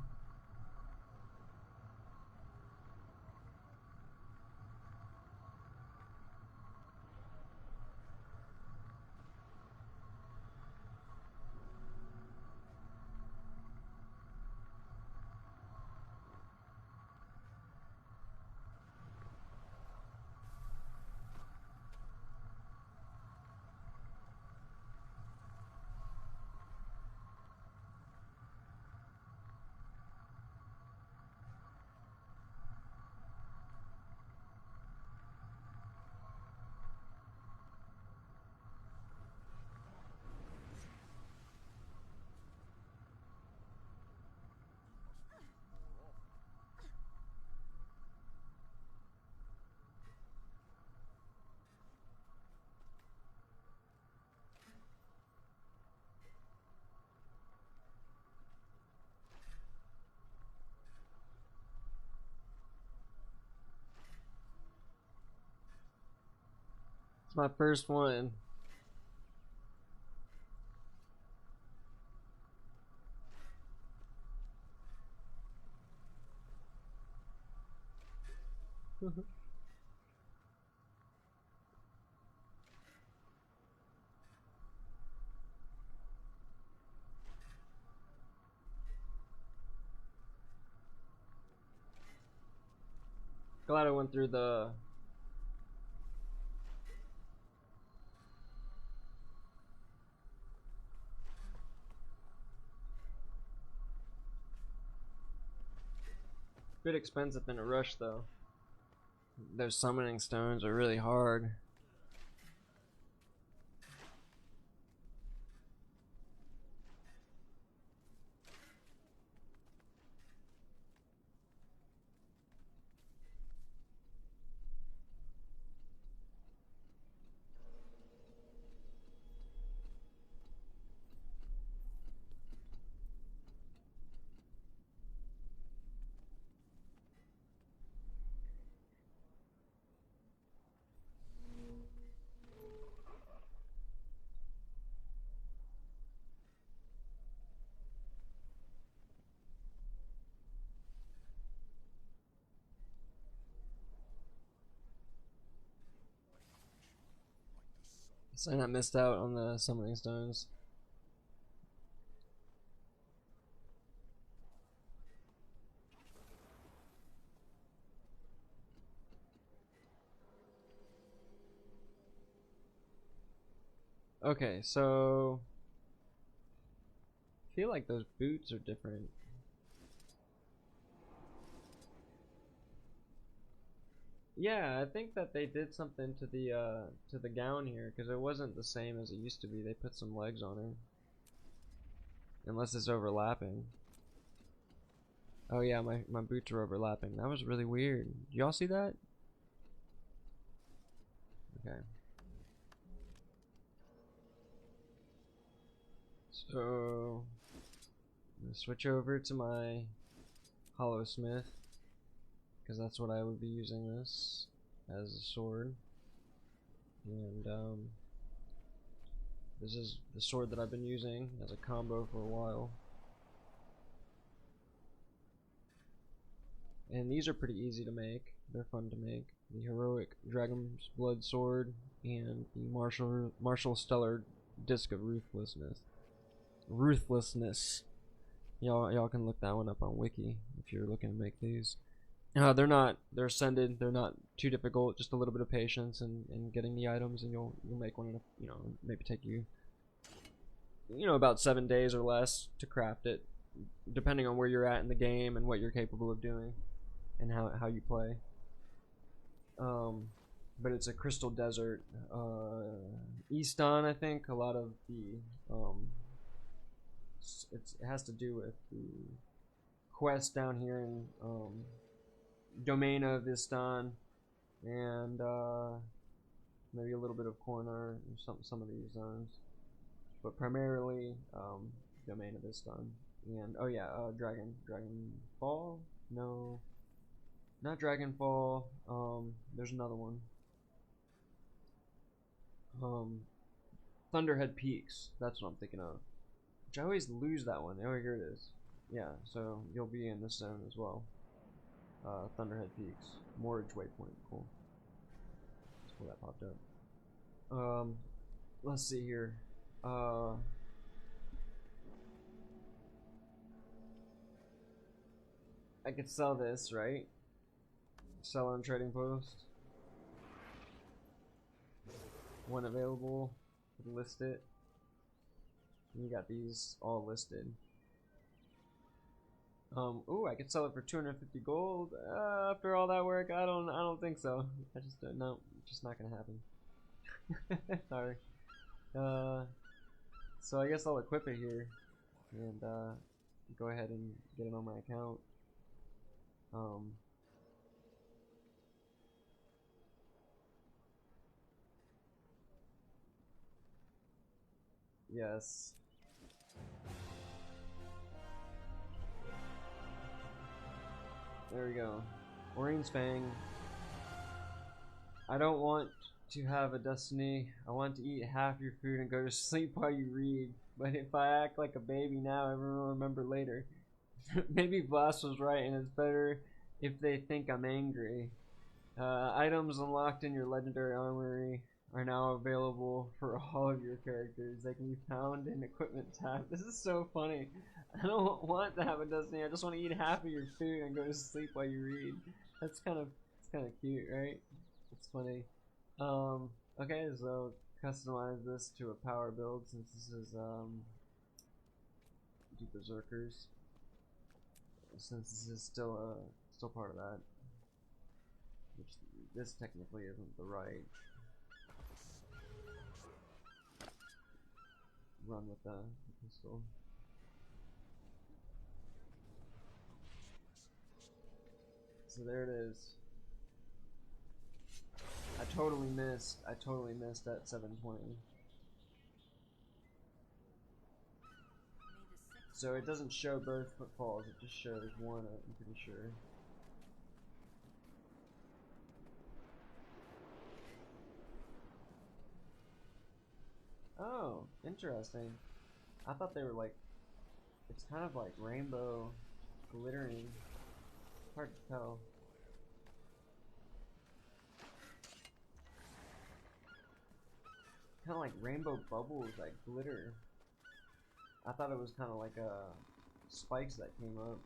It's my first one. Glad I went through the bit expensive in a rush though. Those summoning stones are really hard. So I missed out on the summoning stones. Okay, so I feel like those boots are different. Yeah, I think that they did something to the gown here because it wasn't the same as it used to be. They put some legs on it. Unless it's overlapping. Oh yeah, my boots are overlapping. That was really weird. Y'all see that? Okay. So I'm gonna switch over to my Hollow Smith because that's what I would be using this as a sword. And this is the sword that I've been using as a combo for a while. And these are pretty easy to make. They're fun to make. The Heroic Dragon's Blood Sword and the Martial Stellar Disc of Ruthlessness. Y'all can look that one up on Wiki if you're looking to make these. They're ascended. They're not too difficult. Just a little bit of patience and getting the items, and you'll make one in maybe take you about 7 days or less to craft it, depending on where you're at in the game and what you're capable of doing, and how you play. But it's a crystal desert. Easton, I think a lot of the it has to do with the quest down here in Domain of Istan, and maybe a little bit of Corner and some of these zones, but primarily Domain of Istan. And oh yeah, Dragon Fall? No, not Dragonfall. There's another one. Thunderhead Peaks. That's what I'm thinking of. Which I always lose that one. Oh, here it is. Yeah, so you'll be in this zone as well. Thunderhead Peaks. Mortgage Waypoint. Cool. That's where that popped up. Let's see here. I could sell this, right? Sell on Trading Post. One available. List it. And you got these all listed. Ooh, I could sell it for 250 gold. After all that work, I don't think so. I just no, just not gonna happen. Sorry. So I guess I'll equip it here, and go ahead and get it on my account. Yes. There we go. Orine's Fang. I don't want to have a destiny. I want to eat half your food and go to sleep while you read. But if I act like a baby now, everyone will remember later. Maybe Blas was right, and it's better if they think I'm angry. Items unlocked in your legendary armory are now available for all of your characters. They can be found in equipment tab. This is so funny. I don't want to have a destiny. I just want to eat half of your food and go to sleep while you read. It's kind of cute, right? It's funny. Okay, so customize this to a power build since this is do berserkers. Since this is still part of that, which this technically isn't the right run with the pistol. So there it is. I totally missed at 720. So it doesn't show both footfalls, it just shows one, I'm pretty sure. Oh, interesting. I thought they were like, it's kind of like rainbow glittering. Hard to tell. Kind of like rainbow bubbles that glitter. I thought it was kind of like spikes that came up.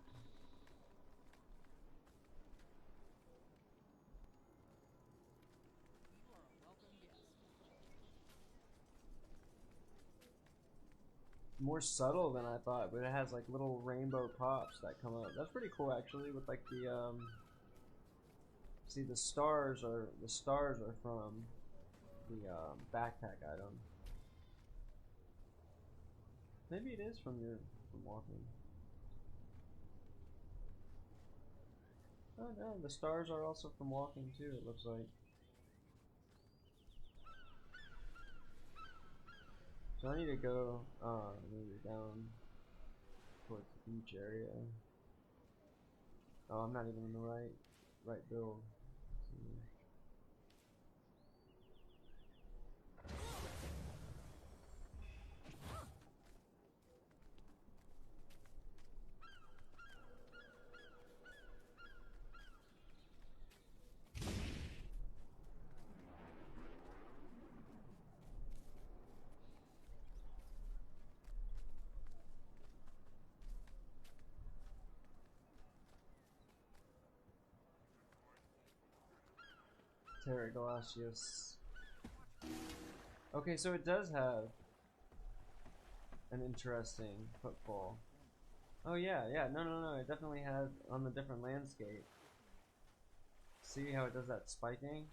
More subtle than I thought, but it has like little rainbow pops that come up. That's pretty cool actually. With like the see the stars are from the backpack item. Maybe it is from walking. Oh no, the stars are also from walking too. It looks like. So I need to go maybe down towards the beach area. Oh, I'm not even in the right build. Terra Glacius. Okay, so it does have an interesting footfall. Oh yeah, no, it definitely has on the different landscape. See how it does that spiking?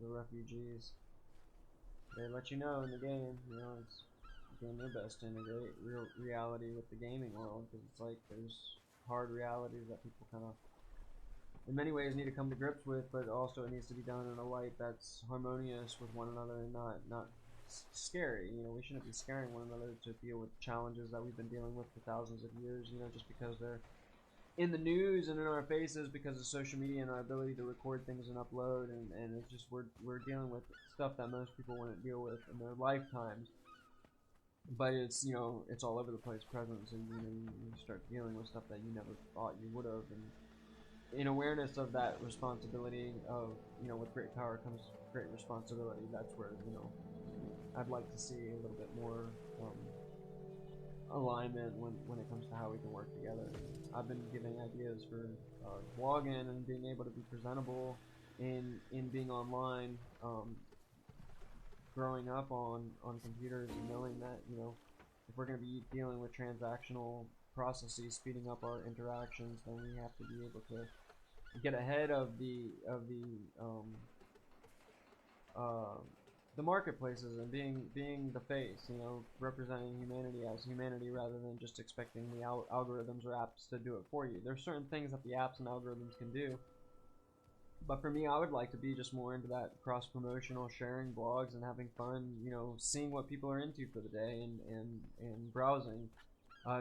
The refugees. They let you know in the game, you know, it's doing their best to integrate real reality with the gaming world, because it's like there's hard realities that people kind of, in many ways, need to come to grips with, but also it needs to be done in a light that's harmonious with one another and not scary. You know, we shouldn't be scaring one another to deal with challenges that we've been dealing with for thousands of years. You know, just because they're in the news and in our faces because of social media and our ability to record things and upload, and it's just we're dealing with stuff that most people wouldn't deal with in their lifetimes. But it's, you know, it's all over the place present, so you know you start dealing with stuff that you never thought you would have, and in awareness of that responsibility of, you know, with great power comes great responsibility. That's where, you know, I'd like to see a little bit more alignment when it comes to how we can work together. I've been giving ideas for vlogging and being able to be presentable in being online, growing up on computers and knowing that, you know, if we're going to be dealing with transactional processes, speeding up our interactions, then we have to be able to get ahead of uh, the marketplaces and being the face, you know, representing humanity as humanity rather than just expecting the algorithms or apps to do it for you. There's certain things that the apps and algorithms can do, But for me, I would like to be just more into that cross promotional, sharing blogs and having fun, seeing what people are into for the day, and browsing,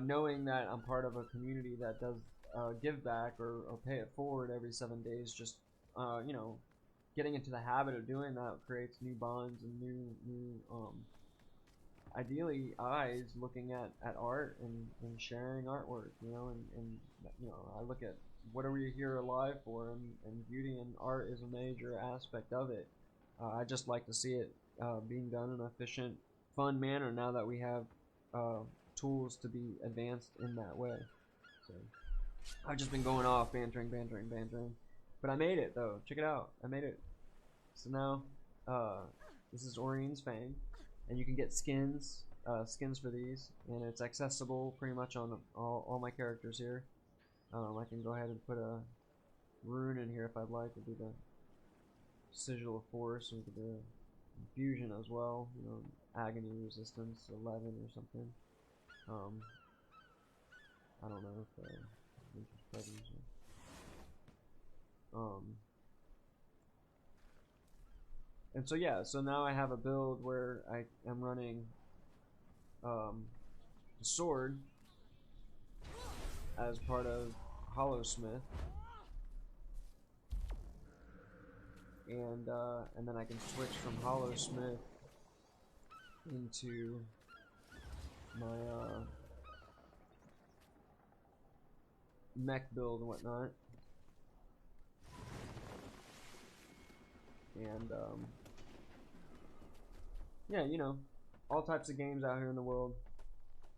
knowing that I'm part of a community that does give back, or pay it forward every 7 days. Just getting into the habit of doing that creates new bonds and new ideally eyes looking at art, and sharing artwork, and I look at what are we here alive for, and beauty and art is a major aspect of it. I just like to see it being done in an efficient, fun manner now that we have uh, tools to be advanced in that way. So I've just been going off, bantering, but I made it though. Check it out, I made it. So now this is Orion's Fang, and you can get skins for these, and it's accessible pretty much on all my characters here. I can go ahead and put a rune in here if I'd like. It'll be the Sigil of Force, or the Infusion as well. Agony Resistance 11 or something. I don't know if and so yeah, so now I have a build where I am running the sword as part of Hollowsmith, and then I can switch from Hollowsmith into my mech build and whatnot, and yeah, all types of games out here in the world,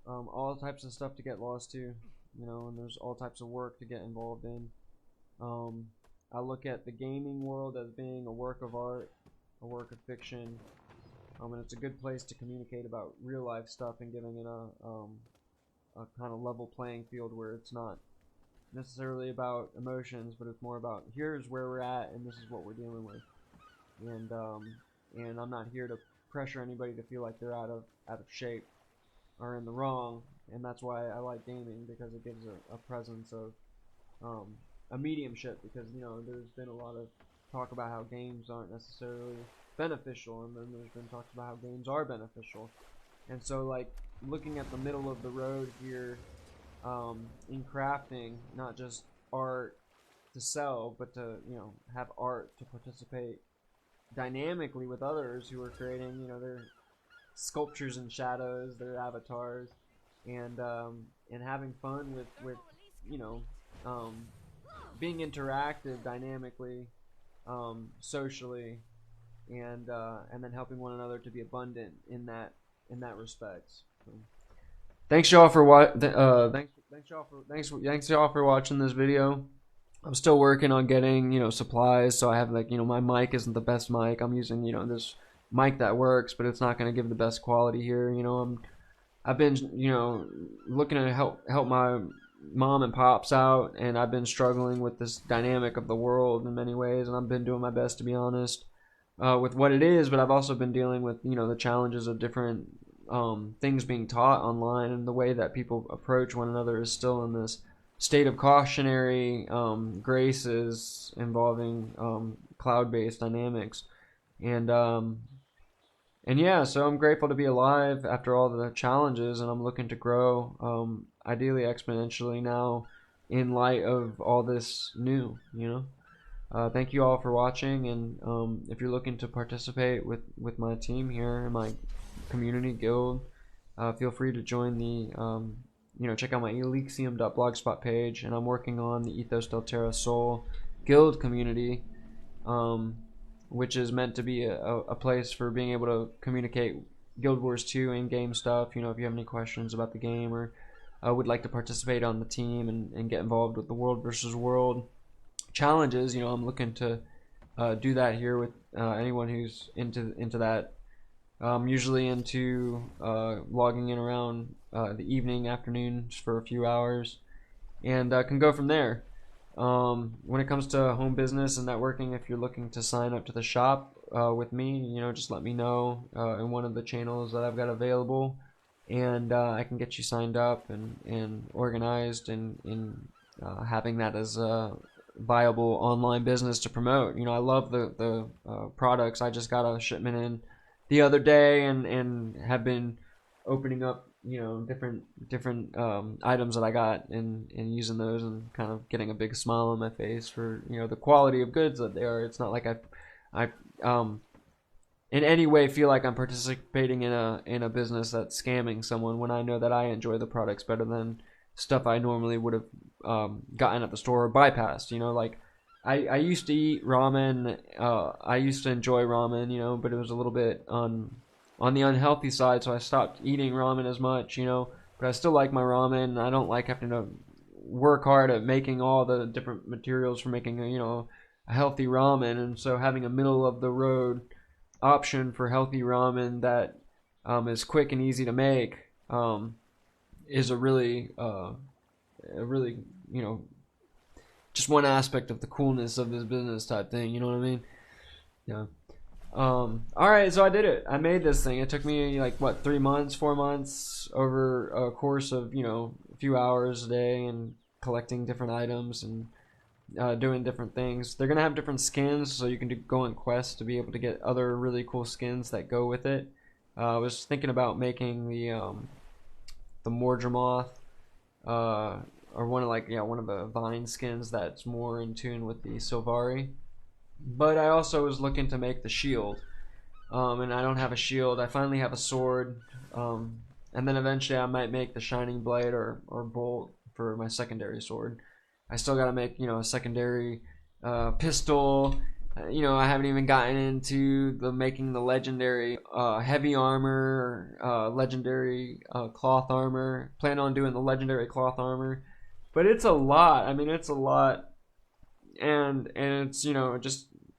all types of stuff to get lost to, and there's all types of work to get involved in. I look at the gaming world as being a work of art, a work of fiction, and it's a good place to communicate about real life stuff and giving it a kind of level playing field where it's not necessarily about emotions, but it's more about here's where we're at and this is what we're dealing with, and I'm not here to pressure anybody to feel like they're out of shape or in the wrong, and that's why I like gaming, because it gives a presence of a mediumship, because there's been a lot of talk about how games aren't necessarily beneficial, and then there's been talks about how games are beneficial, and so like looking at the middle of the road here, in crafting, not just art to sell, but to have art to participate dynamically with others who are creating their sculptures and shadows, their avatars, and having fun with being interactive dynamically, socially, and then helping one another to be abundant in that respect. So, thanks y'all for thanks y'all for watching this video. I'm still working on getting supplies, so I have my mic isn't the best mic. I'm using this mic that works, but it's not going to give the best quality here. I've been looking to help my mom and pops out, and I've been struggling with this dynamic of the world in many ways, and I've been doing my best, to be honest, with what it is, but I've also been dealing with the challenges of different things being taught online, and the way that people approach one another is still in this state of cautionary graces involving cloud-based dynamics, and yeah, so I'm grateful to be alive after all the challenges, and I'm looking to grow, ideally exponentially now, in light of all this new. Thank you all for watching, and if you're looking to participate with my team here in my community guild, feel free to join the check out my elixium.blogspot page, and I'm working on the Ethos del Terra Soul guild community, which is meant to be a place for being able to communicate Guild Wars 2 in-game stuff. If you have any questions about the game, or would like to participate on the team and get involved with the World versus World challenges, I'm looking to do that here with anyone who's into that. I'm usually into logging in around the evening, afternoons for a few hours, and can go from there. When it comes to home business and networking, if you're looking to sign up to the shop with me, just let me know in one of the channels that I've got available, and I can get you signed up and organized, and having that as viable online business to promote. I love the products. I just got a shipment in the other day, and have been opening up different items that I got, and using those, and kind of getting a big smile on my face for the quality of goods that they are. It's not like I in any way feel like I'm participating in a business that's scamming someone, when I know that I enjoy the products better than stuff I normally would have gotten at the store or bypassed. Like I used to eat ramen. I used to enjoy ramen, but it was a little bit on the unhealthy side, so I stopped eating ramen as much. But I still like my ramen. I don't like having to work hard at making all the different materials for making a healthy ramen, and so having a middle of the road option for healthy ramen that is quick and easy to make is a really just one aspect of the coolness of this business type thing. You know what I mean? Yeah. All right, so I did it. I made this thing. It took me like 3 months, 4 months, over a course of a few hours a day, and collecting different items, and doing different things. They're gonna have different skins, so you can go on quests to be able to get other really cool skins that go with it. I was thinking about making the Mordremoth, or one of the Vine skins that's more in tune with the Sylvari. But I also was looking to make the shield, and I don't have a shield. I finally have a sword, and then eventually I might make the shining blade or bolt for my secondary sword. I still gotta make a secondary pistol. I haven't even gotten into making the legendary heavy armor, legendary cloth armor. Plan on doing the legendary cloth armor, but it's a lot. I mean, it's a lot, and it's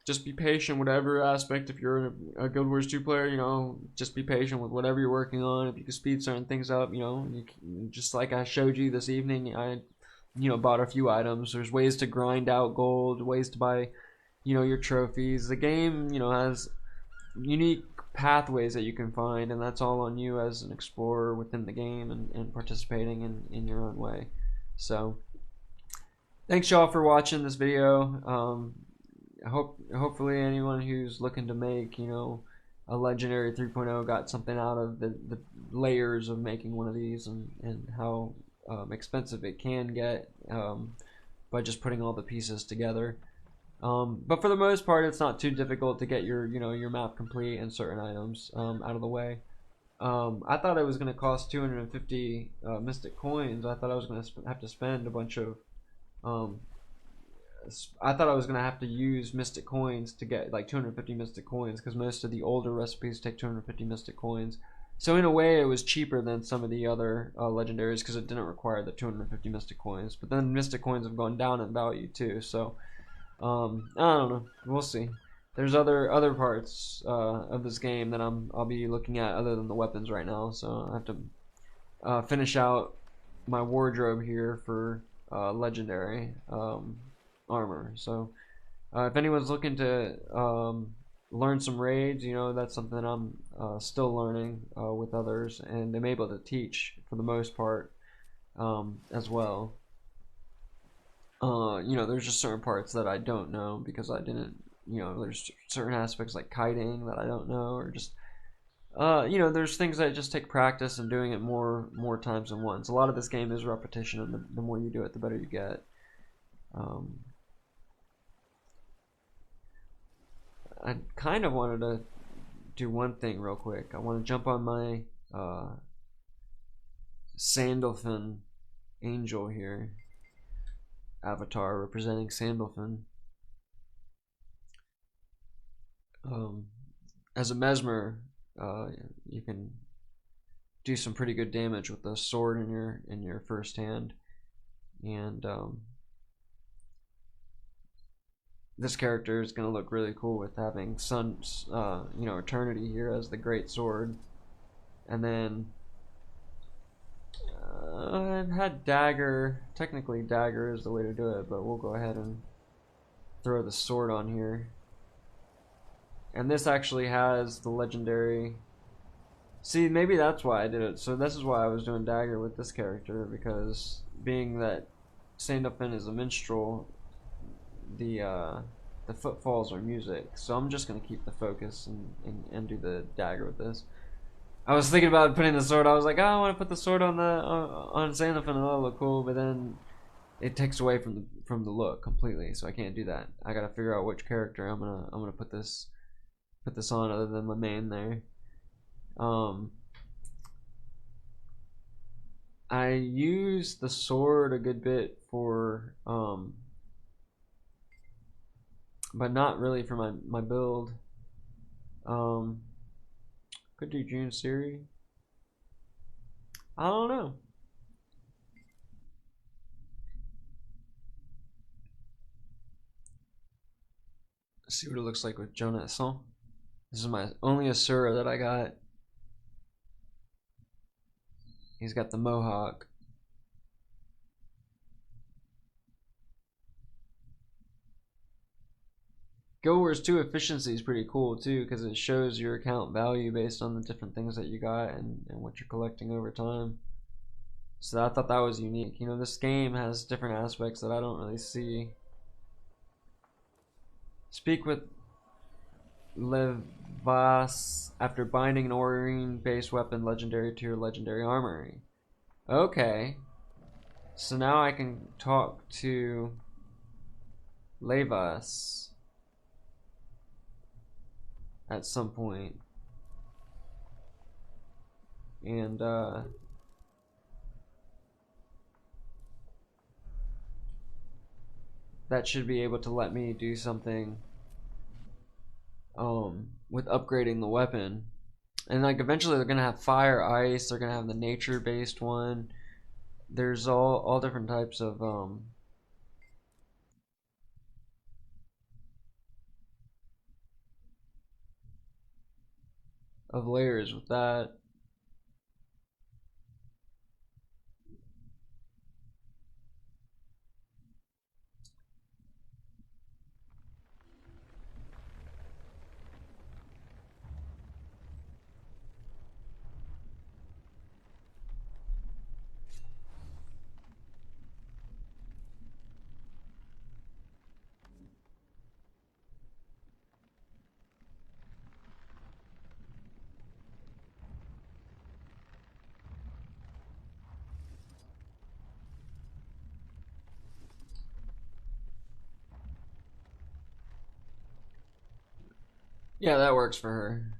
just be patient, whatever aspect. If you're a Guild Wars 2 player, just be patient with whatever you're working on. If you can speed certain things up, just like I showed you this evening, I bought a few items. There's ways to grind out gold, ways to buy your trophies. The game has unique pathways that you can find, and that's all on you as an explorer within the game, and participating in your own way. So thanks y'all for watching this video. Hopefully anyone who's looking to make a legendary 3.0 got something out of the layers of making one of these, and how expensive it can get by just putting all the pieces together. But for the most part, it's not too difficult to get your map complete and certain items out of the way. I thought it was going to cost 250 mystic coins. I thought I was going to have to spend a bunch of I thought I was going to have to use mystic coins to get like 250 mystic coins, because most of the older recipes take 250 mystic coins. So in a way, it was cheaper than some of the other legendaries, because it didn't require the 250 mystic coins. But then mystic coins have gone down in value too. So I don't know. We'll see. There's other parts of this game that I'll be looking at other than the weapons right now. So I have to finish out my wardrobe here for legendary armor. So if anyone's looking to learn some raids, that's something that I'm still learning with others, and I'm able to teach for the most part as well. There's just certain parts that I don't know because I didn't, there's certain aspects like kiting that I don't know, or just there's things that just take practice and doing it more times than once. A lot of this game is repetition, and the more you do it, the better you get. I kind of wanted to do one thing real quick. I want to jump on my Sandalphon angel here, avatar representing Sandalphon. As a mesmer, you can do some pretty good damage with the sword in your first hand, and this character is going to look really cool with having Sun's, Eternity here as the great sword. And then I've had Dagger. Technically Dagger is the way to do it, but we'll go ahead and throw the sword on here. And this actually has the legendary... See, maybe that's why I did it. So this is why I was doing Dagger with this character, because being that Sandalphon is a minstrel, the footfalls are music, so I'm just gonna keep the focus and do the dagger with this. I was thinking about putting the sword. I was like, oh, I want to put the sword on the on Xanath and that'll look cool, but then it takes away from the look completely, so I can't do that. I gotta figure out which character I'm gonna put this on other than the main there. I use the sword a good bit for but not really for my build. Could do June Siri. I don't know. Let's see what it looks like with Jonathan. This is my only Asura that I got. He's got the mohawk. Guild Wars 2 efficiency is pretty cool too, because it shows your account value based on the different things that you got and what you're collecting over time. So I thought that was unique. You know, this game has different aspects that I don't really see. Speak with Levas after binding an Orine based weapon legendary to your legendary armory. Okay. So now I can talk to Levas at some point. And that should be able to let me do something with upgrading the weapon. And like eventually they're gonna have fire, ice, they're gonna have the nature based one. There's all different types of layers with that. Yeah, that works for her.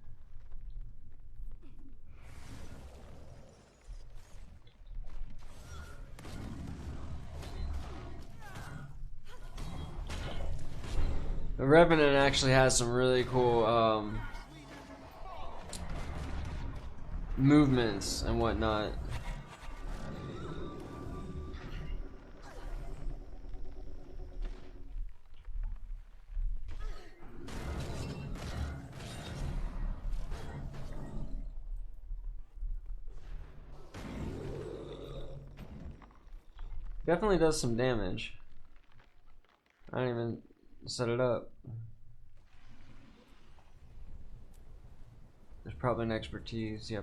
The Revenant actually has some really cool movements and whatnot. Definitely does some damage. I don't even set it up. There's probably an expertise. Yeah,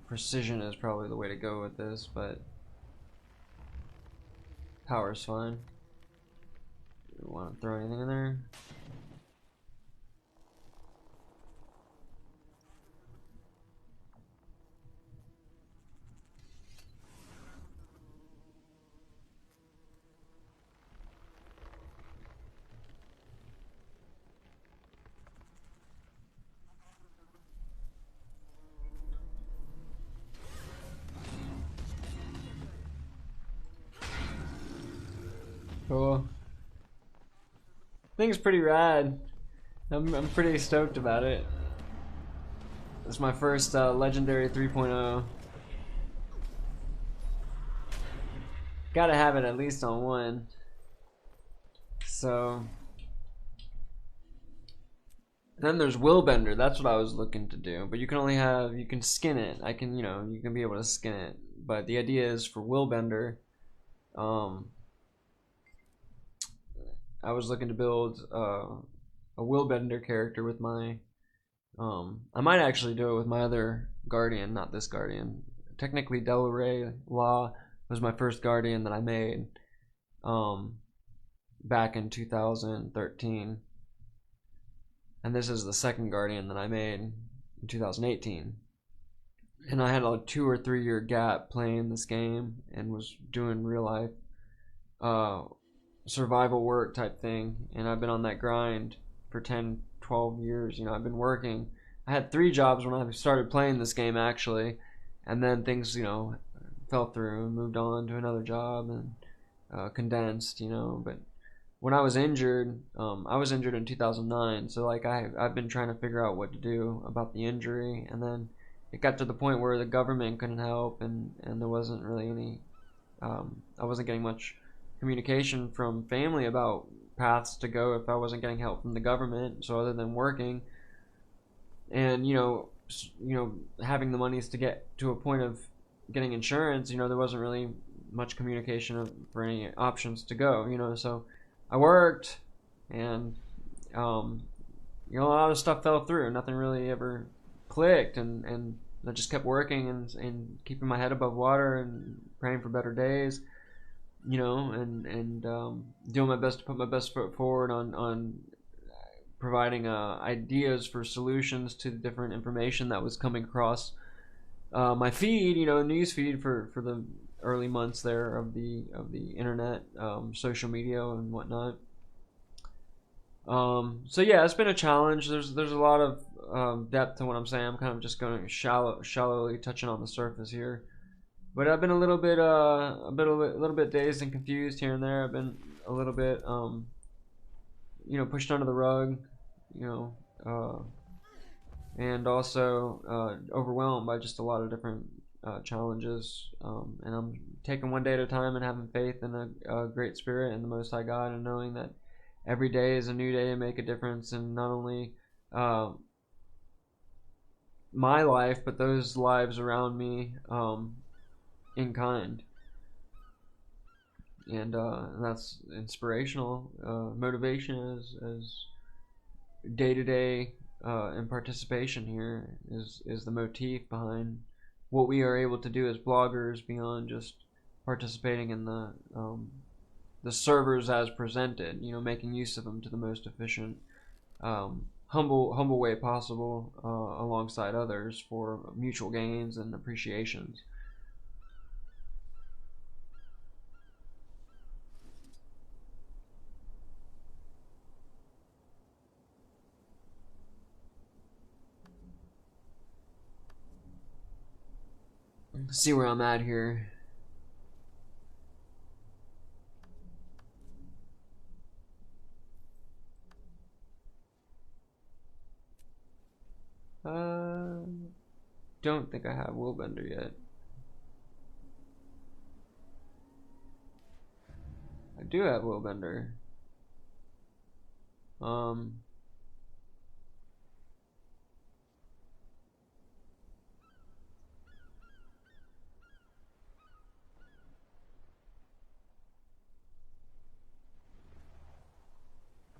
precision is probably the way to go with this, but power's fine. You want to throw anything in there? Cool. Thing's pretty rad. I'm pretty stoked about it. It's my first legendary 3.0. Gotta have it at least on one. So then there's Willbender. That's what I was looking to do. But you can only have, you can skin it. I can, you can be able to skin it. But the idea is for Willbender, I was looking to build a Willbender character with my I might actually do it with my other Guardian, not this Guardian. Technically Delray Law was my first Guardian that I made. back in 2013, and this is the second Guardian that I made in 2018. And I had a 2 or 3 year gap playing this game and was doing real life uh, survival work type thing. And I've been on that grind for 10, 12 years. I've been working. I had 3 jobs when I started playing this game, actually. And then things, fell through and moved on to another job and condensed, But when I was injured in 2009. So, like, I've been trying to figure out what to do about the injury. And then it got to the point where the government couldn't help, and there wasn't really any, I wasn't getting much communication from family about paths to go if I wasn't getting help from the government. So other than working and having the monies to get to a point of getting insurance, there wasn't really much communication for any options to go. So I worked, and a lot of stuff fell through. Nothing really ever clicked, and I just kept working and keeping my head above water and praying for better days, and doing my best to put my best foot forward on providing ideas for solutions to the different information that was coming across my feed, news feed for the early months there of the internet, social media and whatnot. So yeah, it's been a challenge. There's a lot of depth to what I'm saying. I'm kind of just going shallowly touching on the surface here, but I've been a little bit dazed and confused here and there. I've been a little bit pushed under the rug, and also overwhelmed by just a lot of different challenges. And I'm taking one day at a time and having faith in a great spirit and the Most High God, and knowing that every day is a new day to make a difference in not only my life, but those lives around me in kind. And that's inspirational. Motivation as day-to-day and participation here is the motif behind what we are able to do as bloggers, beyond just participating in the servers as presented, making use of them to the most efficient, humble way possible, alongside others for mutual gains and appreciations. Let's see where I'm at here. Don't think I have Willbender yet. I do have Willbender.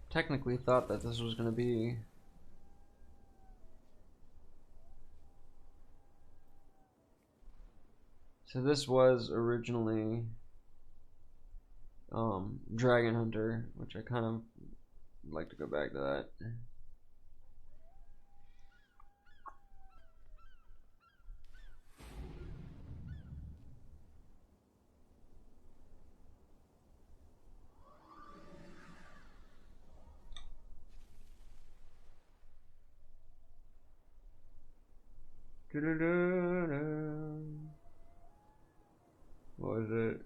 Technically thought that this was going to be so this was originally Dragon Hunter, which I kind of like to go back to that. What was it?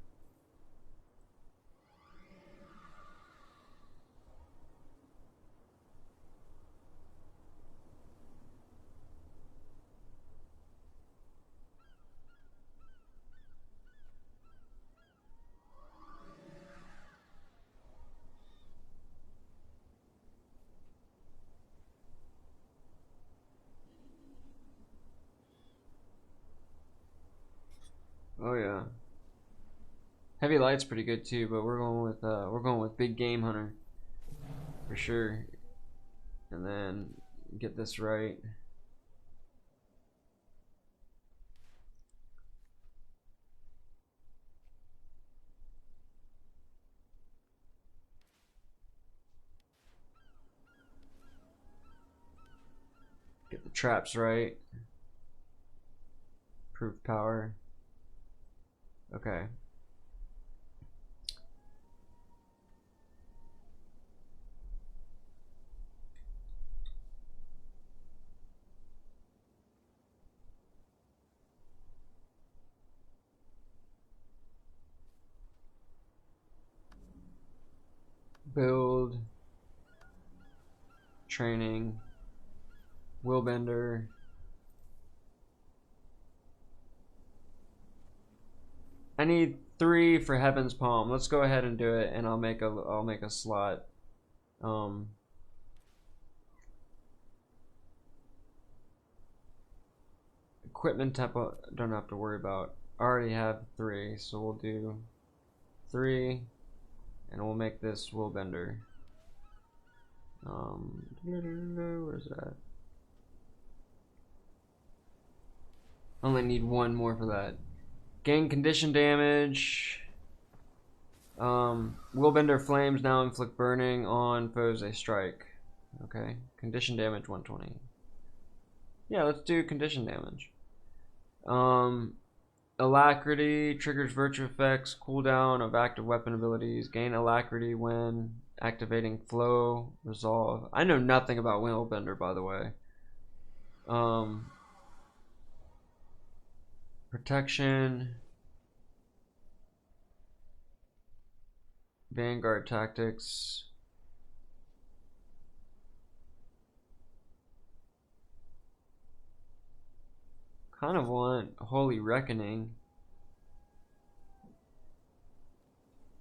Oh yeah. Heavy Light's pretty good too, but we're going with Big Game Hunter for sure. And then get this right. traps, right? Proof power. Okay. Build. Training. Willbender. I need 3 for Heaven's Palm. Let's go ahead and do it, and I'll make a slot. Equipment tempo don't have to worry about. I already have 3, so we'll do 3, and we'll make this Willbender. Where's that? Only need 1 more for that. Gain condition damage. Willbender flames now inflict burning on foes they strike. Okay. Condition damage 120. Yeah, let's do condition damage. Alacrity triggers virtue effects, cooldown of active weapon abilities. Gain alacrity when activating flow, resolve. I know nothing about Willbender, by the way. Protection. Vanguard tactics. Kind of want Holy Reckoning.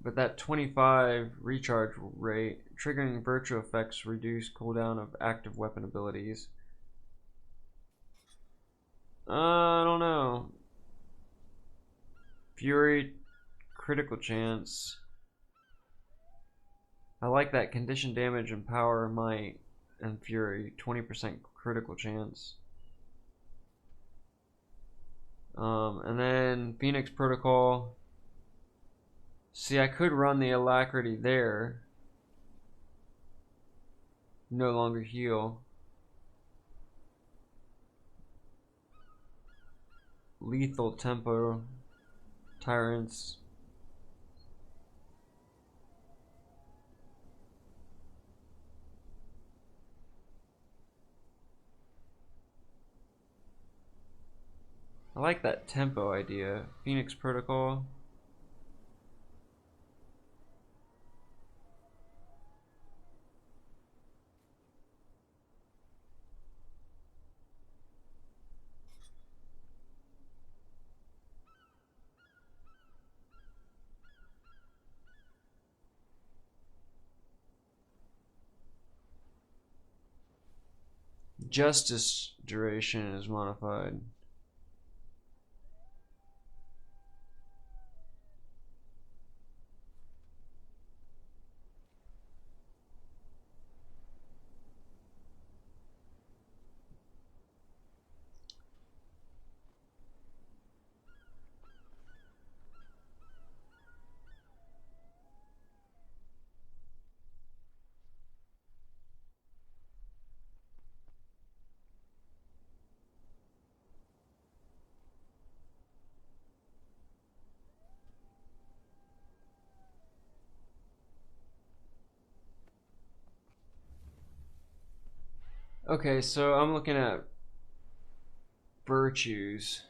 But that 25 recharge rate, triggering virtue effects reduce cooldown of active weapon abilities. I don't know. Fury, critical chance. I like that condition damage and power, might, and fury. 20% critical chance. And then Phoenix Protocol. See, I could run the alacrity there. No longer heal. Lethal tempo. Tyrants. I like that tempo idea. Phoenix Protocol. Justice duration is modified. Okay, so I'm looking at virtues.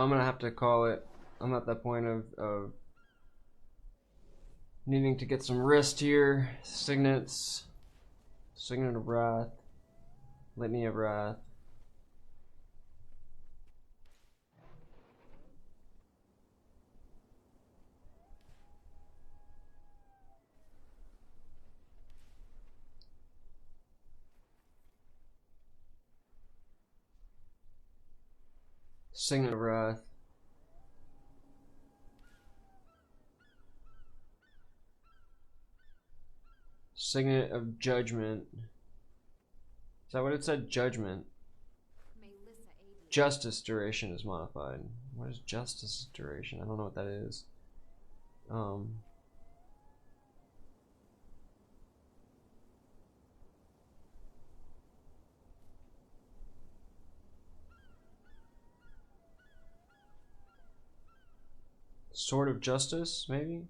I'm gonna have to call it. I'm at that point of needing to get some rest here. Signets, Signet of Wrath, Litany of Wrath. Signet of Wrath. Signet of Judgment. Is that what it said? Judgment. May Lissa aid you. Justice duration is modified. What is justice duration? I don't know what that is. Sword of Justice, maybe?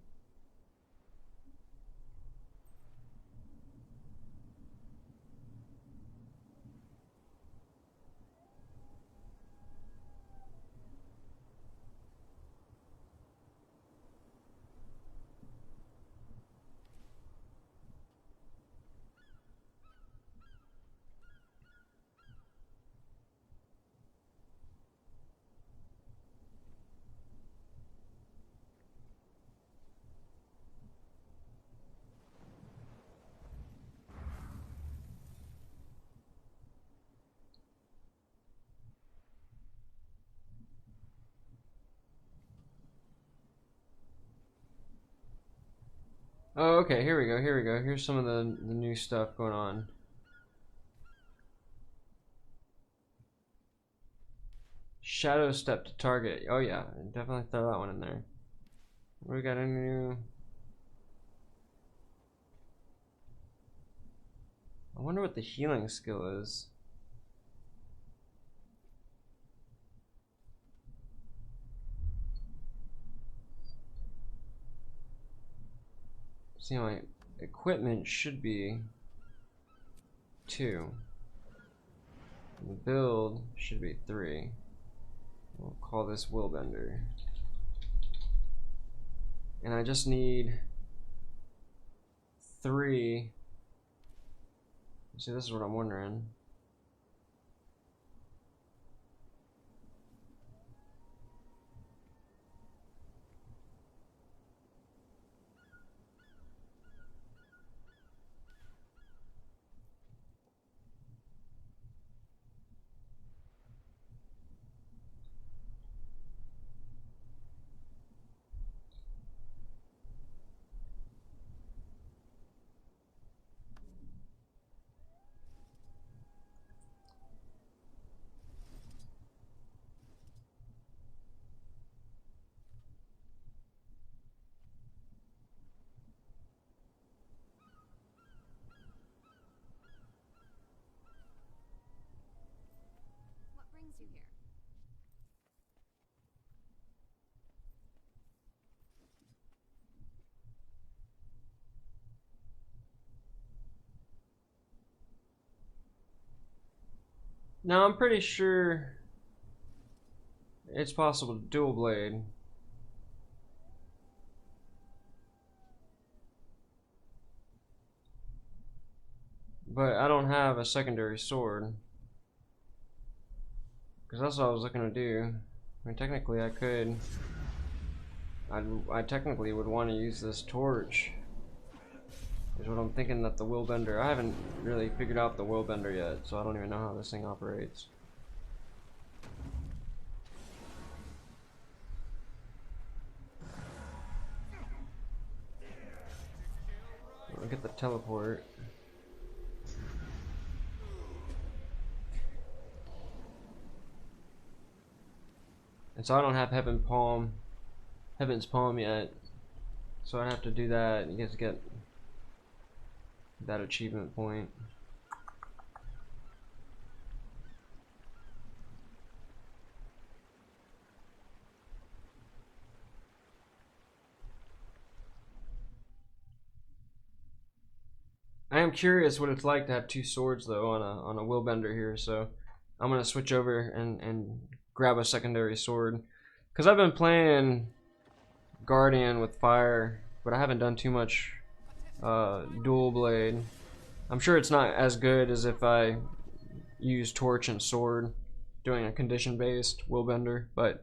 Oh, okay, here we go, here we go. Here's some of the new stuff going on. Shadow step to target. Oh yeah, definitely throw that one in there. What we got any new? I wonder what the healing skill is. See, my equipment should be 2. The build should be 3. We'll call this Willbender. And I just need 3. See, this is what I'm wondering. What brings you here? Now I'm pretty sure it's possible to dual blade. But I don't have a secondary sword. Because that's what I was looking to do. I mean, technically I could. I technically would want to use this torch. Is what I'm thinking that the Willbender. I haven't really figured out the Willbender yet, so I don't even know how this thing operates. I'll get the teleport. And so I don't have Heaven's Palm yet. So I'd have to do that. You guys get that achievement point. I am curious what it's like to have 2 swords though on a Willbender here, so I'm gonna switch over and grab a secondary sword. Because I've been playing Guardian with fire, but I haven't done too much dual blade. I'm sure it's not as good as if I use torch and sword, doing a condition-based willbender. But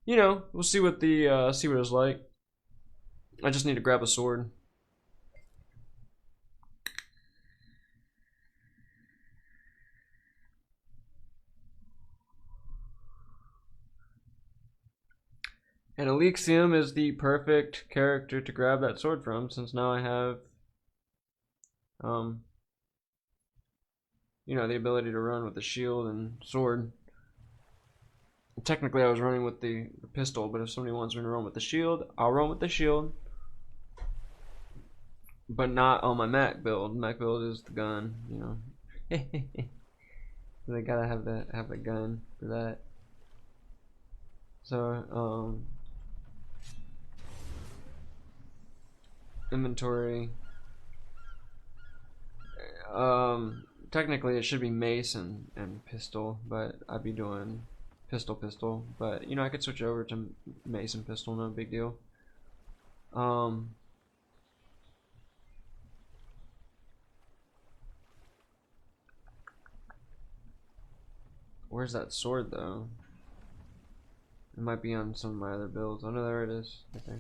you know, we'll see what the see what it's like. I just need to grab a sword. And Elixium is the perfect character to grab that sword from, since now I have, you know, the ability to run with the shield and sword. Technically, I was running with the pistol, but if somebody wants me to run with the shield, I'll run with the shield. But not on my Mac build. Mac build is the gun, you know. They gotta have the gun for that. So, inventory. Technically it should be mace and pistol, but I'd be doing pistol. But you know, I could switch over to mace and pistol, no big deal. Where's that sword though? It might be on some of my other builds. Oh no, there it is. Okay.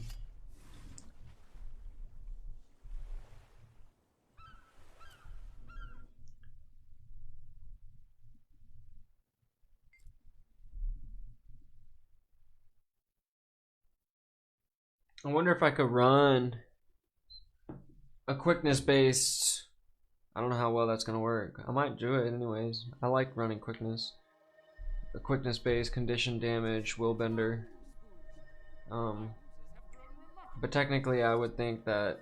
I wonder if I could run a quickness based. I don't know how well that's gonna work. I might do it anyways. I like running quickness. A quickness based condition damage willbender. But technically I would think that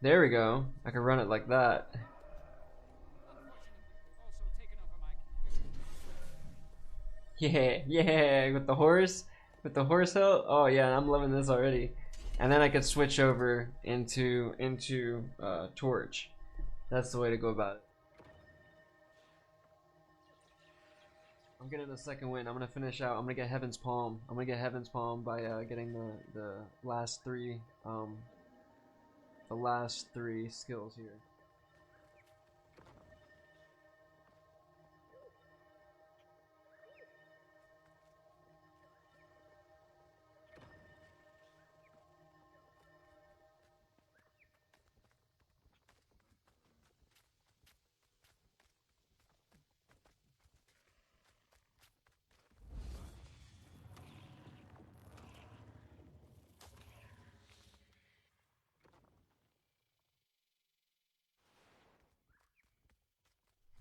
there we go. I could run it like that. Yeah, with the horse hill. Oh yeah, I'm loving this already. And then I could switch over into torch. That's the way to go about it. I'm getting a second win. I'm gonna finish out. I'm gonna get Heaven's Palm. I'm gonna get Heaven's Palm by getting the last three skills here.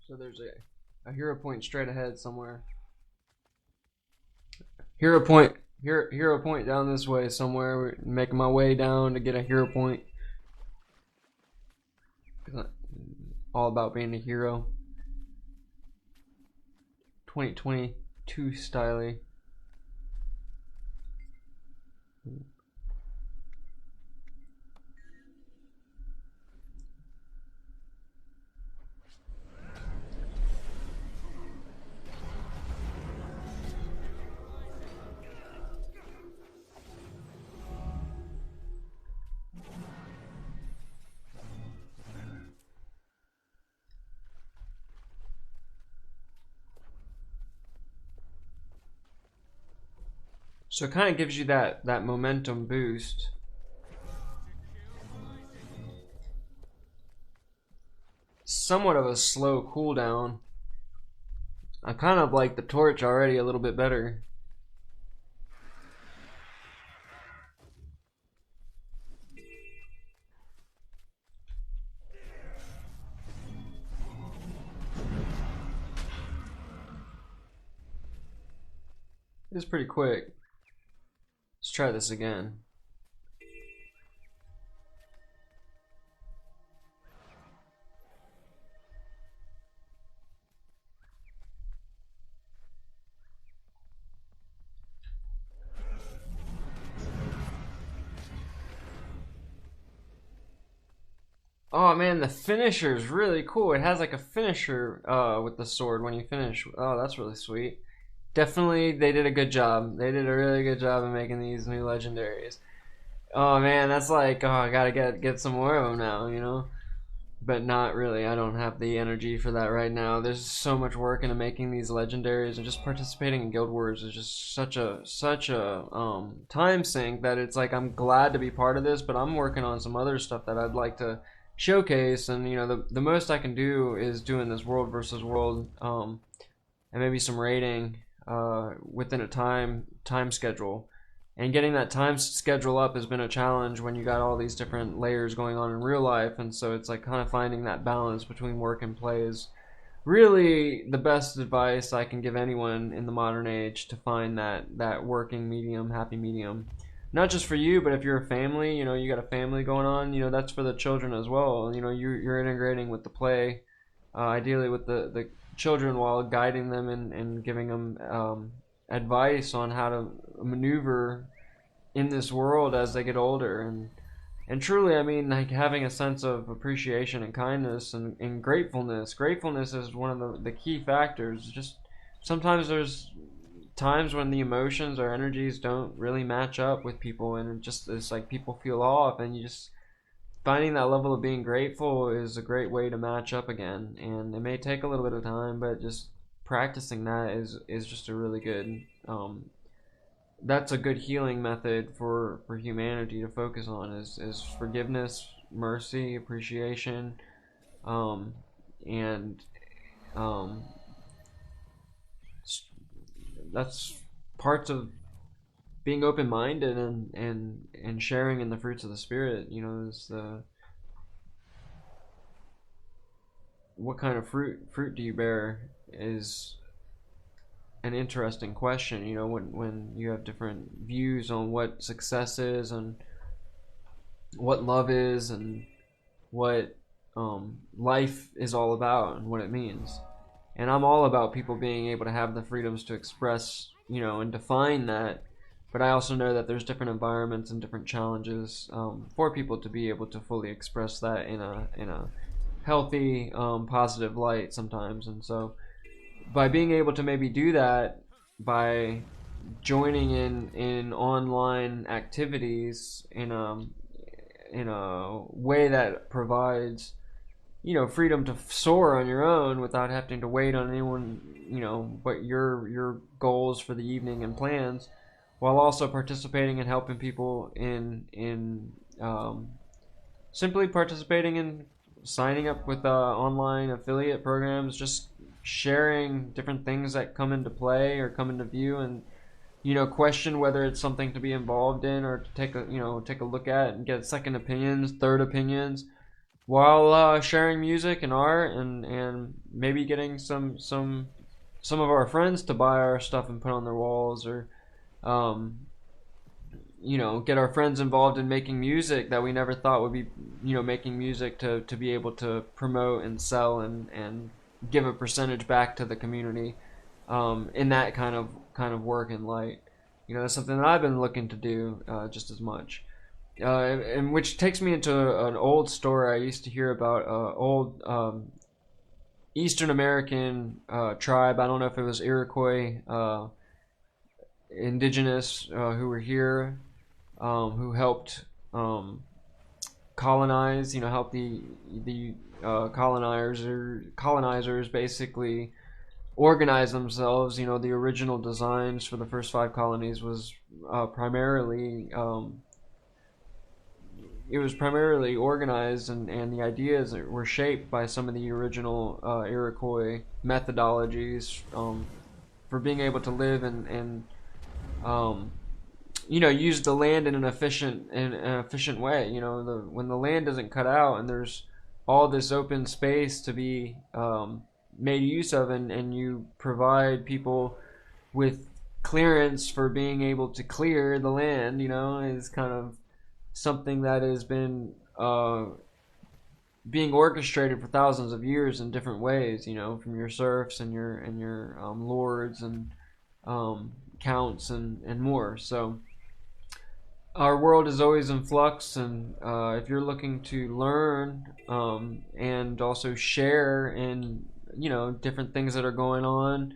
So there's a hero point straight ahead somewhere. Hero point down this way somewhere. We're making my way down to get a hero point. All about being a hero. 2022 styly. So it kind of gives you that momentum boost. Somewhat of a slow cooldown. I kind of like the torch already a little bit better. It's pretty quick. Let's try this again. Oh man, the finisher is really cool. It has like a finisher with the sword when you finish. Oh, that's really sweet. Definitely, they did a good job. They did a really good job of making these new legendaries. Oh man, that's like, oh, I gotta get some more of them now, you know. But not really. I don't have the energy for that right now. There's so much work into making these legendaries, and just participating in guild wars is just such a time sink that it's like I'm glad to be part of this, but I'm working on some other stuff that I'd like to showcase. And you know, the most I can do is doing this world versus world, and maybe some raiding within a time schedule. And getting that time schedule up has been a challenge when you got all these different layers going on in real life, and so it's like kind of finding that balance between work and play is really the best advice I can give anyone in the modern age, to find that working medium, happy medium. Not just for you, but if you're a family, you know, you got a family going on, you know, that's for the children as well. You know, you're integrating with the play, ideally with the children, while guiding them and giving them advice on how to maneuver in this world as they get older. And truly, I mean, like, having a sense of appreciation and kindness and gratefulness is one of the key factors. Just sometimes there's times when the emotions or energies don't really match up with people, and it's like people feel off, and you just finding that level of being grateful is a great way to match up again. And it may take a little bit of time, but just practicing that is just a really good that's a good healing method for humanity to focus on, is forgiveness, mercy, appreciation, um, and um, that's parts of being open minded and sharing in the fruits of the spirit. You know, is the what kind of fruit do you bear is an interesting question. You know, when you have different views on what success is and what love is and what life is all about and what it means. And I'm all about people being able to have the freedoms to express, you know, and define that. But I also know that there's different environments and different challenges for people to be able to fully express that in a healthy, positive light sometimes. And so, by being able to maybe do that by joining in online activities in a way that provides, you know, freedom to soar on your own without having to wait on anyone, you know, but your goals for the evening and plans, while also participating and helping people in simply participating in signing up with online affiliate programs, just sharing different things that come into play or come into view, and you know, question whether it's something to be involved in or to take a look at and get second opinions, third opinions, while sharing music and art, and maybe getting some of our friends to buy our stuff and put on their walls, or um, you know, get our friends involved in making music that we never thought would be, you know, making music to be able to promote and sell and give a percentage back to the community, in that kind of work and light. You know, that's something that I've been looking to do just as much. And which takes me into an old story I used to hear about, old Eastern American tribe. I don't know if it was Iroquois indigenous who were here, who helped colonize. You know, help the colonizers basically organize themselves. You know, the original designs for the first five colonies was primarily it was primarily organized, and the ideas were shaped by some of the original Iroquois methodologies for being able to live and um, you know, use the land in an efficient way. You know, when the land isn't cut out and there's all this open space to be made use of, and you provide people with clearance for being able to clear the land, you know, is kind of something that has been being orchestrated for thousands of years in different ways. You know, from your serfs and your lords and counts and more. So our world is always in flux, and if you're looking to learn and also share in different things that are going on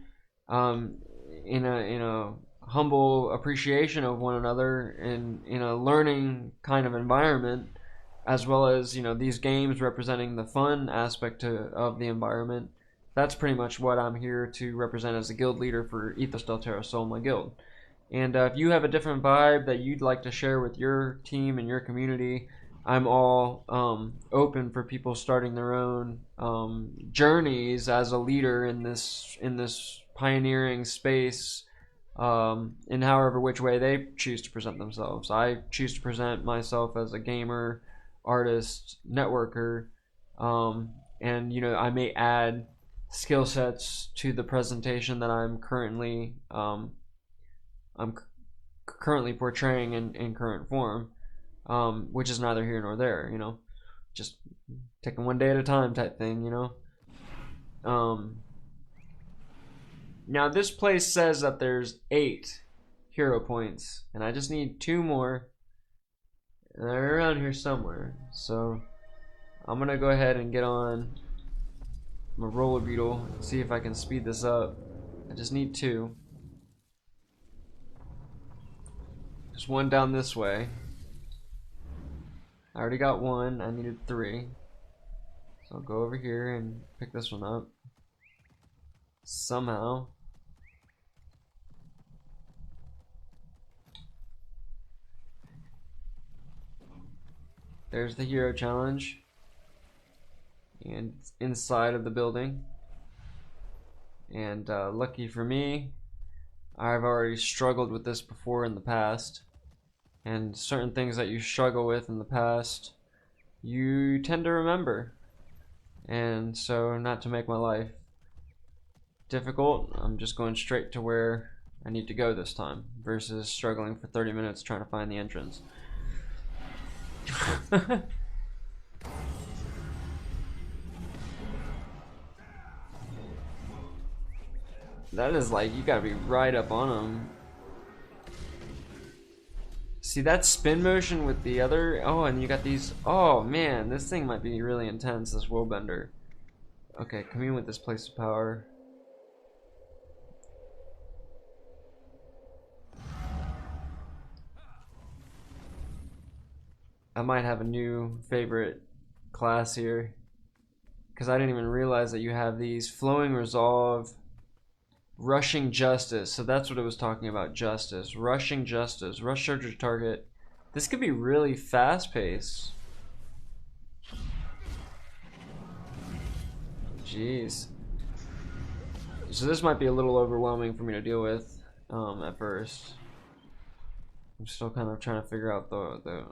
um, in a humble appreciation of one another in a learning kind of environment, as well as these games representing the fun aspect of the environment. That's pretty much what I'm here to represent as a guild leader for Ethos Del Terra Sol, my guild. And if you have a different vibe that you'd like to share with your team and your community, I'm all open for people starting their own journeys as a leader in this pioneering space, in however which way they choose to present themselves. I choose to present myself as a gamer, artist, networker, and I may add skill sets to the presentation that I'm currently portraying in current form, which is neither here nor there, just taking one day at a time type thing. Now this place says that there's 8 hero points, and I just need 2 more, and they're around here somewhere. So I'm gonna go ahead and get on my roller beetle and see if I can speed this up. I just need 2. There's 1 down this way. I already got 1. I needed 3. So I'll go over here and pick this one up. Somehow. There's the hero challenge. And it's inside of the building. And lucky for me, I've already struggled with this before in the past. And certain things that you struggle with in the past, you tend to remember. And so, not to make my life difficult, I'm just going straight to where I need to go this time, versus struggling for 30 minutes trying to find the entrance. That is like, you gotta be right up on them. See that spin motion with the other? Oh, and you got these. Oh man, this thing might be really intense, this wheel bender. Okay, come in with this place of power. I might have a new favorite class here, because I didn't even realize that you have these flowing resolve, rushing justice. So that's what it was talking about, justice, rushing justice, rush charge your target. This could be really fast paced. Jeez. So this might be a little overwhelming for me to deal with at first. I'm still kind of trying to figure out the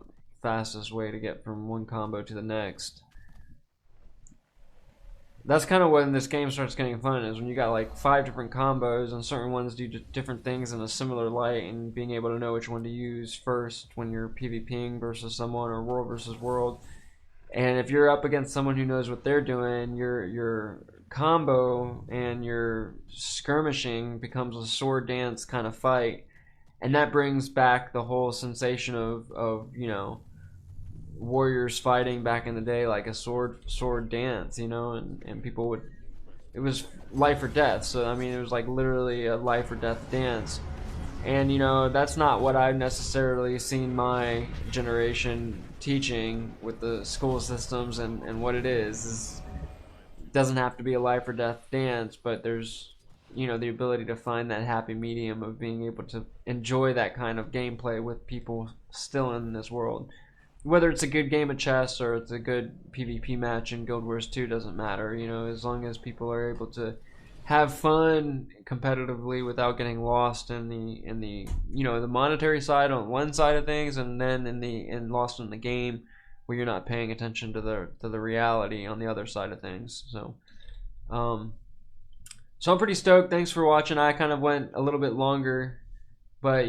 fastest way to get from one combo to the next. That's kind of when this game starts getting fun, is when you got like 5 different combos and certain ones do different things in a similar light, and being able to know which one to use first when you're PvPing versus someone, or world versus world. And if you're up against someone who knows what they're doing, your combo and your skirmishing becomes a sword dance kind of fight, and that brings back the whole sensation of warriors fighting back in the day, like a sword dance, and people would, it was life or death. So I mean, it was like literally a life or death dance. And that's not what I've necessarily seen my generation teaching with the school systems, and what it is it doesn't have to be a life or death dance, but there's the ability to find that happy medium of being able to enjoy that kind of gameplay with people still in this world. Whether it's a good game of chess or it's a good PvP match in Guild Wars 2 doesn't matter, as long as people are able to have fun competitively without getting lost in the the monetary side on one side of things, and then in lost in the game where you're not paying attention to the reality on the other side of things. So I'm pretty stoked. Thanks for watching. I kind of went a little bit longer, but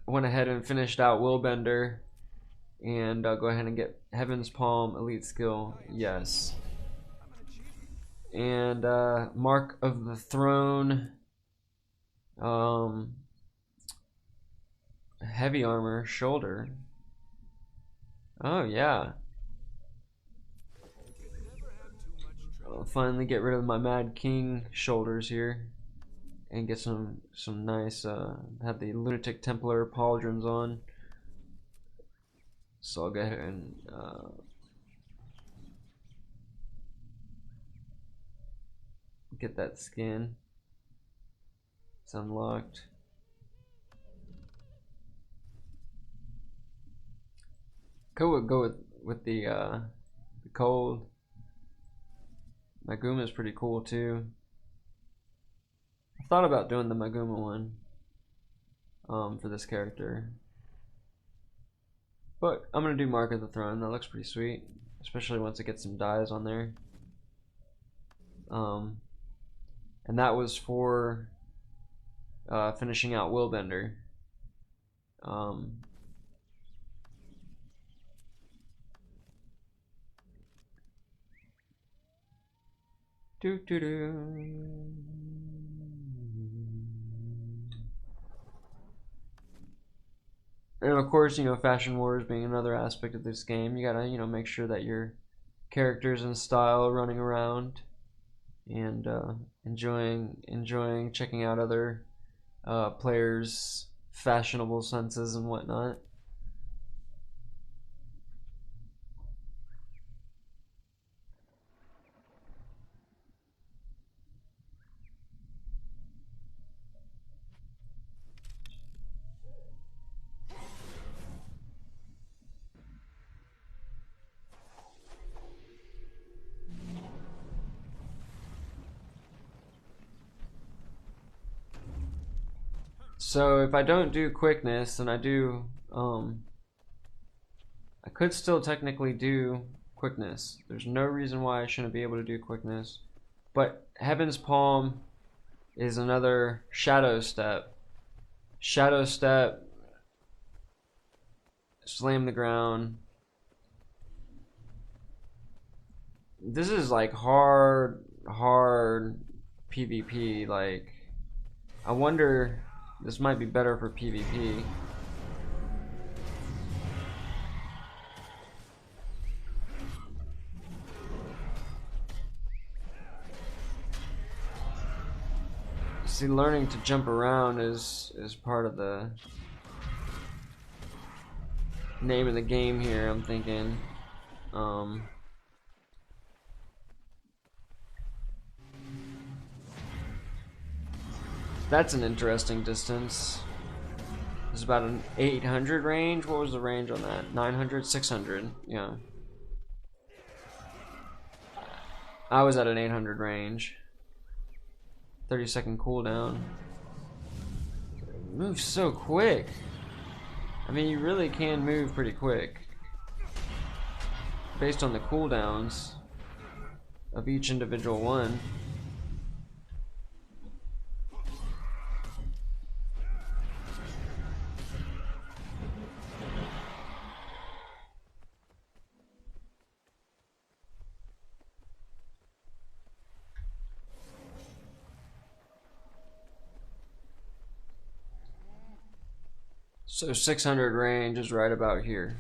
went ahead and finished out Willbender, and I'll go ahead and get Heaven's Palm Elite Skill, yes. And Mark of the Throne, Heavy armor, shoulder. Oh yeah. I'll finally get rid of my Mad King shoulders here and get some nice have the Lunatic Templar pauldrons on. So I'll go ahead and get that skin. It's unlocked. Go with the cold. Maguma is pretty cool too. I thought about doing the Maguma one for this character, but I'm gonna do Mark of the Throne. That looks pretty sweet, especially once it gets some dyes on there. And that was for finishing out Willbender. Do do do. And of course, you know, fashion wars being another aspect of this game, you gotta, you know, make sure that your characters in style running around and enjoying checking out other players' fashionable senses and whatnot. So if I don't do quickness, and I do, I could still technically do quickness. There's no reason why I shouldn't be able to do quickness. But Heaven's Palm is another shadow step. Shadow step, slam the ground. This is like hard PvP. Like, I wonder, this might be better for PvP. See, learning to jump around is part of the name of the game here, I'm thinking. That's an interesting distance. It's about an 800 range. What was the range on that? 900, 600. Yeah. I was at an 800 range. 30-second cooldown. It moves so quick. I mean, you really can move pretty quick based on the cooldowns of each individual one. So 600 range is right about here.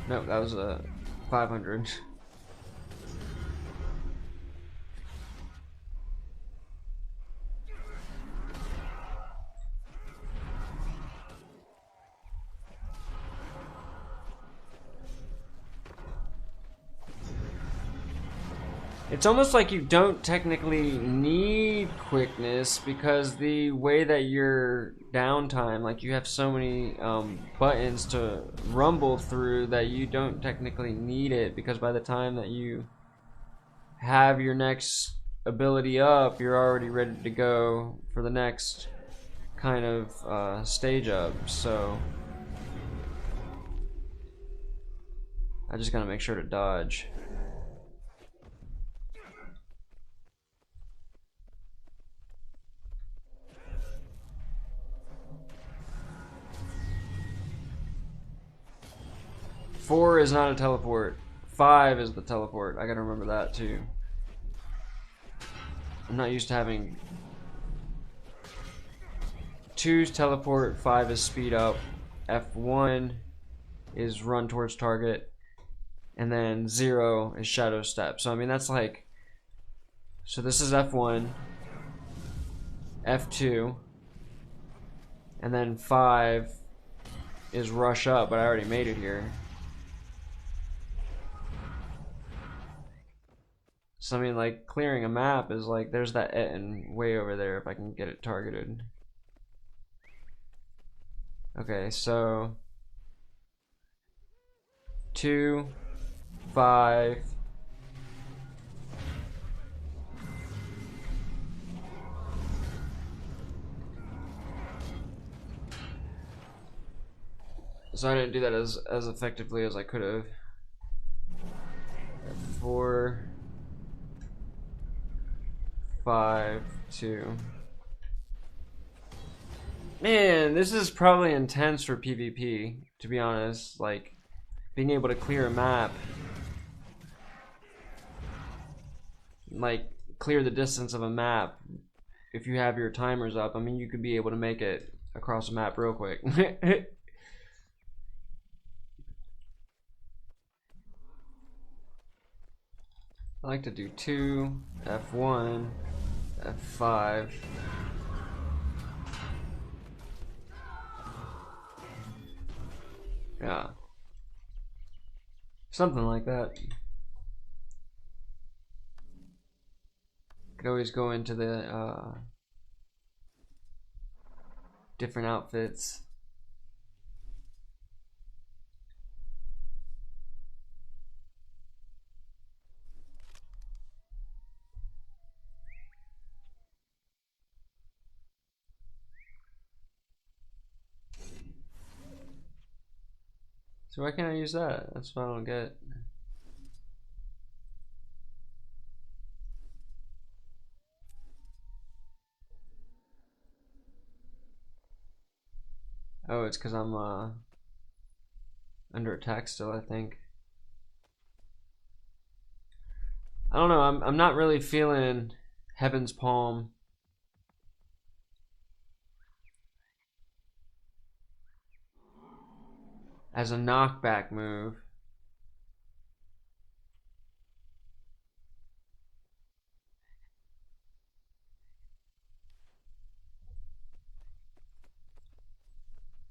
No, that was a 500. It's almost like you don't technically need quickness because the way that your downtime, like you have so many buttons to rumble through that you don't technically need it, because by the time that you have your next ability up, you're already ready to go for the next kind of stage up. So I just gotta make sure to dodge. Four is not a teleport. 5 is the teleport. I gotta remember that too. I'm not used to having F2 is teleport, 5 is speed up, F1 is run towards target, and then 0 is shadow step. So I mean that's like, so this is F1, F2, and then 5 is rush up, but I already made it here. So I mean, like, clearing a map is like, there's that Etten way over there if I can get it targeted. Okay, so 2, 5. So I didn't do that as effectively as I could have. 4, 5, 2. Man, this is probably intense for PvP, to be honest. Like, being able to clear a map, like clear the distance of a map, if you have your timers up, I mean, you could be able to make it across a map real quick. I like to do 2, F1, F5. Yeah. Something like that. Could always go into the different outfits. So why can't I use that? That's what I don't get. Oh, it's because I'm under attack still, I think. I don't know, I'm not really feeling Heaven's Palm. As a knockback move.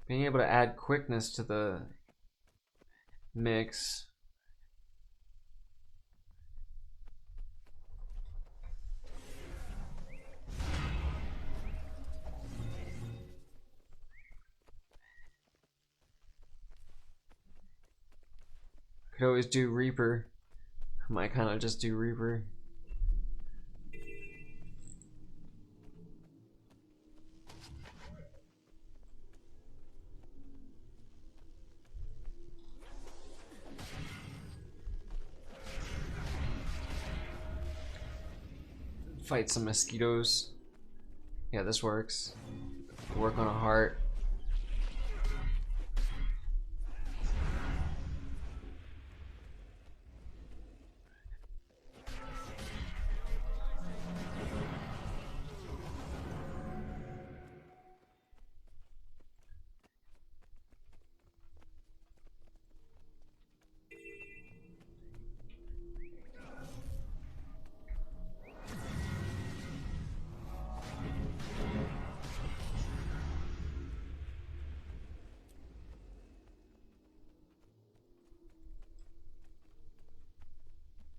Being able to add quickness to the mix. Could always do Reaper. I might kind of just do Reaper. Fight some mosquitoes. Yeah, this works. Work on a heart.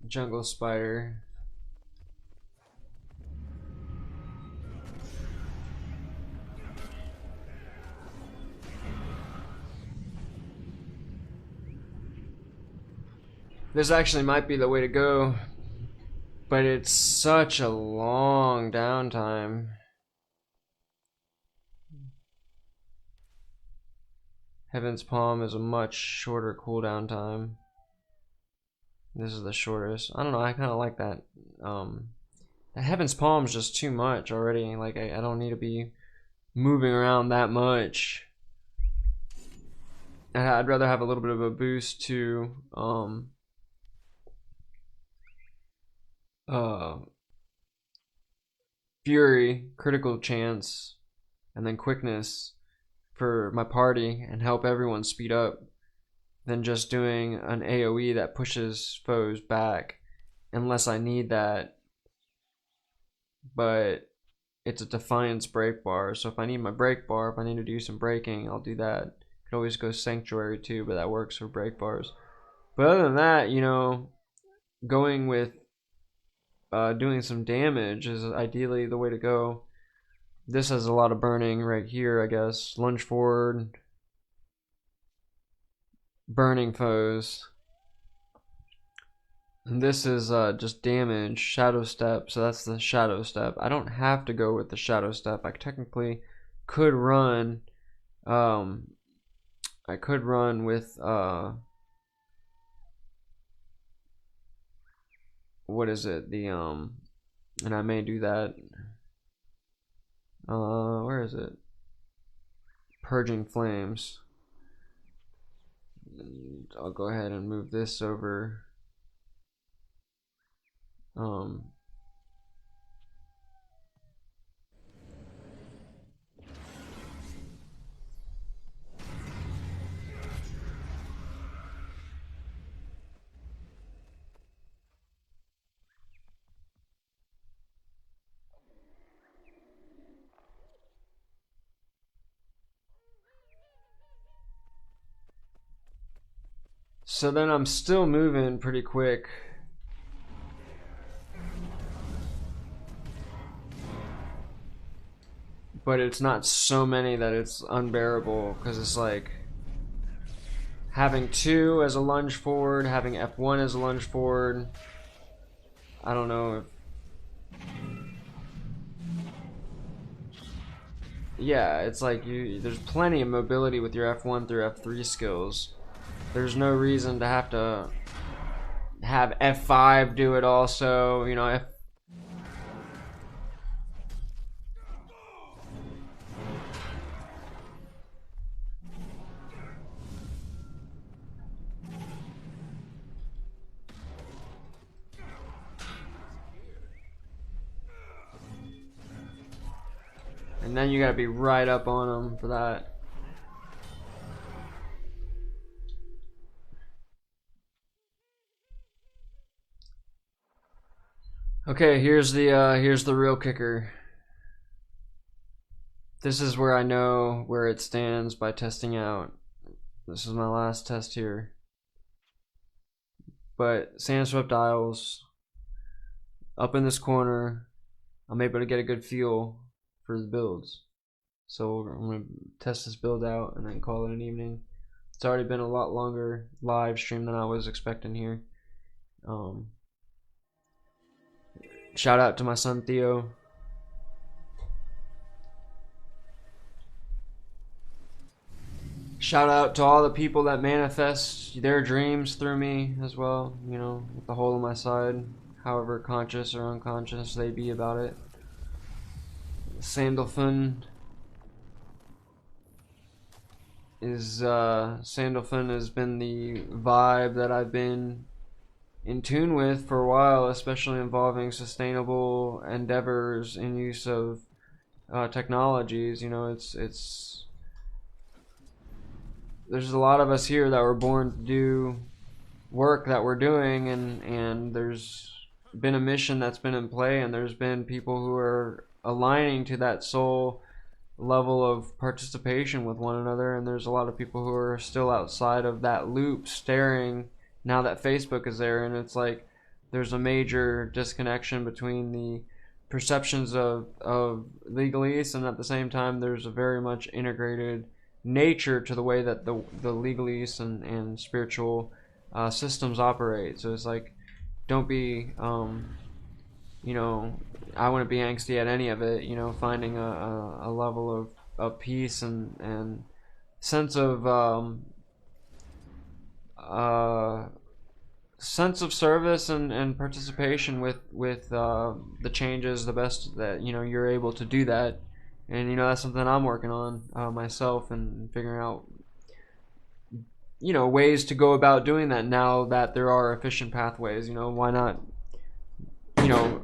Jungle spider. This actually might be the way to go, but it's such a long downtime. Heaven's Palm is a much shorter cooldown time. This is the shortest. I don't know, I kind of like that. The Heaven's Palm is just too much already. Like, I don't need to be moving around that much. I'd rather have a little bit of a boost to Fury, critical chance, and then quickness for my party and help everyone speed up than just doing an AoE that pushes foes back unless I need that. But it's a Defiance break bar, so if I need my break bar, if I need to do some breaking, I'll do that. Could always go Sanctuary too, but that works for break bars. But other than that, you know, going with doing some damage is ideally the way to go. This has a lot of burning right here, I guess. Lunge forward, burning foes. And this is just damage, shadow step, so that's the shadow step. I don't have to go with the shadow step. I technically could run, I could run with, what is it, and I may do that. Where is it? Purging Flames. And I'll go ahead and move this over. So then I'm still moving pretty quick. But it's not so many that it's unbearable, because it's like having 2 as a lunge forward, having F1 as a lunge forward. I don't know if, yeah, it's like there's plenty of mobility with your F1 through F3 skills. There's no reason to have F5 do it also, you know. And then you gotta be right up on them for that. Okay, here's the real kicker. This is where I know where it stands by testing out. This is my last test here. But Sandswept Isles, up in this corner, I'm able to get a good feel for the builds. So I'm gonna test this build out and then call it an evening. It's already been a lot longer live stream than I was expecting here. Shout out to my son Theo. Shout out to all the people that manifest their dreams through me as well, you know, with the hole in my side, however conscious or unconscious they be about it. Sandalphon has been the vibe that I've been in tune with for a while, especially involving sustainable endeavors in use of technologies. You know, there's a lot of us here that were born to do work that we're doing, and there's been a mission that's been in play, and there's been people who are aligning to that soul level of participation with one another, and there's a lot of people who are still outside of that loop staring now that Facebook is there, and it's like there's a major disconnection between the perceptions of legalese, and at the same time there's a very much integrated nature to the way that the legalese and spiritual systems operate. So it's like, don't be you know, I wouldn't be angsty at any of it, you know, finding a level of peace and sense of sense of service and participation with the changes the best that, you know, you're able to do that. And, you know, that's something I'm working on myself, and figuring out, you know, ways to go about doing that now that there are efficient pathways. You know, why not, you know,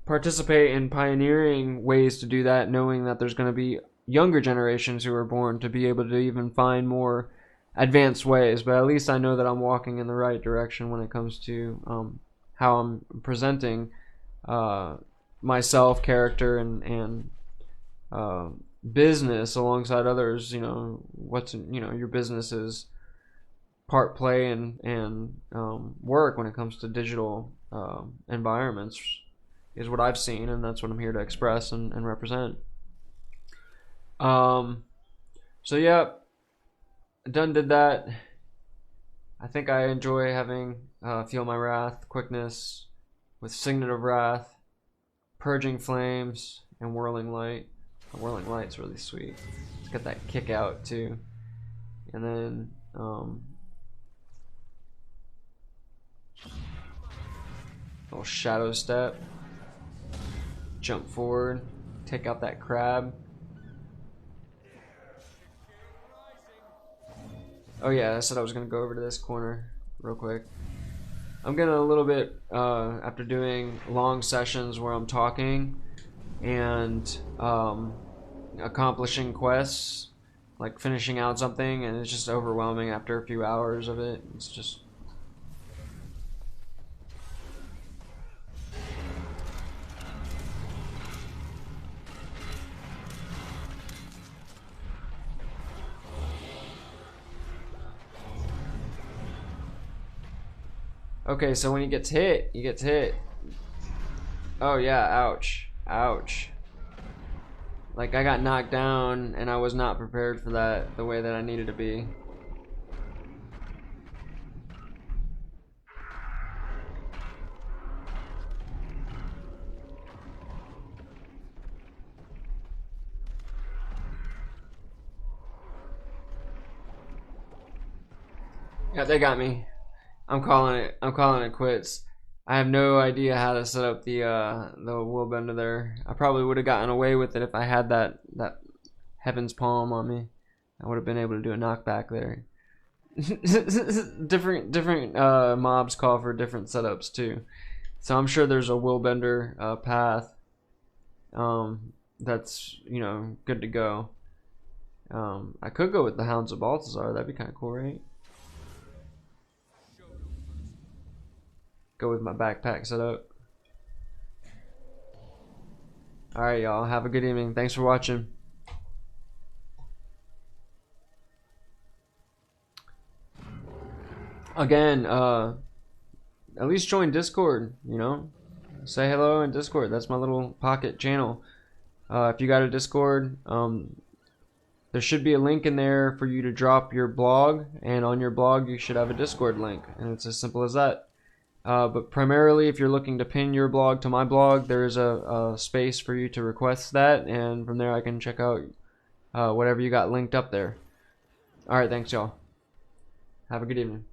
participate in pioneering ways to do that, knowing that there's going to be younger generations who are born to be able to even find more advanced ways. But at least I know that I'm walking in the right direction when it comes to how I'm presenting myself, character, and business alongside others. You know, your business is part play and work when it comes to digital environments is what I've seen, and that's what I'm here to express and represent. So yeah, done did that. I think I enjoy having Feel My Wrath, Quickness, with Signet of Wrath, Purging Flames, and Whirling Light. The Whirling Light's really sweet. It's got that kick out too. And then little Shadow Step. Jump forward, take out that crab. Oh yeah, I said I was gonna go over to this corner real quick. I'm getting a little bit after doing long sessions where I'm talking and accomplishing quests, like finishing out something, and it's just overwhelming after a few hours of it. It's just okay, so when he gets hit, he gets hit. Oh yeah, ouch. Ouch. Like I got knocked down and I was not prepared for that the way that I needed to be. Yeah, they got me. I'm calling it. I'm calling it quits. I have no idea how to set up the wheel bender there. I probably would have gotten away with it if I had that Heaven's Palm on me. I would have been able to do a knockback there. different mobs call for different setups too. So I'm sure there's a wheel bender path that's good to go. I could go with the Hounds of Balthazar. That'd be kind of cool, right? Go with my backpack setup. Alright, y'all. Have a good evening. Thanks for watching. Again, at least join Discord, Say hello in Discord. That's my little pocket channel. If you got a Discord, there should be a link in there for you to drop your blog, and on your blog you should have a Discord link, and it's as simple as that. But primarily, if you're looking to pin your blog to my blog, there is a space for you to request that, and from there I can check out whatever you got linked up there. Alright, thanks y'all. Have a good evening.